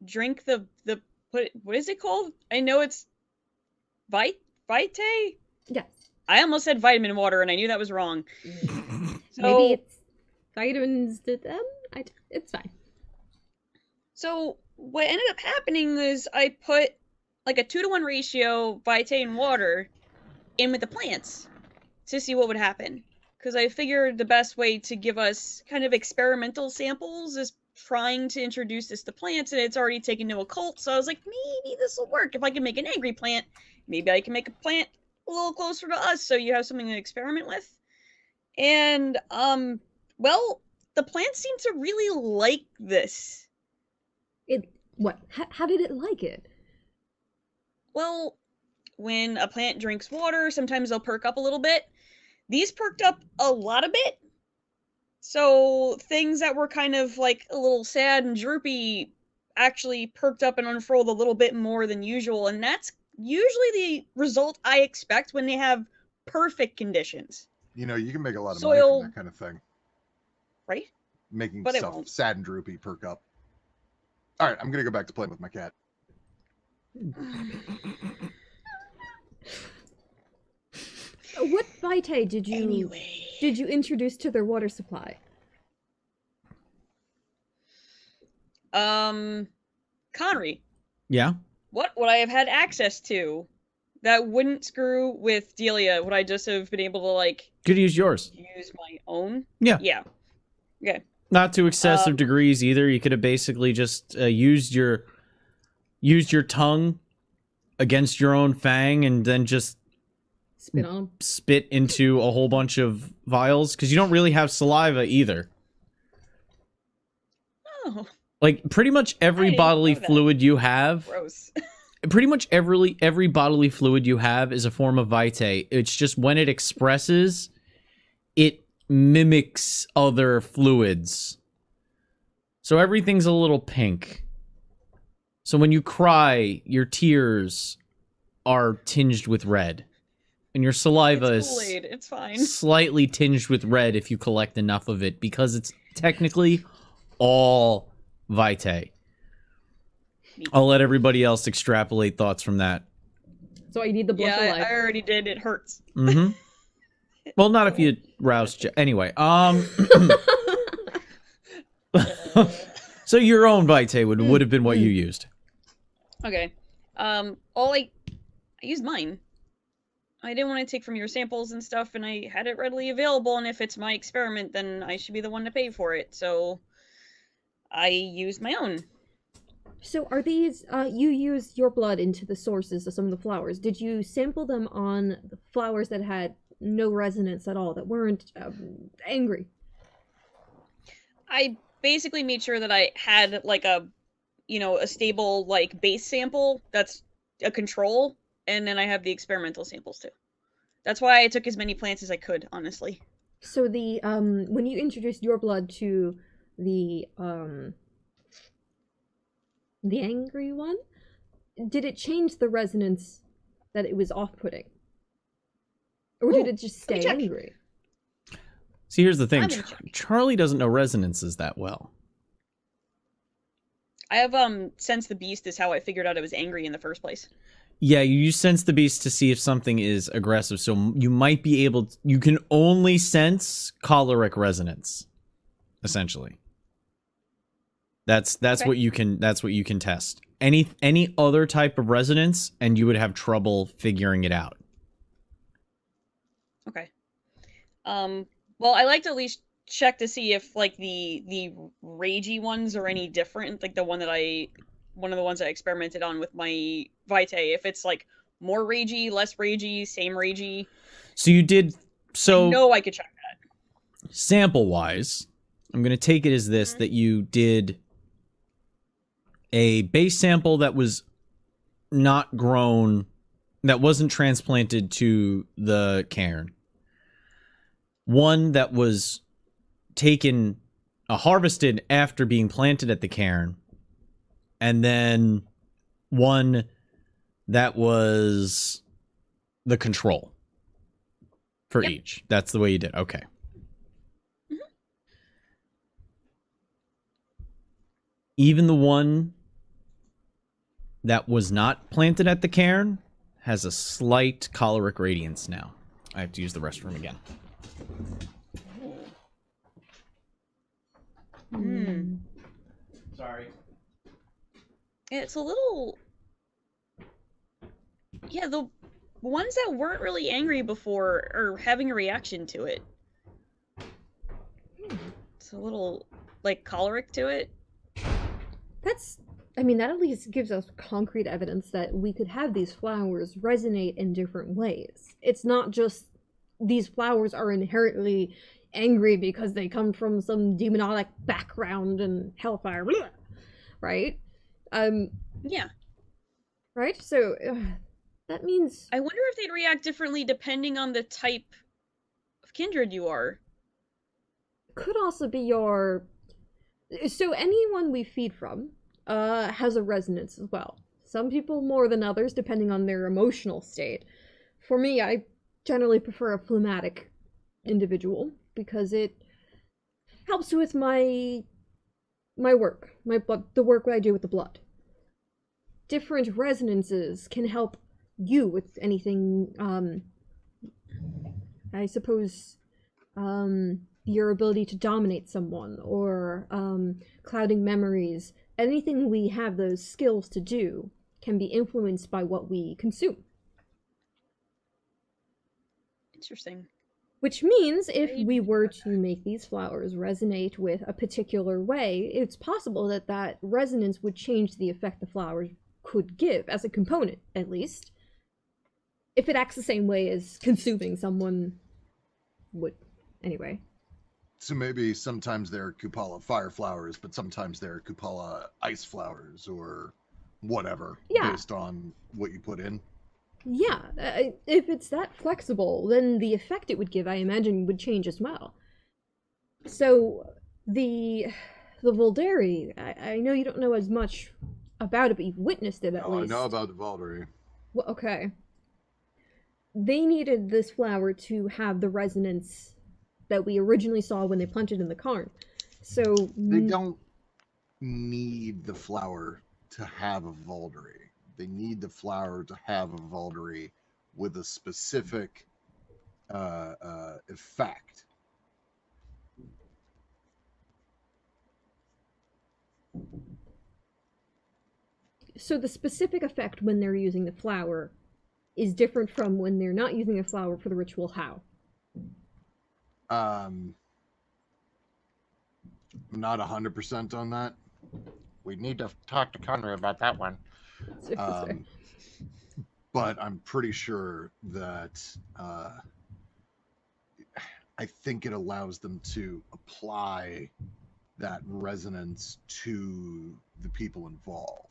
drink the what is it called? I know it's Vite? Yes. I almost said vitamin water and I knew that was wrong. So, Maybe it's vitamins to them? It's fine. So what ended up happening is I put like a 2-to-1 ratio Vitae and water in with the plants to see what would happen. Because I figured the best way to give us kind of experimental samples is trying to introduce this to plants, and it's already taken to a cult. So I was like, maybe this will work. If I can make an angry plant, maybe I can make a plant a little closer to us so you have something to experiment with. And, well, the plants seem to really like this. How did it like it? Well, when a plant drinks water, sometimes they'll perk up a little bit. These perked up a lot of bit. So things that were kind of like a little sad and droopy actually perked up and unfurled a little bit more than usual, and that's usually the result I expect when they have perfect conditions. You know, you can make a lot of Soil, money from that kind of thing. right? Making But it stuff won't. sad and droopy perk up. All right, I'm gonna go back to playing with my cat. What vitae did you introduce to their water supply? Connery, Yeah. what would I have had access to that wouldn't screw with Delia? Would I just have been able to, like, Could use yours. use my own? Yeah. Yeah. Okay. Not to excessive degrees either. You could have basically just used your tongue against your own fang and then just Spit on 'em. spit into a whole bunch of vials, because you don't really have saliva either. Oh, Like, pretty much every didn't bodily know that. fluid you have, gross. pretty much every bodily fluid you have is a form of vitae. It's just when it expresses, it mimics other fluids. So everything's a little pink. So when you cry, your tears are tinged with red. And your saliva It's is Kool-Aid. It's fine. slightly tinged with red if you collect enough of it, because it's technically all vitae. I'll let everybody else extrapolate thoughts from that. So I need the blush Yeah, of life. I already did. It hurts. Mm-hmm. Well, not if you rouse... Anyway, so your own vitae would have been what you used. Okay. I used mine. I didn't want to take from your samples and stuff, and I had it readily available, and if it's my experiment, then I should be the one to pay for it, so I used my own. So are these, you used your blood into the sources of some of the flowers. Did you sample them on the flowers that had no resonance at all, that weren't angry? I basically made sure that I had, like, a stable, like, base sample that's a control, and then I have the experimental samples, too. That's why I took as many plants as I could, honestly. So the, when you introduced your blood to the angry one, did it change the resonance that it was off-putting? Or did it just stay angry? See, here's the thing. I'm gonna check. Charlie doesn't know resonances that well. I have, Sense the Beast is how I figured out it was angry in the first place. Yeah, you use Sense the Beast to see if something is aggressive, so you might be able to, you can only sense choleric resonance, essentially. That's Okay. what you can test. Any other type of resonance, and you would have trouble figuring it out. Okay. Well, I like to at least check to see if, like, the ragey ones are any different. Like one of the ones I experimented on with my vitae. If it's, like, more ragey, less ragey, same ragey. So you did. So I know I could check that. sample wise, I'm going to take it as this, that you did a base sample that was not grown, that wasn't transplanted to the cairn. One that was harvested after being planted at the cairn. And then one that was the control for Yep. each. That's the way you did. Okay. Even the one that was not planted at the cairn has a slight choleric radiance now. I have to use the restroom again. Sorry. Yeah, it's a little... Yeah, the ones that weren't really angry before are having a reaction to it. It's a little, like, choleric to it. That at least gives us concrete evidence that we could have these flowers resonate in different ways. It's not just these flowers are inherently angry because they come from some demonic background and hellfire, blah, right? Yeah. Right? So that means I wonder if they'd react differently depending on the type of kindred you are. could also be your. So anyone we feed from has a resonance as well. Some people more than others, depending on their emotional state. For me, I generally prefer a phlegmatic individual because it helps with my work, the work I do with the blood. Different resonances can help you with anything. I suppose your ability to dominate someone or clouding memories. Anything we have those skills to do can be influenced by what we consume. Interesting. Which means if Maybe we were not. to make these flowers resonate with a particular way, it's possible that that resonance would change the effect the flowers could give, as a component, at least. If it acts the same way as consuming someone would. Anyway. So maybe sometimes they're Kupala fire flowers, but sometimes they're Kupala ice flowers or whatever, Yeah. based on what you put in. Yeah, if it's that flexible, then the effect it would give, I imagine, would change as well. So, the Volderi, I know you don't know as much about it, but you've witnessed it at Oh, I least. know about the Valdery. Well, okay. They needed this flower to have the resonance that we originally saw when they planted in the cairn. So They don't need the flower to have a Valdery. They need the flower to have a Valdery with a specific effect. So the specific effect when they're using the flower is different from when they're not using the flower for the ritual. How? I'm not 100% on that. We need to talk to Conrad about that one. But I'm pretty sure that I think it allows them to apply that resonance to the people involved.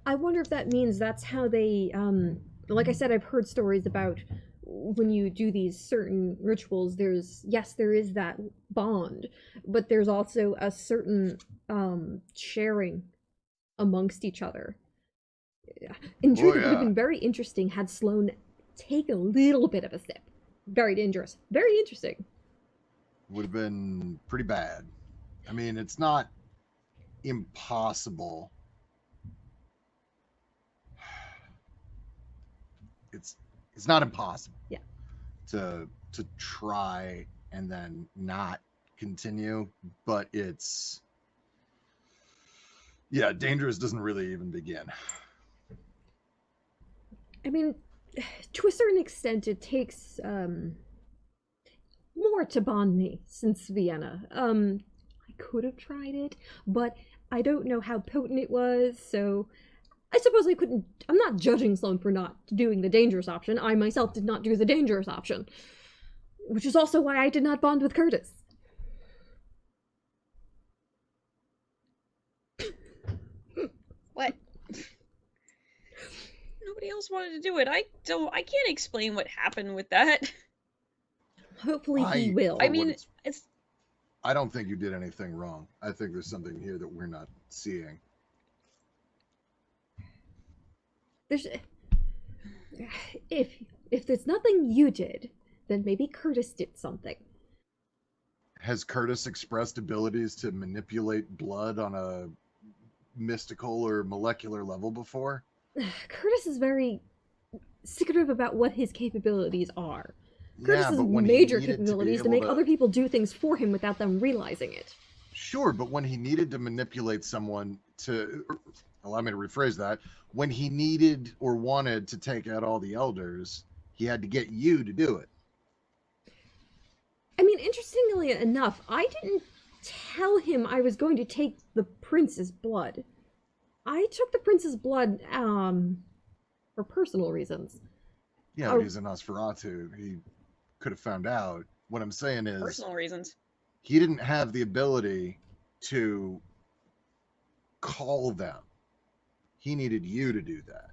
I wonder if that means that's how they, like I said, I've heard stories about when you do these certain rituals, there is that bond, but there's also a certain sharing amongst each other. In truth, it would have been very interesting had Sloane take a little bit of a sip. Very dangerous. Very interesting. Would have been pretty bad. I mean, it's not impossible. It's not impossible. Yeah. To try and then not continue, but it's dangerous doesn't really even begin. I mean, to a certain extent, it takes more to bond me since Vienna. I could have tried it, but I don't know how potent it was, so I suppose I couldn't. I'm not judging Sloane for not doing the dangerous option. I myself did not do the dangerous option, which is also why I did not bond with Curtis. What? Nobody else wanted to do it. I can't explain what happened with that. Hopefully he will. I mean, it's I don't think you did anything wrong. I think there's something here that we're not seeing. There's if there's nothing you did, then maybe Curtis did something. Has Curtis expressed abilities to manipulate blood on a mystical or molecular level before? Curtis is very secretive about what his capabilities are. Curtis's but when major he needed capabilities to, to make other people do things for him without them realizing it. Sure, but when he needed to manipulate someone to, allow me to rephrase that, when he needed or wanted to take out all the elders, he had to get you to do it. I mean, interestingly enough, I didn't tell him I was going to take the prince's blood. I took the prince's blood, for personal reasons. Yeah, but he's a Nosferatu. could have found out. What I'm saying is, Personal reasons. he didn't have the ability to call them. He needed you to do that.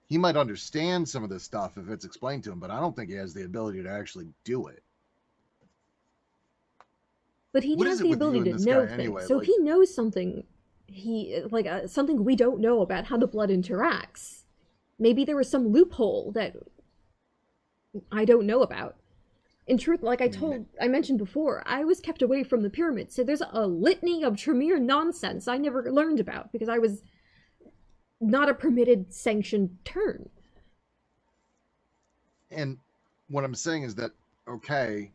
He might understand some of this stuff if it's explained to him, but I don't think he has the ability to actually do it. But he What has is it the with you ability and to this know guy things. anyway? So Like- if he knows something, something we don't know about how the blood interacts. Maybe there was some loophole that I don't know about. In truth, like I mentioned before, I was kept away from the pyramids, so there's a litany of Tremere nonsense I never learned about because I was not a permitted sanctioned turn. And what I'm saying is that, okay,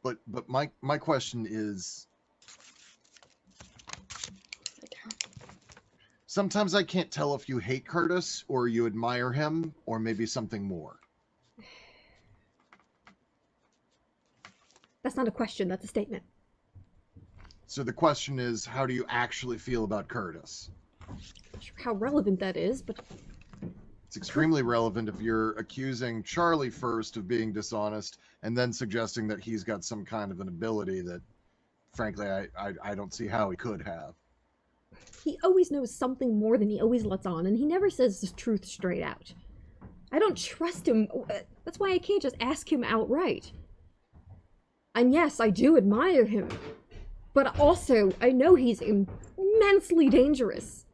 but my question is, sometimes I can't tell if you hate Curtis or you admire him or maybe something more. That's not a question, that's a statement. So the question is, how do you actually feel about Curtis? Not sure how relevant that is, but It's extremely relevant if you're accusing Charlie first of being dishonest and then suggesting that he's got some kind of an ability that, frankly, I don't see how he could have. he always knows something more than he always lets on, and he never says the truth straight out. I don't trust him. That's why I can't just ask him outright. And yes, I do admire him, but also I know he's immensely dangerous.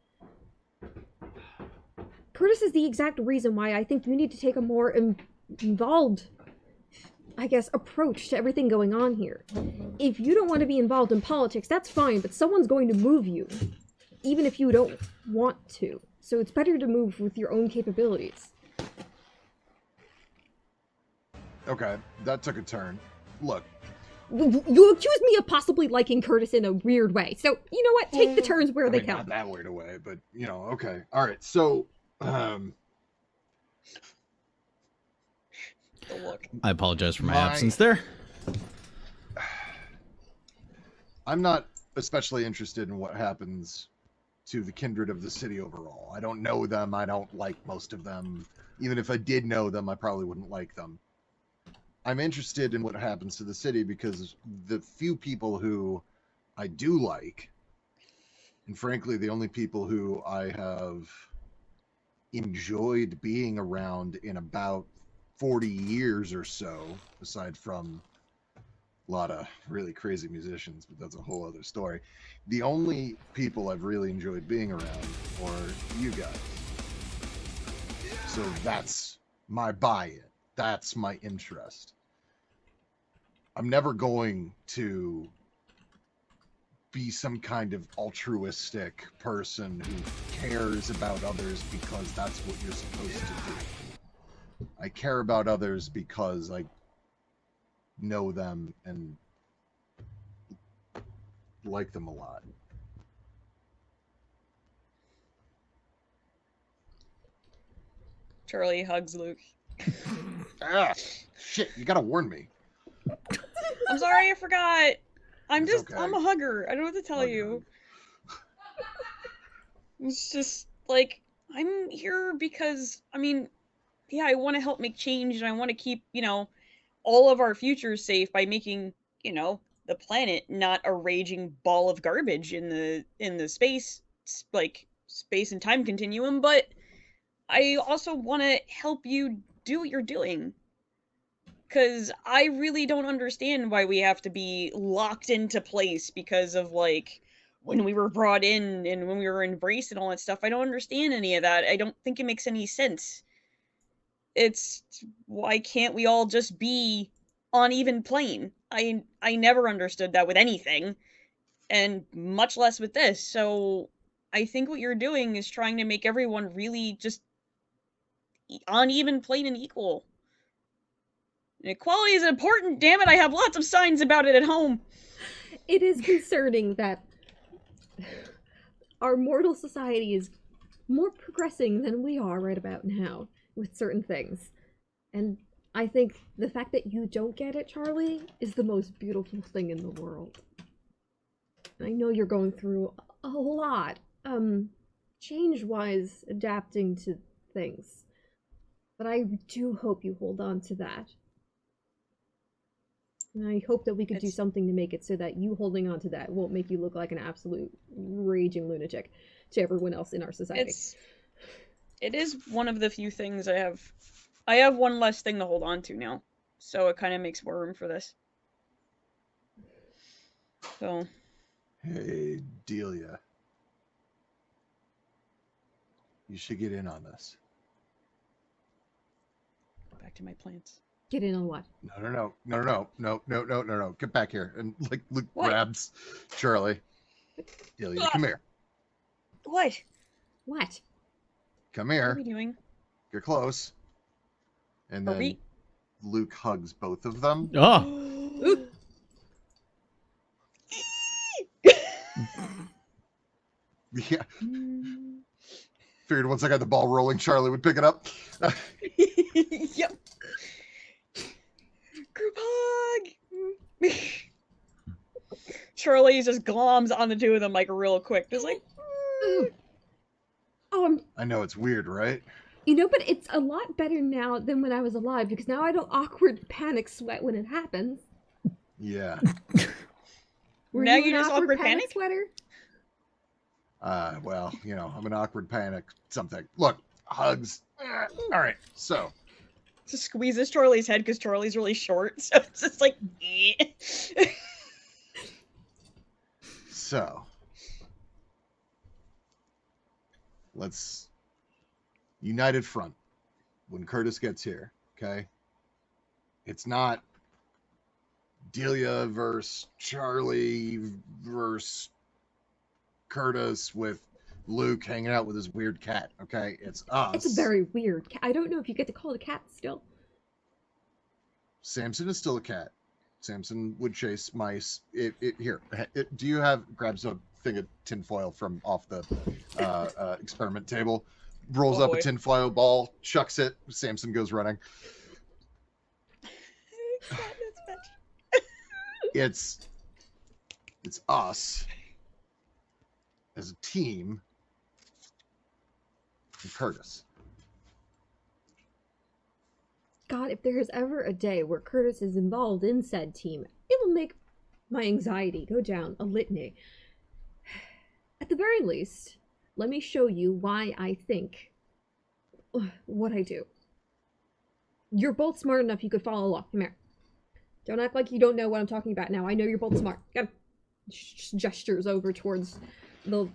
Curtis is the exact reason why I think you need to take a more involved, I guess, approach to everything going on here. If you don't want to be involved in politics, that's fine, but someone's going to move you, even if you don't want to. So it's better to move with your own capabilities. Okay, that took a turn. Look, You accused me of possibly liking Curtis in a weird way, so you know what? Take the turns where I they mean, come. not that weird away, but, okay. All right, so, The look. I apologize for my My- absence there. I'm not especially interested in what happens to the kindred of the city overall. I don't know them. I don't like most of them. Even if I did know them, I probably wouldn't like them. I'm interested in what happens to the city because the few people who I do like, and frankly, the only people who I have enjoyed being around in about 40 years or so, aside from a lot of really crazy musicians, but that's a whole other story. The only people I've really enjoyed being around are you guys. So that's my buy-in. That's my interest. I'm never going to be some kind of altruistic person who cares about others because that's what you're supposed to do. I care about others because I know them and like them a lot. Charlie hugs Luke. Ah, shit, you gotta warn me. I'm sorry, I forgot. It's okay. I'm a hugger. I don't know what to tell Hug, you. It's just, like, I'm here because, I mean, yeah, I want to help make change and I want to keep, all of our futures safe by making, the planet not a raging ball of garbage in the space and time continuum, but I also want to help you do what you're doing. Because I really don't understand why we have to be locked into place because of, like, when we were brought in and when we were embraced and all that stuff. I don't understand any of that. I don't think it makes any sense. It's, why can't we all just be on even plane? I never understood that with anything, and much less with this. So I think what you're doing is trying to make everyone really just on even plane and equal. Equality is important, damn it, I have lots of signs about it at home. It is concerning that our mortal society is more progressing than we are right about now with certain things. And I think the fact that you don't get it, Charlie, is the most beautiful thing in the world. I know you're going through a lot, change-wise, adapting to things. But I do hope you hold on to that. And I hope that we could do It's- something to make it so that you holding on to that won't make you look like an absolute raging lunatic to everyone else in our society. It is one of the few things I have. I have one less thing to hold on to now, so it kind of makes more room for this. So, Hey, Delia. You should get in on this. back to my plants. Get in on what? No. Get back here. And like Luke What? grabs Charlie. Delia, come here. What? What? Come What are here. we doing? Get close. And Are then we? Luke hugs both of them. Oh, Yeah. Figured once I got the ball rolling, Charlie would pick it up. Yep. Group hug. Charlie just gloms on the two of them like real quick, just like. Ooh. Oh, I know it's weird, right? but it's a lot better now than when I was alive because now I don't awkward panic sweat when it happens. Yeah. Were Now you you an just awkward awkward panic? sweater? Well, I'm an awkward panic something. Look, hugs. All right. So, Just squeezes Charlie's head because Charlie's really short, so it's just like. so let's united front when Curtis gets here, okay? It's not Delia versus Charlie versus Curtis with Luke hanging out with his weird cat, okay? It's us. It's a very weird cat. I don't know if you get to call it a cat still. Samson is still a cat. Samson would chase mice. Here, do you grabs a thing of tinfoil from off the experiment table, rolls Oh, up boy. a tinfoil ball, chucks it. Samson goes running. It's us as a team and Curtis. God, if there is ever a day where Curtis is involved in said team, it will make my anxiety go down a litany. At the very least, let me show you why I think what I do. You're both smart enough you could follow along. Come here. Don't act like you don't know what I'm talking about now. I know you're both smart. Got gestures over towards the...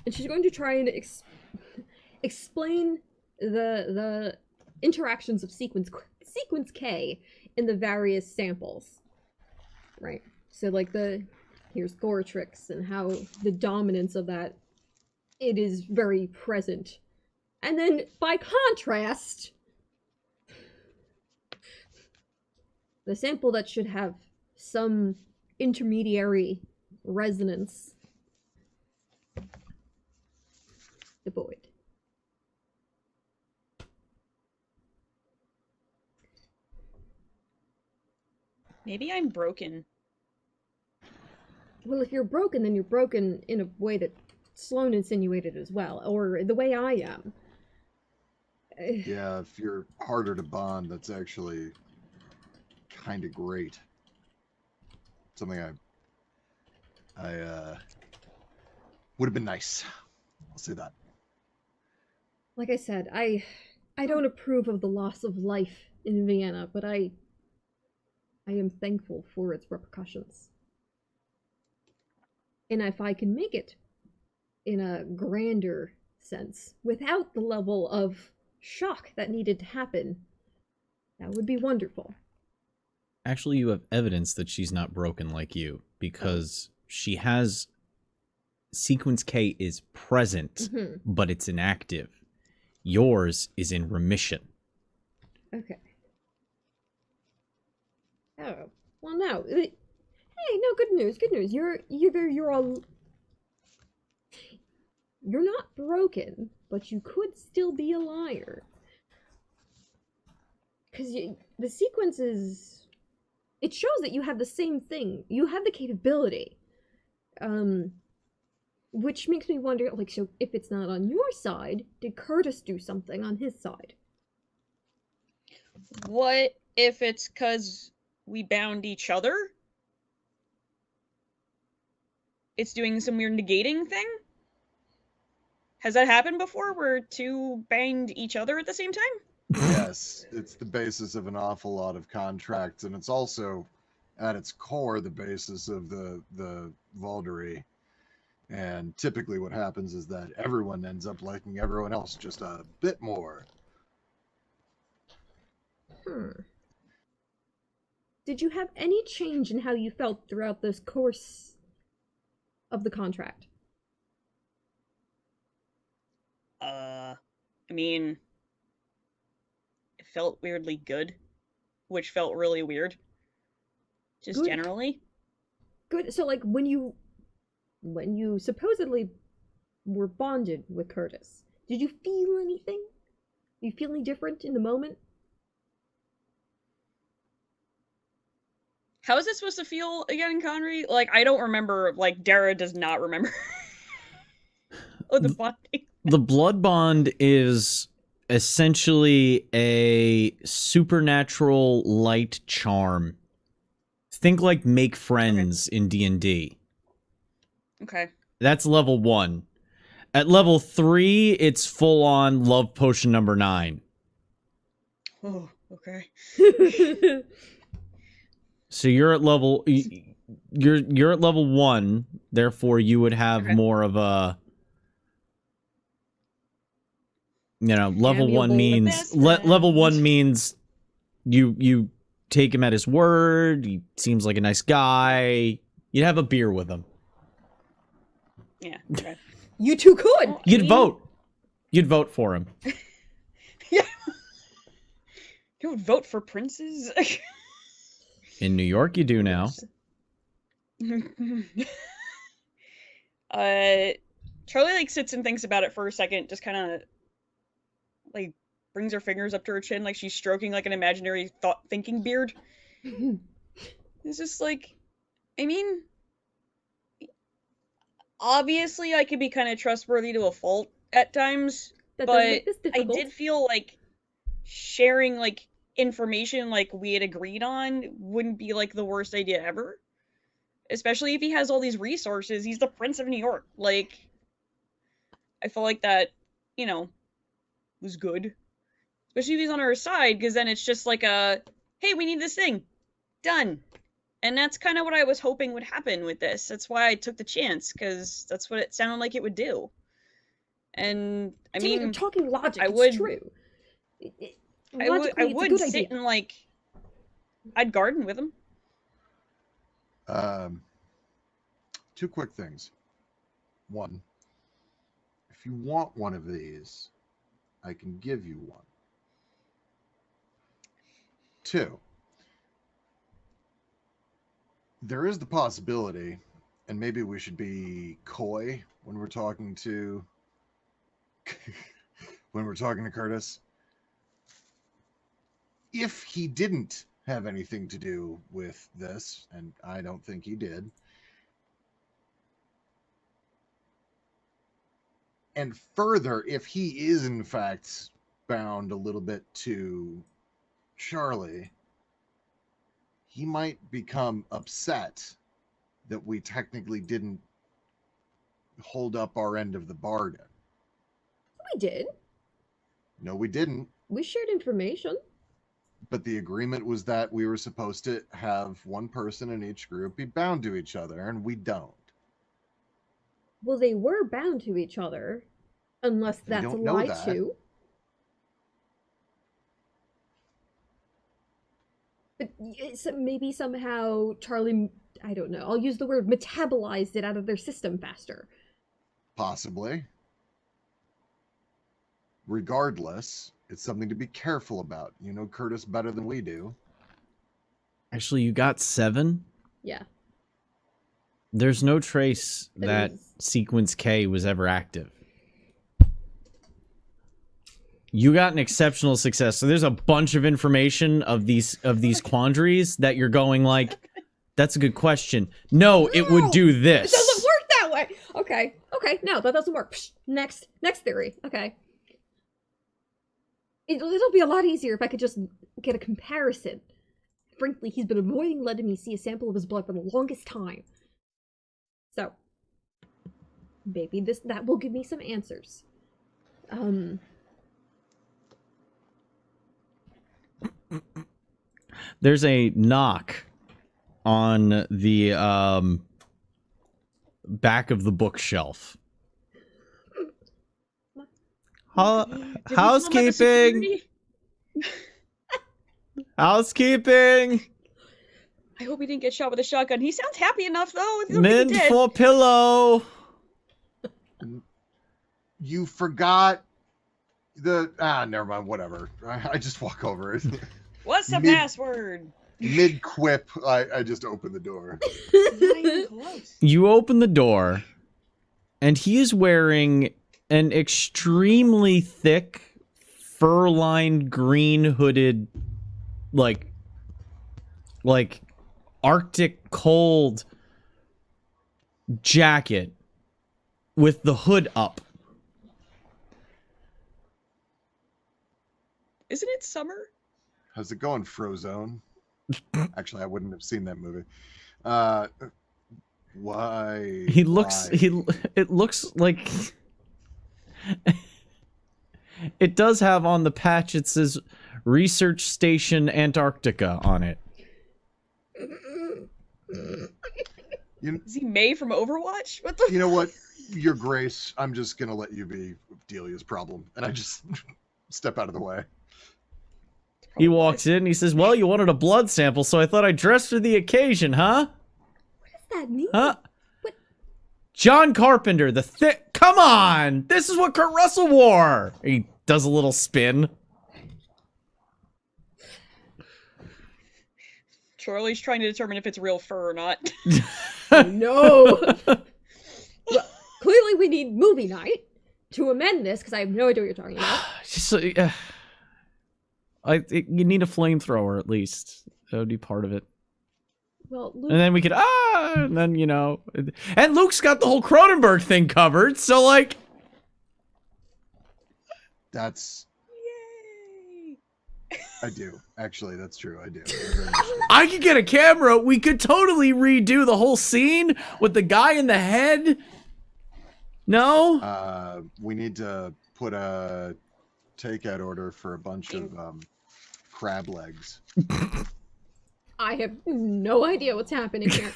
And she's going to try and explain the interactions of sequence K in the various samples. Right? So like here's Goretrix and how the dominance of that, it is very present. And then by contrast, the sample that should have some intermediary resonance, devoid. Maybe I'm broken. Well, if you're broken, then you're broken in a way that Sloane insinuated as well, or the way I am. Yeah, if you're harder to bond, that's actually kind of great. Something I would have been nice. I'll say that. Like I said, I don't approve of the loss of life in Vienna, but I am thankful for its repercussions. And if I can make it in a grander sense, without the level of shock that needed to happen, that would be wonderful. actually, you have evidence that she's not broken like you because she has sequence K is present, but it's inactive. Yours is in remission. Okay. Oh, well, no. Hey, no, good news, good news. You're not broken, but you could still be a liar. Because the sequence is... It shows that you have the same thing. You have the capability. Which makes me wonder, like, so if it's not on your side, did Curtis do something on his side? What if it's because we bound each other? It's doing some weird negating thing? Has that happened before, where two banged each other at the same time? Yes, it's the basis of an awful lot of contracts, and it's also, at its core, the basis of the Valdery. And typically what happens is that everyone ends up liking everyone else just a bit more. Did you have any change in how you felt throughout this course of the contract? I mean, it felt weirdly good, which felt really weird. Just Good. generally. Good. So, like, when you supposedly were bonded with Curtis, did you feel anything? Are you feeling different in the moment? How is it supposed to feel again, Conry? Like, I don't remember. Like, Dara does not remember. Oh, the bonding. The blood bond is essentially a supernatural light charm. Think like make friends in D&D. Okay. That's level 1. At level 3, it's full on love potion number 9. Oh, okay. So you're at level you're at level 1, therefore you would have more of a, you know, level 1 Amiable means best level 1 friend. means you take him at his word. He seems like a nice guy. You'd have a beer with him. Yeah. Okay. You two could. Well, You'd vote. You'd vote for him. Yeah. You would vote for princes? In New York, you do now. Charlie like sits and thinks about it for a second, just kind of like brings her fingers up to her chin like she's stroking like an imaginary thinking beard. It's just like, I mean, obviously I could be kind of trustworthy to a fault at times, That does but make this I difficult. did feel like sharing like information like we had agreed on wouldn't be like the worst idea ever. Especially if he has all these resources. He's the Prince of New York. Like, I feel like that, you know, was good. Especially if he's on our side, because then it's just like a, hey, we need this thing. Done. And that's kind of what I was hoping would happen with this. That's why I took the chance, because that's what it sounded like it would do. And, I mean, you're talking logic. I It's would- true. I Logically, it's a would good sit idea. and, like, I'd garden with him. Two quick things. One, if you want one of these, I can give you one. Two, there is the possibility, and maybe we should be coy when we're talking to Curtis. If he didn't have anything to do with this, and I don't think he did, and further, if he is in fact bound a little bit to Charlie, he might become upset that we technically didn't hold up our end of the bargain. We did. No, we didn't. We shared information. But the agreement was that we were supposed to have one person in each group be bound to each other, and we don't. Well, they were bound to each other, unless They that's don't know lied that. to. But maybe somehow Charlie, I don't know, I'll use the word metabolized it out of their system faster. Possibly. Regardless, it's something to be careful about. You know Curtis better than we do. Actually, you got 7? Yeah. There's no trace that is- Sequence K was ever active. You got an exceptional success. So there's a bunch of information of these quandaries that you're going like, that's a good question. No, it would do It this. doesn't work that way! Okay. No, that doesn't work. Psh, next theory. Okay. It'll be a lot easier if I could just get a comparison. Frankly, he's been avoiding letting me see a sample of his blood for the longest time. So, maybe that will give me some answers. There's a knock on the back of the bookshelf. Housekeeping. Housekeeping. I hope he didn't get shot with a shotgun. He sounds happy enough, though. I don't think he Mint did. for pillow. You forgot the never mind, whatever. I just walk over it. What's the password? Mid quip, I just open the door. Not even close. You open the door, and he is wearing an extremely thick, fur-lined, green hooded, like Arctic cold jacket with the hood up. Isn't it summer? How's it going, Frozone? Actually, I wouldn't have seen that movie. Why? He looks. Why? It looks like. It does have on the patch. It says Research Station Antarctica on it. Is he May from Overwatch? What the? You know what? Your Grace, I'm just gonna let you be Delia's problem, and I just step out of the way. He walks in. He says, "Well, you wanted a blood sample, so I thought I'd dress for the occasion, huh? What does that mean? Huh? What? John Carpenter, the thick. Come on, this is what Kurt Russell wore." He does a little spin. Charlie's trying to determine if it's real fur or not. No. Well, clearly, we need movie night to amend this because I have no idea what you're talking about. Just, you need a flamethrower at least. That would be part of it. Well, Luke, And then we could and then and Luke's got the whole Cronenberg thing covered. So like, That's Yay! I do actually. That's true. I do. I could get a camera. We could totally redo the whole scene with the guy in the head. No. We need to put a takeout order for a bunch of crab legs. I have no idea what's happening here.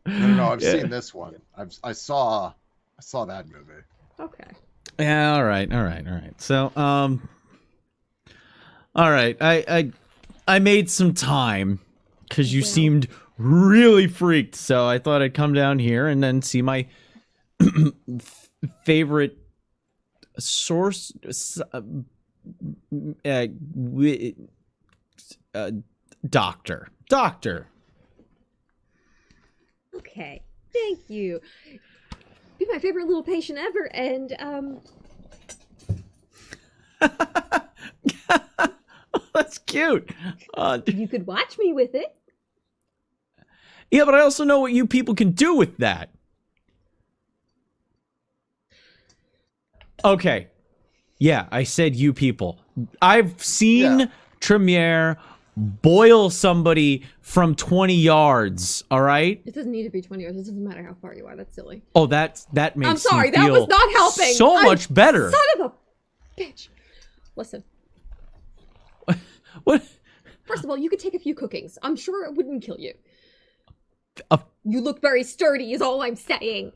No. I've Yeah. seen this one. I saw that movie. Okay. Yeah. All right. So all right. I made some time because you Well. seemed really freaked. So I thought I'd come down here and then see my favorite source. Doctor. Okay. Thank you. Be my favorite little patient ever, and That's cute. you could watch me with it. Yeah, but I also know what you people can do with that. Okay. Yeah, I said you people. I've seen Yeah. Tremere boil somebody from 20 yards, all right? It doesn't need to be 20 yards. It doesn't matter how far you are. That's silly. Oh, that makes I'm sorry. me That feel was not helping. so much better. Son of a bitch. Listen. What? First of all, you could take a few cookings. I'm sure it wouldn't kill you. Uh, You look very sturdy, is all I'm saying.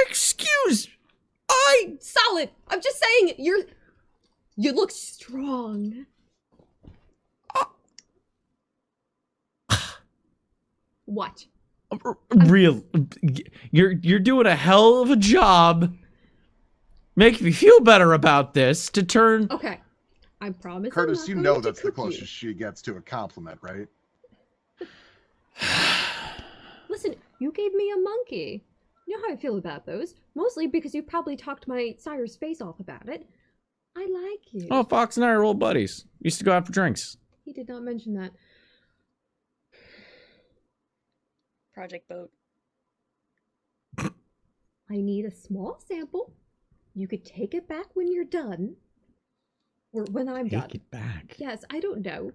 Excuse. I Solid. I'm just saying, you look strong. What? real you're doing a hell of a job. Make me feel better about this to turn. Okay. I promise. Curtis, you I'm not know going to that's the cook you. closest she gets to a compliment, right? Listen, you gave me a monkey. You know how I feel about those. Mostly because you probably talked my sire's face off about it. I like you. Oh, Fox and I are old buddies. Used to go out for drinks. He did not mention that. Project Boat. I need a small sample. You could take it back when you're done. Or when I'm done. Take it back. Yes, I don't know.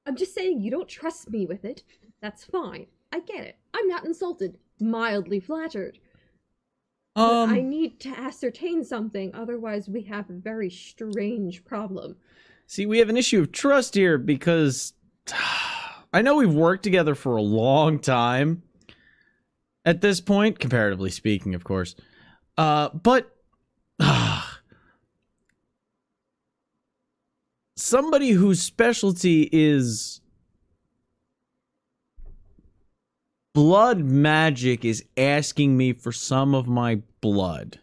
I'm just saying you don't trust me with it. That's fine. I get it. I'm not insulted. Mildly flattered. But I need to ascertain something, otherwise we have a very strange problem. See, we have an issue of trust here because I know we've worked together for a long time at this point, comparatively speaking, of course. But somebody whose specialty is blood magic is asking me for some of my blood.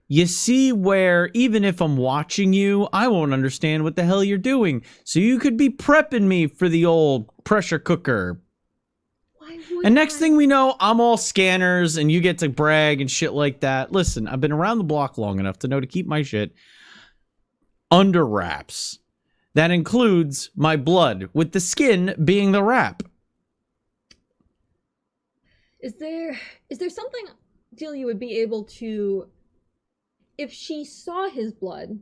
You see where even if I'm watching you, I won't understand what the hell you're doing. So you could be prepping me for the old pressure cooker. Why would And next thing we know, I'm all scanners and you get to brag and shit like that. Listen, I've been around the block long enough to know to keep my shit under wraps. That includes my blood, with the skin being the wrap. Is there something Delia would be able to, if she saw his blood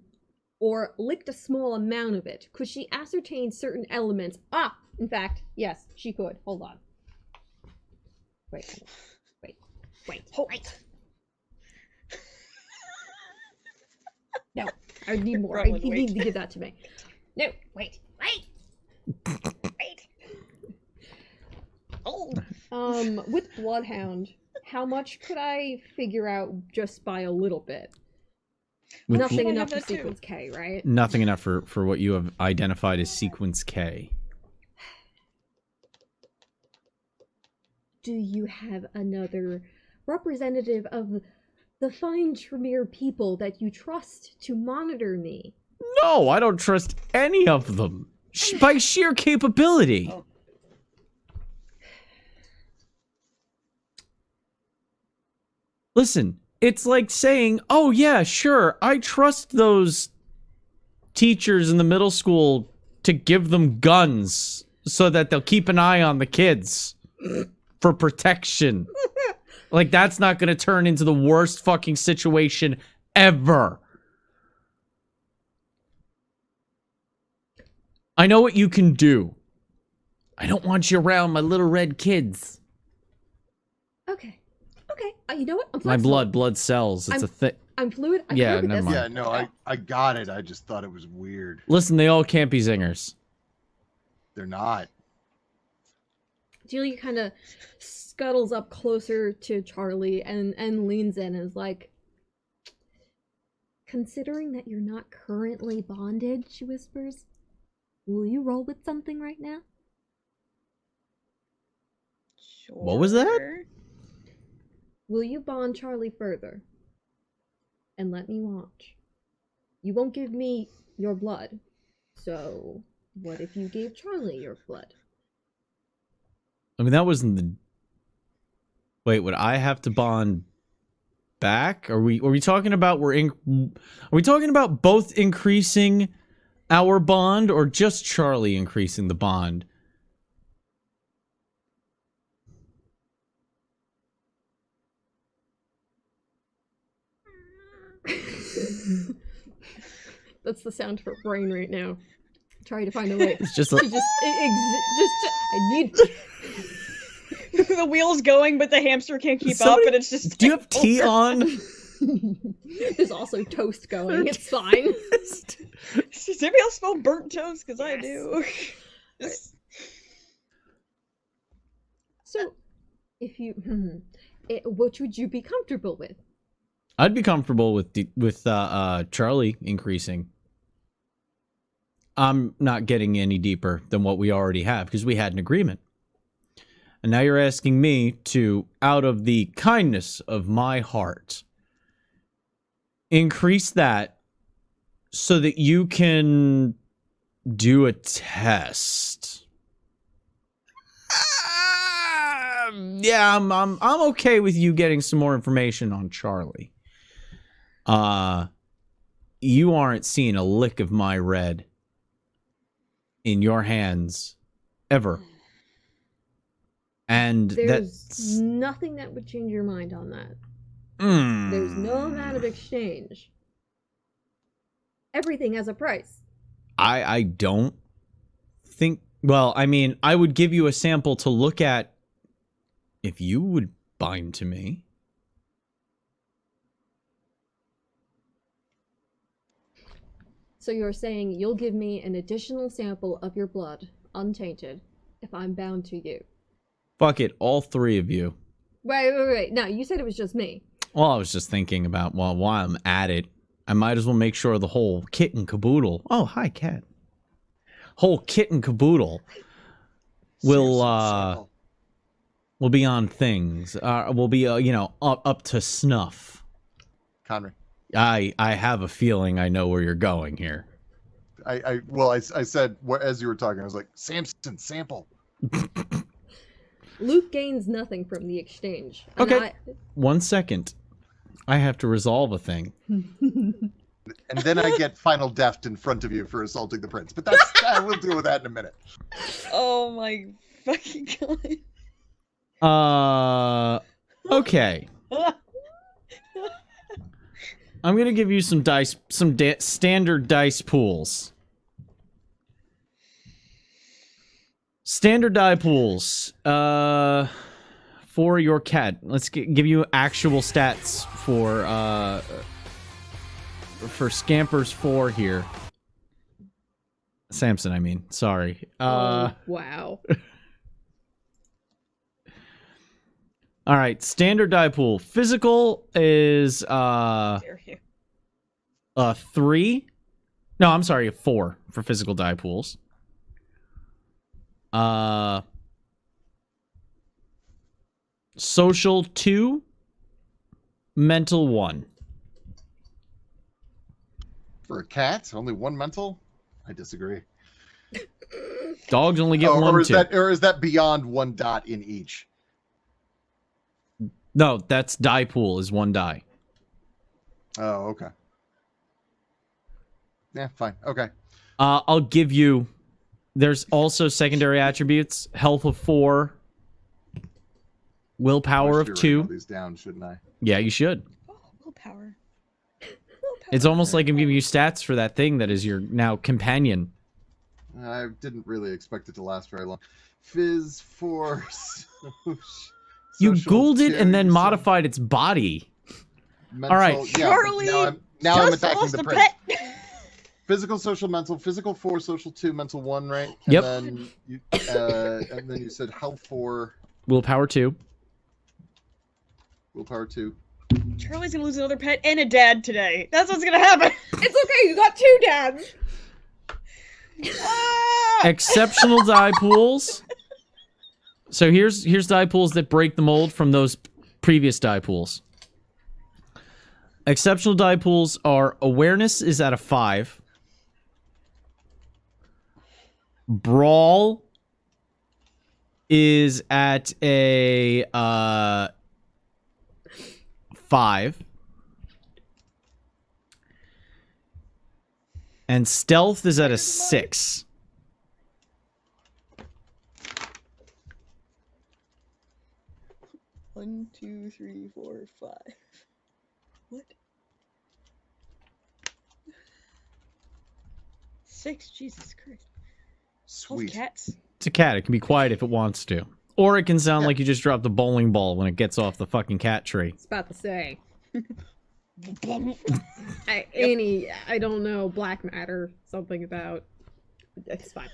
or licked a small amount of it, could she ascertain certain elements? In fact, yes, she could. Hold on. Wait. No, I would need more. Roland, He wait. needs to give that to me. No, wait. Oh. With Bloodhound, how much could I figure out just by a little bit? With Nothing I enough have for that too. sequence K, right? Nothing enough for what you have identified as sequence K. Do you have another representative of the fine Tremere people that you trust to monitor me? No, I don't trust any of them. By sheer capability. Oh. Listen, it's like saying, oh yeah, sure, I trust those teachers in the middle school to give them guns so that they'll keep an eye on the kids for protection. Like, that's not going to turn into the worst fucking situation ever. I know what you can do. I don't want you around my little red kids. Okay. You know what? I'm My flexible. blood cells. It's a thing. I'm fluid. I can Yeah, work with never this. mind. Yeah, no, I got it. I just thought it was weird. Listen, they all can't be zingers. They're not. Julia kind of scuttles up closer to Charlie and leans in and is like, considering that you're not currently bonded, she whispers, will you roll with something right now? What was that? Sure. Will you bond Charlie further? And let me watch. You won't give me your blood. So, what if you gave Charlie your blood? I mean, that wasn't the... Wait, would I have to bond back? Are we talking about are we talking about both increasing our bond or just Charlie increasing the bond? That's the sound of her brain right now. Trying to find a way. It's just She I need. The wheel's going, but the hamster can't keep up, Somebody- and it's just. Do you have tea on? There's also toast going. It's fine. Does anybody else smell burnt toast? Because I Yes. do. So, if you, what would you be comfortable with? I'd be comfortable with Charlie increasing. I'm not getting any deeper than what we already have because we had an agreement. And now you're asking me to, out of the kindness of my heart, increase that so that you can do a test. Yeah, I'm okay with you getting some more information on Charlie. You aren't seeing a lick of my red in your hands ever. And There's that's nothing that would change your mind on that. There's no amount of exchange. Everything has a price. I don't think... Well, I mean, I would give you a sample to look at if you would bind to me. So you're saying you'll give me an additional sample of your blood, untainted, if I'm bound to you? Fuck it, all three of you. Wait. No, you said it was just me. Well, I was just thinking about, well, while I'm at it, I might as well make sure the whole kit and caboodle... Oh, hi, cat. Whole kit and caboodle will be on things. Will be, up to snuff. Conry. I have a feeling I know where you're going here. I said, as you were talking, I was like, Samson, sample. Luke gains nothing from the exchange. And Okay. 1 second. I have to resolve a thing. And then I get final deft in front of you for assaulting the prince. But we'll deal with that in a minute. Oh my fucking god. Okay. I'm gonna give you some dice, standard dice pools. Standard die pools. For your cat. Let's give you actual stats for Scampers 4 here. Samson, I mean. Sorry. Wow. All right, standard die pool. Physical is Dare you. 3. No, I'm sorry, a 4 for physical die pools. Social 2, mental 1. For a cat, only one mental? I disagree. Dogs only get one, or is too. that beyond one dot in each? No, that's die pool is 1 die. Oh, okay. Yeah, fine. Okay. I'll give you... There's also secondary attributes. Health of 4. Willpower of 2. Write all these down, shouldn't I? Yeah, you should. Oh, willpower. It's almost like I'm giving you stats for that thing that is your now companion. I didn't really expect it to last very long. Fizz force. You ghouled it and then modified its body. Mental, All right. yeah, Charlie now I'm just attacking lost the a prince. pet. Physical, social, mental. Physical 4, social 2, mental 1, right? And Yep. Then you said health 4, Willpower 2. willpower 2. Charlie's gonna lose another pet and a dad today. That's what's gonna happen. It's okay, you got 2 dads! Ah! Exceptional die pools. So here's die pools that break the mold from those previous die pools. Exceptional die pools are awareness is at a 5. Brawl is at a 5. And stealth is at a 6. One, 2, 3, 4, 5. What? 6. Jesus Christ. Those Sweet. cats. It's a cat. It can be quiet if it wants to. Or it can sound like you just dropped a bowling ball when it gets off the fucking cat tree. I was about to say. I don't know, black matter, something about... It's fine.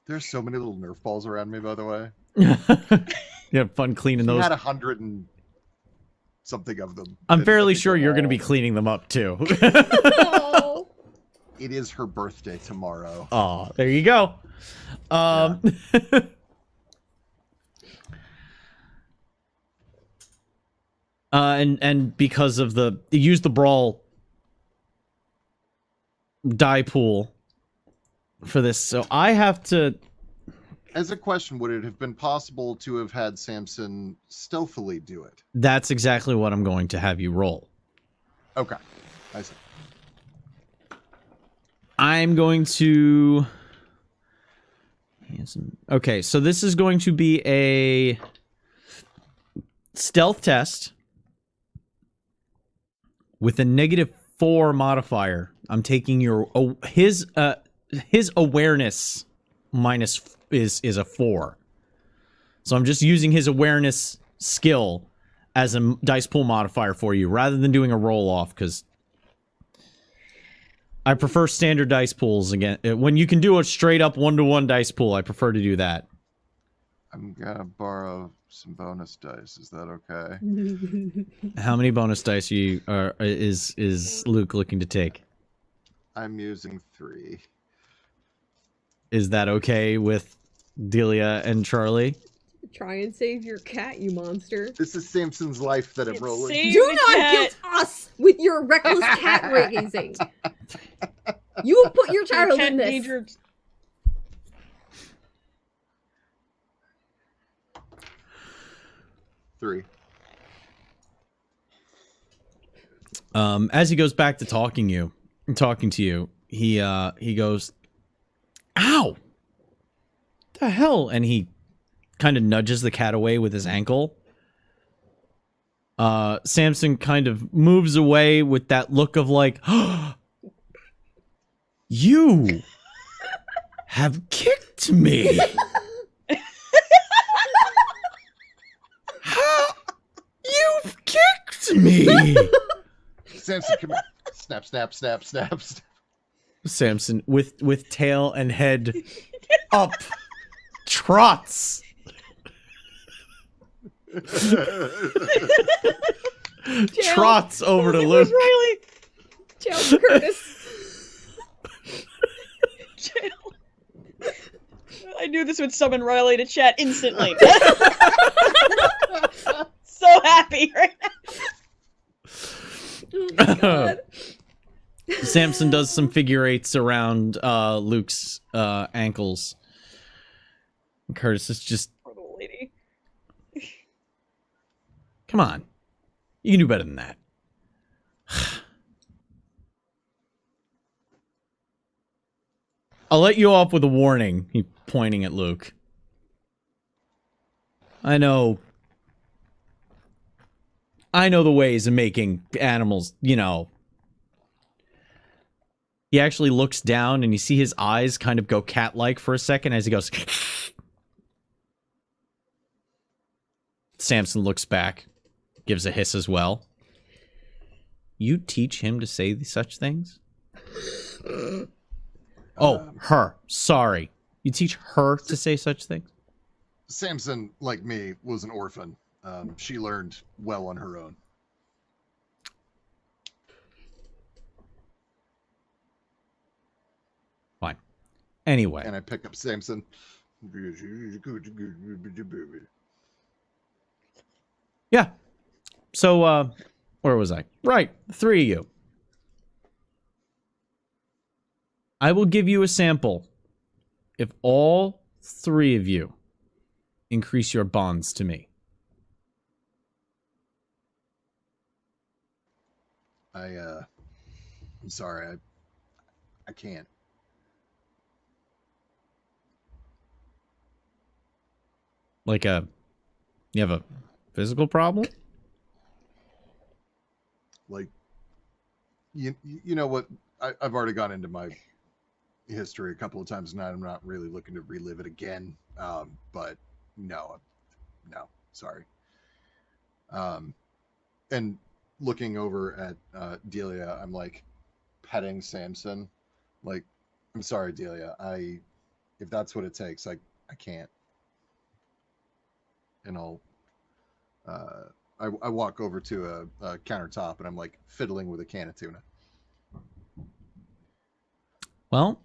There's so many little Nerf balls around me, by the way. You have fun cleaning You those. had 100 and something of them. I'm And fairly I think sure they're you're going to all- be cleaning them up too. Oh. It is her birthday tomorrow. Oh, there you go. And because of use the brawl die pool for this, so I have to. As a question, would it have been possible to have had Samson stealthily do it? That's exactly what I'm going to have you roll. Okay. I see. I'm going to. Okay, so this is going to be a stealth test with a -4 modifier. I'm taking his awareness minus is a 4. So I'm just using his awareness skill as a dice pool modifier for you rather than doing a roll off, because I prefer standard dice pools again. When you can do a straight up 1-to-1 dice pool, I prefer to do that. I'm gonna borrow some bonus dice. Is that okay? How many bonus dice is Luke looking to take? I'm using 3. Is that okay with Delia and Charlie? Try and save your cat, you monster. This is Samson's life that I'm rolling. Save Do the not cat. guilt us with your reckless cat raising. You will put your child Cat in this. danger. 3. As he goes back to talking to you, he goes, "Ow! The hell!" And he kind of nudges the cat away with his ankle. Samson kind of moves away with that look of like, "You have kicked me." How? You've kicked me. Samson, come here. Snap, snap, snap, snap, snap. Samson, with tail and head up, trots. Trots over to It Luke. was Riley. Jail for Curtis. Jail. I knew this would summon Riley to chat instantly. So happy right now. Oh my god. Samson does some figure eights around Luke's ankles. And Curtis is just, Poor little lady. come on. You can do better than that. I'll let you off with a warning. He pointing at Luke. I know the ways of making animals, you know. He actually looks down and you see his eyes kind of go cat-like for a second as he goes. Samson looks back, gives a hiss as well. You teach him to say such things? Oh, her. Sorry. You teach her to say such things? Samson, like me, was an orphan. She learned well on her own. Fine. Anyway. And I pick up Samson. Yeah. So, where was I? Right. The 3 of you. I will give you a sample if all 3 of you increase your bonds to me. I'm sorry, I can't. Like you have a physical problem? Like, you know what? I've already gone into my history a couple of times, and I'm not really looking to relive it again. But no, sorry. And looking over at Delia, I'm like petting Samson. Like, I'm sorry, Delia. If that's what it takes, I can't. And I walk over to a countertop and I'm like fiddling with a can of tuna. Well,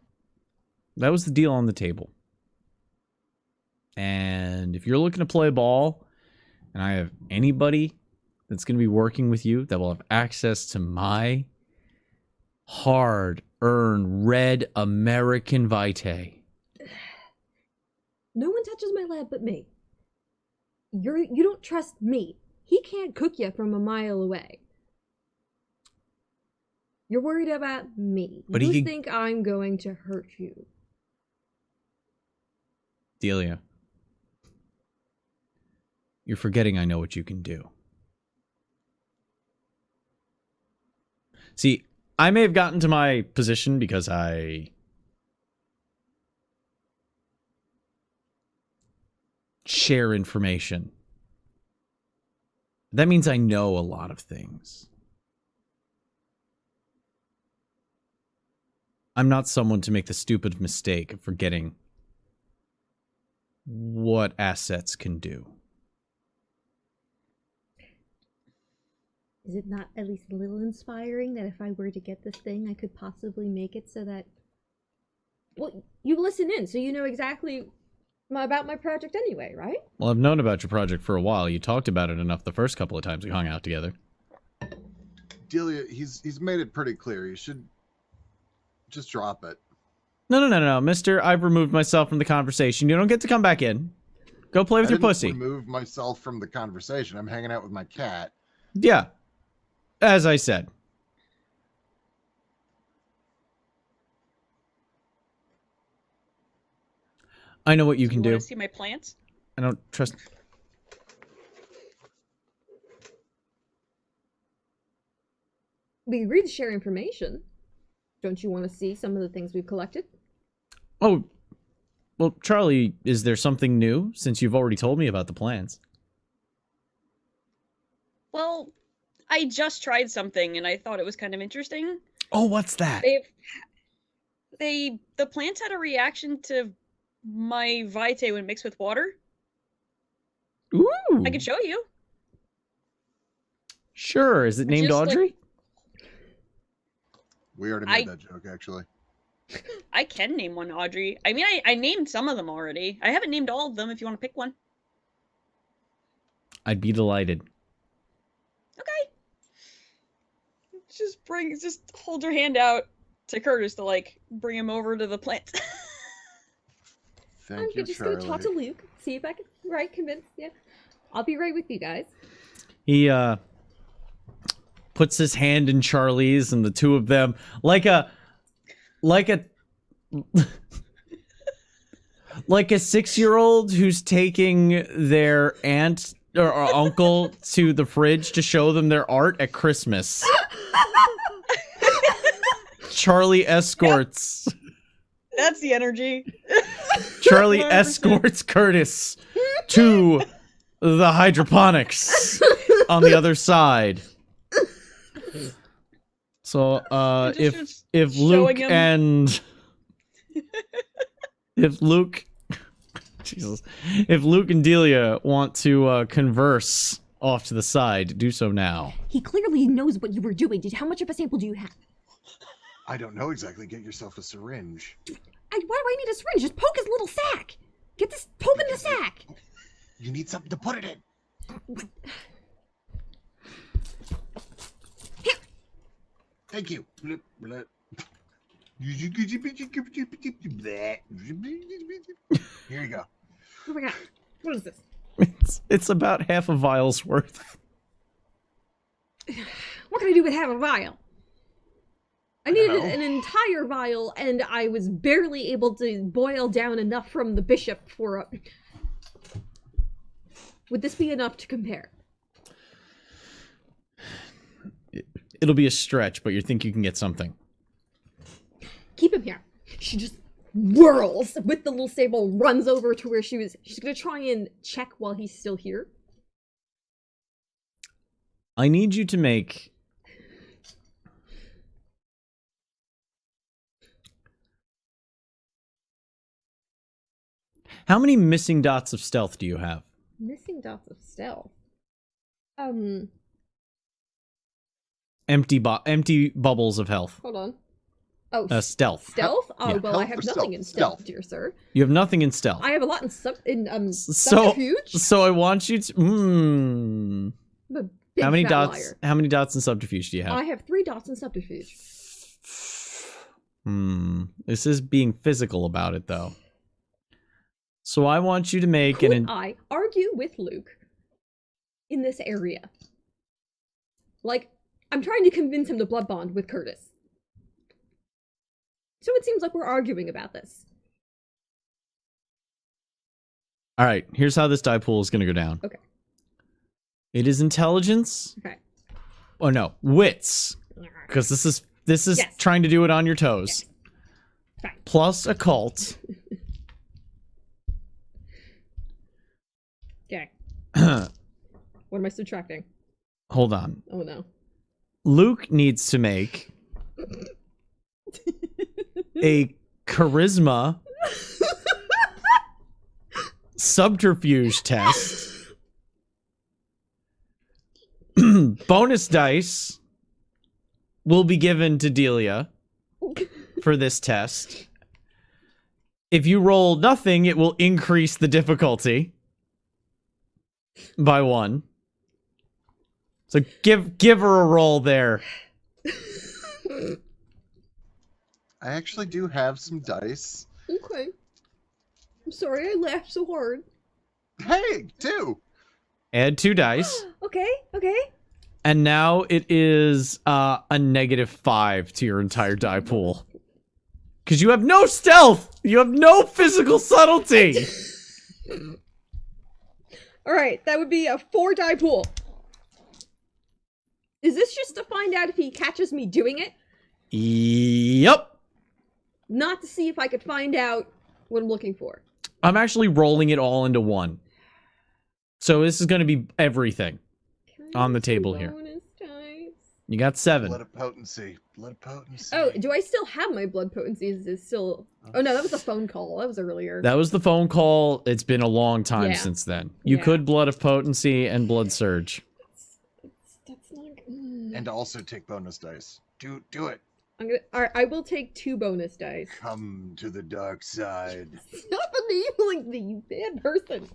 that was the deal on the table. And if you're looking to play ball, and I have anybody that's going to be working with you that will have access to my hard-earned red American Vitae. No one touches my lab but me. You don't trust me. He can't cook you from a mile away. You're worried about me. But you he could- think I'm going to hurt you. Delia. You're forgetting I know what you can do. See, I may have gotten to my position because I share information. That means I know a lot of things. I'm not someone to make the stupid mistake of forgetting what assets can do. Is it not at least a little inspiring that if I were to get this thing, I could possibly make it so that... Well, you listen in, so you know exactly about my project anyway, right? Well, I've known about your project for a while. You talked about it enough the first couple of times we hung out together. Delia, he's made it pretty clear. You should just drop it. No, mister. I've removed myself from the conversation. You don't get to come back in. Go play with I your didn't pussy. remove myself from the conversation. I'm hanging out with my cat. Yeah. As I said. I know what you can do. Want to see my plants? I don't trust... We agreed to share information. Don't you want to see some of the things we've collected? Oh, well, Charlie, is there something new since you've already told me about the plans? Well, I just tried something and I thought it was kind of interesting. Oh, what's that? The plants had a reaction to my vitae when mixed with water. Ooh. I can show you. Sure. Is it named just, Audrey? We already made that joke, actually. I can name one Audrey. I mean, I named some of them already. I haven't named all of them if you want to pick one. I'd be delighted. Okay. Just hold your hand out to Curtis to, like, bring him over to the plant. Thank you, just Charlie. gonna talk to Luke, see if I can convince you. I'll be right with you guys. He puts his hand in Charlie's, and the two of them, like a like a 6-year-old who's taking their aunt or uncle to the fridge to show them their art at Christmas. Charlie escorts. That's the energy. Charlie 100%. escorts Curtis to the hydroponics on the other side. So, if Luke showing him- and if Luke and Delia want to converse off to the side, do so now. He clearly knows what you were doing. How much of a sample do you have? I don't know exactly. Get yourself a syringe. Why do I need a syringe? Just poke his little sack. Poke in the sack. You need something to put it in. Here. Thank you. Here you go. Oh my god. What is this? It's about half a vial's worth. What can I do with half a vial? I needed know. an entire vial, and I was barely able to boil down enough from the bishop for a... Would this be enough to compare? It'll be a stretch, but you think you can get something. Keep him here. She just whirls with the little sable, runs over to where she was. She's gonna try and check while he's still here. I need you to make... How many missing dots of stealth do you have? Missing dots of stealth. Empty bubbles of health. Hold on. Oh, Stealth. stealth? Oh, Yeah. well, I Health have or nothing stealth? in stealth, Stealth. dear sir. You have nothing in stealth. I have a lot in subterfuge. So I want you to... I'm a big How many fat dots? liar. How many dots in subterfuge do you have? I have 3 dots in subterfuge. This is being physical about it, though. So I want you to make Could I argue with Luke in this area? Like, I'm trying to convince him to blood bond with Curtis. So it seems like we're arguing about this. All right, here's how this die pool is going to go down. Okay. It is intelligence. Okay. Oh no, wits. Because this is Yes. trying to do it on your toes. Yes. Fine. Plus occult. Okay. What am I subtracting? Hold on. Oh no. Luke needs to make a charisma subterfuge test. Bonus dice will be given to Delia for this test. If you roll nothing, it will increase the difficulty by 1. So give her a roll there. I actually do have some dice. Okay. I'm sorry I laughed so hard. Hey, 2. Add 2 dice. Okay. And now it is a -5 to your entire die pool. Because you have no stealth! You have no physical subtlety! Alright, that would be a 4 die pool. Is this just to find out if he catches me doing it? Yep. Not to see if I could find out what I'm looking for. I'm actually rolling it all into 1. So this is going to be everything Can I on the get some table here. bonus dice? You got 7. Blood of potency. Blood of potency. Oh, do I still have my blood potency? Is it still... Oh no, that was a phone call. That was earlier. That was the phone call. It's been a long time Yeah. since then. You Yeah. could Blood of Potency and Blood Surge. That's not... And also take bonus dice. Do it. Alright, I will take 2 bonus dice. Come to the dark side. Stop enabling me, you bad person.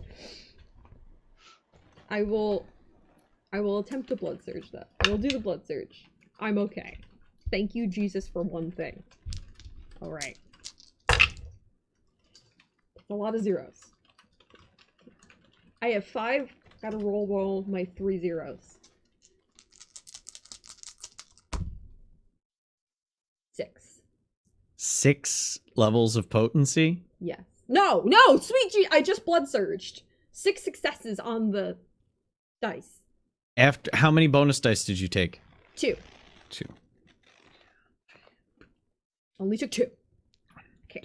I will attempt the blood surge though. I will do the blood surge. I'm okay. Thank you, Jesus, for one thing. Alright. That's a lot of zeros. I have 5. Gotta roll my 3 zeros. 6. 6 levels of potency. Yes. No, sweet G, I just blood surged. 6 successes on the dice. After how many bonus dice did you take? 2. 2. Only took 2.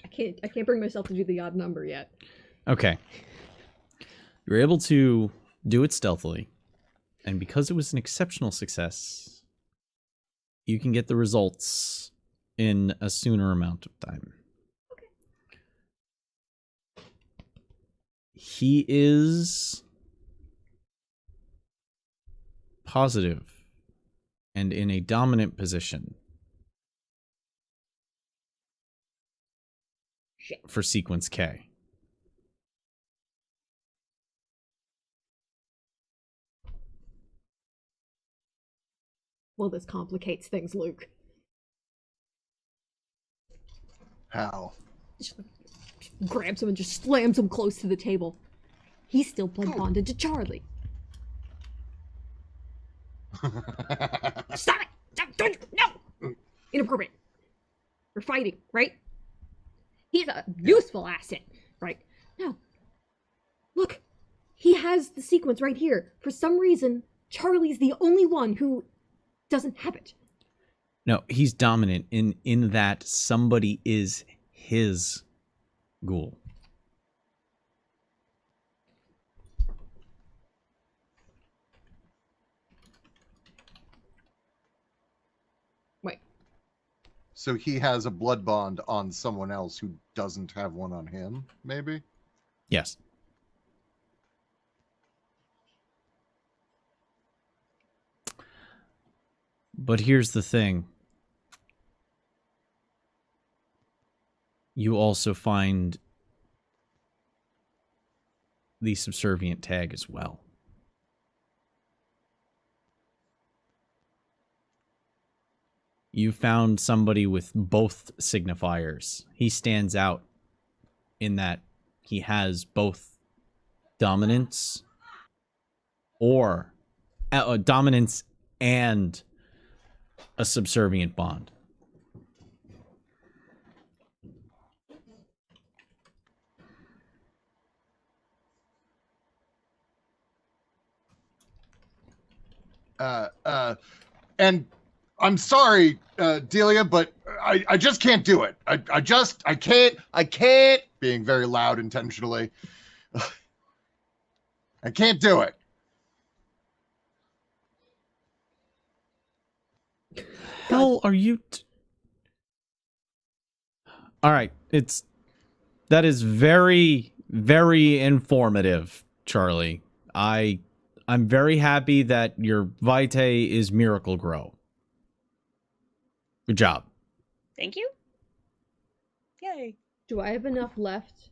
I can't bring myself to do the odd number yet. Okay. You're able to do it stealthily. And because it was an exceptional success, you can get the results in a sooner amount of time. Okay. He is positive and in a dominant position Shit. for sequence K. Well, this complicates things, Luke. How? Just grabs him and just slams him close to the table. He's still blood bonded to Charlie. Stop it! No! Inappropriate. We're fighting, right? He's a useful asset, right? No. Look, he has the sequence right here. For some reason, Charlie's the only one who doesn't have it. No, he's dominant in that somebody is his ghoul. Wait. So he has a blood bond on someone else who doesn't have one on him, maybe? Yes. But here's the thing. You also find the subservient tag as well. You found somebody with both signifiers. He stands out in that he has both dominance or dominance and a subservient bond. And I'm sorry, Delia, but I just can't do it. I can't, being very loud intentionally. I can't do it. Hell are you all right, that is very, very informative, Charlie. I'm very happy that your Vitae is Miracle Grow. Good job. Thank you. Yay. Do I have enough left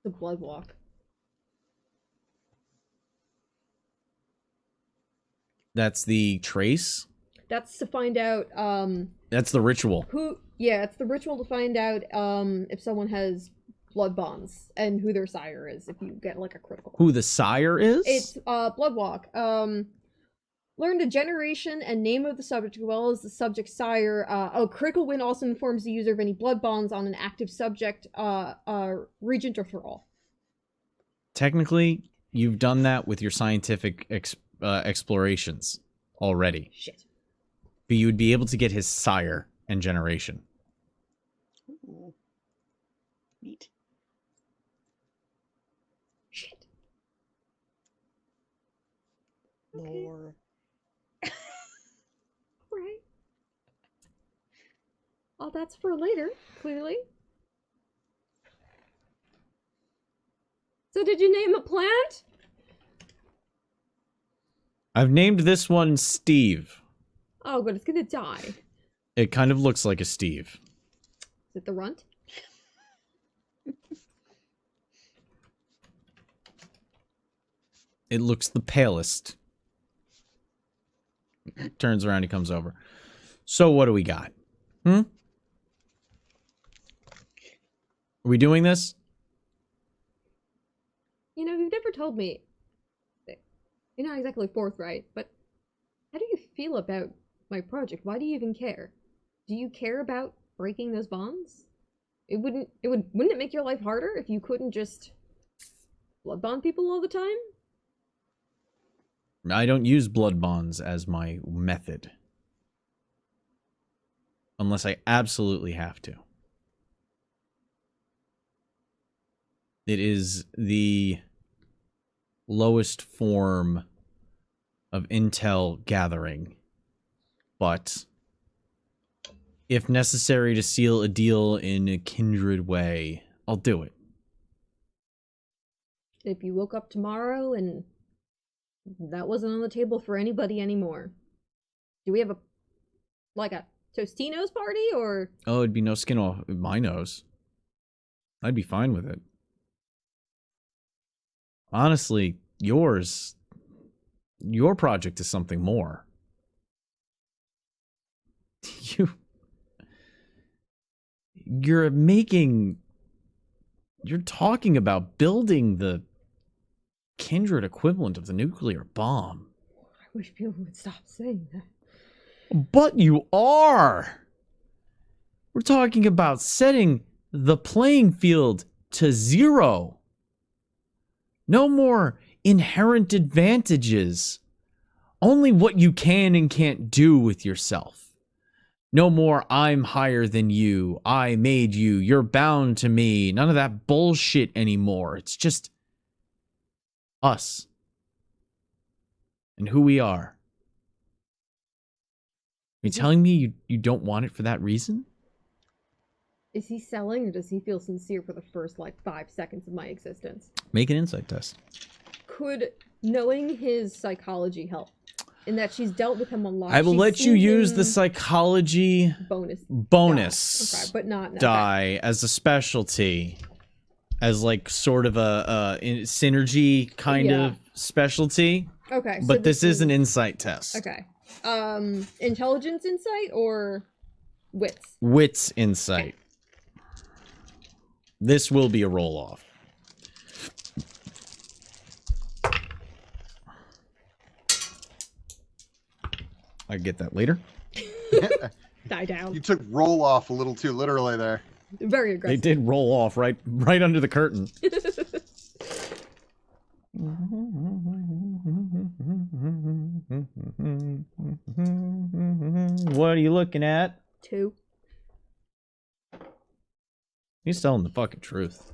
to blood walk? That's the trace. That's to find out That's the ritual. Yeah, it's the ritual to find out if someone has blood bonds and who their sire is if you get like a critical. Who the sire is? It's blood walk. Learn the generation and name of the subject as well as the subject's sire. Critical win also informs the user of any blood bonds on an active subject, regent, or thrall. Technically, you've done that with your scientific explorations already. Shit. But you would be able to get his sire and generation. Ooh. Neat. Shit. Lore. Right. Well, that's for later, clearly. So did you name a plant? I've named this one Steve. Oh, good, it's gonna die. It kind of looks like a Steve. Is it the runt? It looks the palest. Turns around, he comes over. So what do we got? Are we doing this? You know, you've never told me. You're not exactly forthright, but how do you feel about my project? Why do you even care? Do you care about breaking those bonds? Wouldn't it make your life harder if you couldn't just blood bond people all the time? I don't use blood bonds as my method. Unless I absolutely have to. It is the lowest form of intel gathering. But if necessary to seal a deal in a kindred way, I'll do it. If you woke up tomorrow and that wasn't on the table for anybody anymore, do we have a Tostinos party, or? Oh, it'd be no skin off my nose. I'd be fine with it. Honestly, your project is something more. You're talking about building the Kindred equivalent of the nuclear bomb. I wish people would stop saying that. But you are! We're talking about setting the playing field to 0. No more inherent advantages. Only what you can and can't do with yourself. No more, I'm higher than you, I made you, you're bound to me. None of that bullshit anymore. It's just us. And who we are. Are you telling me you don't want it for that reason? Is he selling, or does he feel sincere for the first, 5 seconds of my existence? Make an insight test. Could knowing his psychology help? In that she's dealt with him a lot. I will let you use the psychology bonus die. Okay, but not die as a specialty, as sort of a synergy kind of specialty. Okay, so but this is an insight test. Okay, intelligence insight or wits? Wits insight. Okay. This will be a roll off. I get that later. Die down. You took roll off a little too literally there. Very aggressive. They did roll off right under the curtain. What are you looking at? 2. He's telling the fucking truth.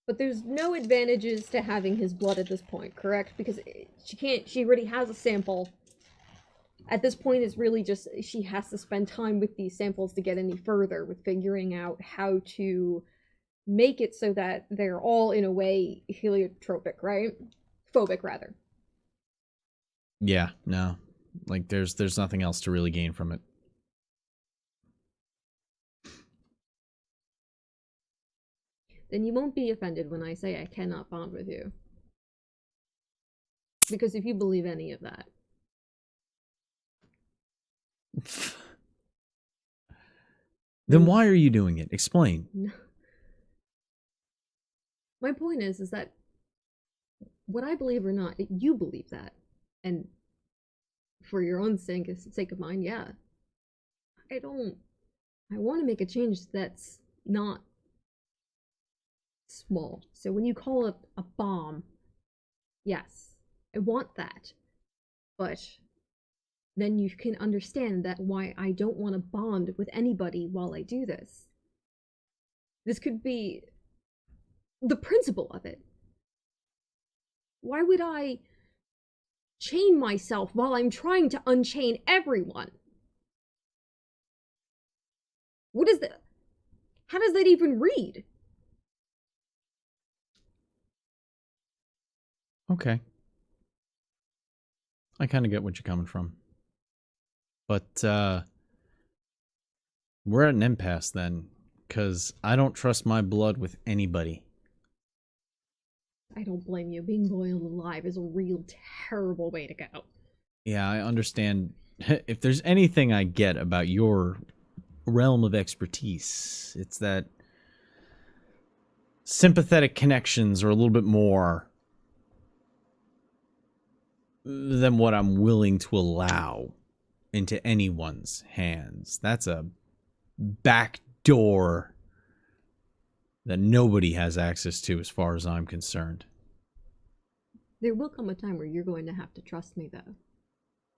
But there's no advantages to having his blood at this point, correct? Because she already has a sample. At this point, it's really just, she has to spend time with these samples to get any further with figuring out how to make it so that they're all, in a way, heliotropic, right? Phobic, rather. Yeah, no. Like, there's nothing else to really gain from it. Then you won't be offended when I say I cannot bond with you. Because if you believe any of that. Then why are you doing it? Explain. No. My point is that what I believe or not, you believe that. And for your own sake of mine, yeah. I want to make a change that's not small. So when you call it a bomb, yes, I want that. But then you can understand that why I don't want to bond with anybody while I do this. This could be the principle of it. Why would I chain myself while I'm trying to unchain everyone? What is that? How does that even read? Okay. I kind of get what you're coming from. But, we're at an impasse then, because I don't trust my blood with anybody. I don't blame you. Being boiled alive is a real terrible way to go. Yeah, I understand. If there's anything I get about your realm of expertise, it's that sympathetic connections are a little bit more than what I'm willing to allow into anyone's hands. That's a back door that nobody has access to as far as I'm concerned. There will come a time where you're going to have to trust me, though.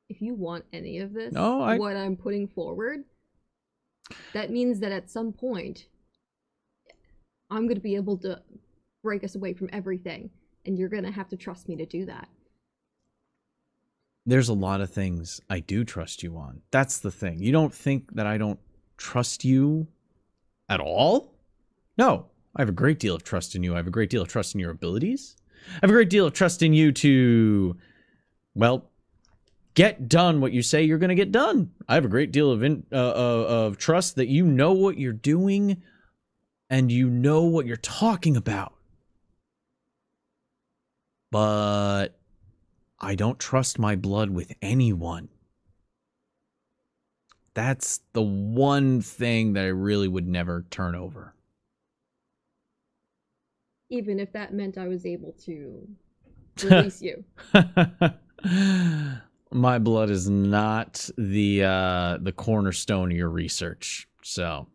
If you want any of this, No, what I'm putting forward, that means that at some point, I'm going to be able to break us away from everything, and you're going to have to trust me to do that. There's a lot of things I do trust you on. That's the thing. You don't think that I don't trust you at all? No. I have a great deal of trust in you. I have a great deal of trust in your abilities. I have a great deal of trust in you to, well, get done what you say you're going to get done. I have a great deal of trust that you know what you're doing and you know what you're talking about. But I don't trust my blood with anyone. That's the one thing that I really would never turn over. Even if that meant I was able to release you. My blood is not the cornerstone of your research, so.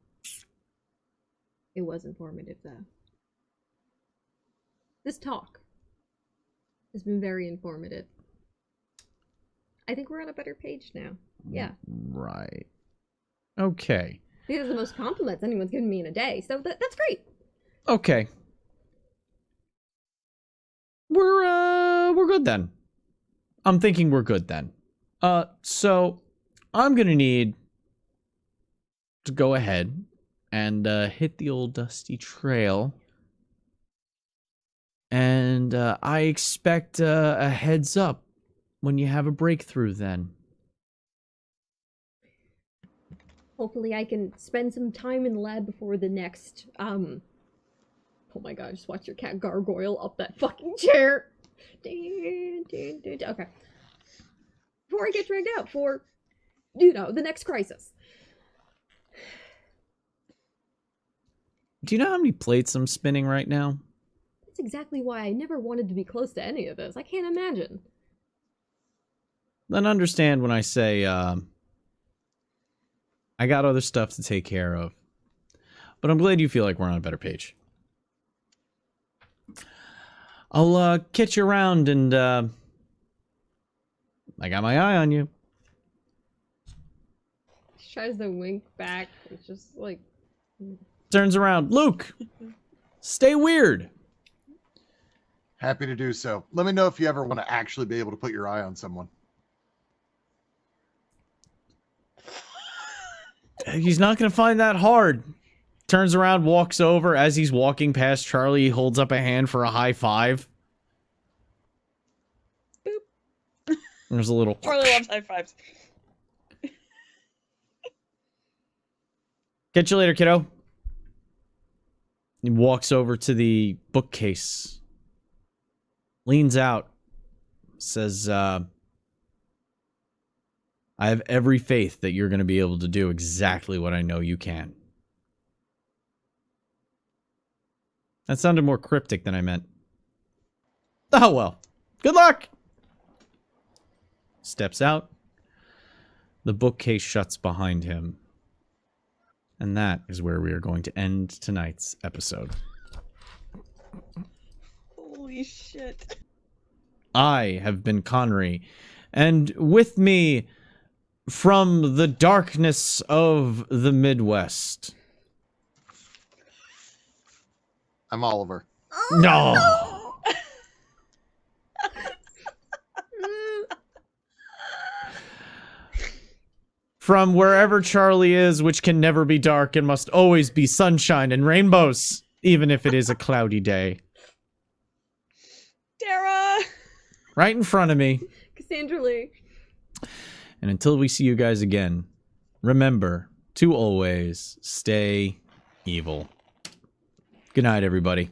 It was informative, though. This talk has been very informative. I think we're on a better page now. Yeah. Right. Okay. These are the most compliments anyone's given me in a day, so that's great. Okay. We're good then. I'm thinking we're good then. So I'm gonna need to go ahead and hit the old dusty trail. And I expect a heads up when you have a breakthrough then. Hopefully I can spend some time in the lab before the next, oh my god, just watch your cat gargoyle up that fucking chair. Okay. Before I get dragged out for, the next crisis. Do you know how many plates I'm spinning right now? That's exactly why I never wanted to be close to any of this. I can't imagine. Then understand when I say, I got other stuff to take care of. But I'm glad you feel like we're on a better page. I'll catch you around, and I got my eye on you. She tries to wink back. It's just like... Turns around. Luke, stay weird. Happy to do so. Let me know if you ever want to actually be able to put your eye on someone. He's not going to find that hard. Turns around, walks over. As he's walking past Charlie, he holds up a hand for a high five. Boop. There's a little... Charlie loves high fives. Catch you later, kiddo. He walks over to the bookcase. Leans out. Says, I have every faith that you're going to be able to do exactly what I know you can. That sounded more cryptic than I meant. Oh, well. Good luck! Steps out. The bookcase shuts behind him. And that is where we are going to end tonight's episode. Holy shit. I have been Connery, and with me, from the darkness of the Midwest... I'm Oliver. No! From wherever Charlie is, which can never be dark and must always be sunshine and rainbows, even if it is a cloudy day. Dara! Right in front of me. Cassandra Lee. And until we see you guys again, remember to always stay evil. Good night, everybody.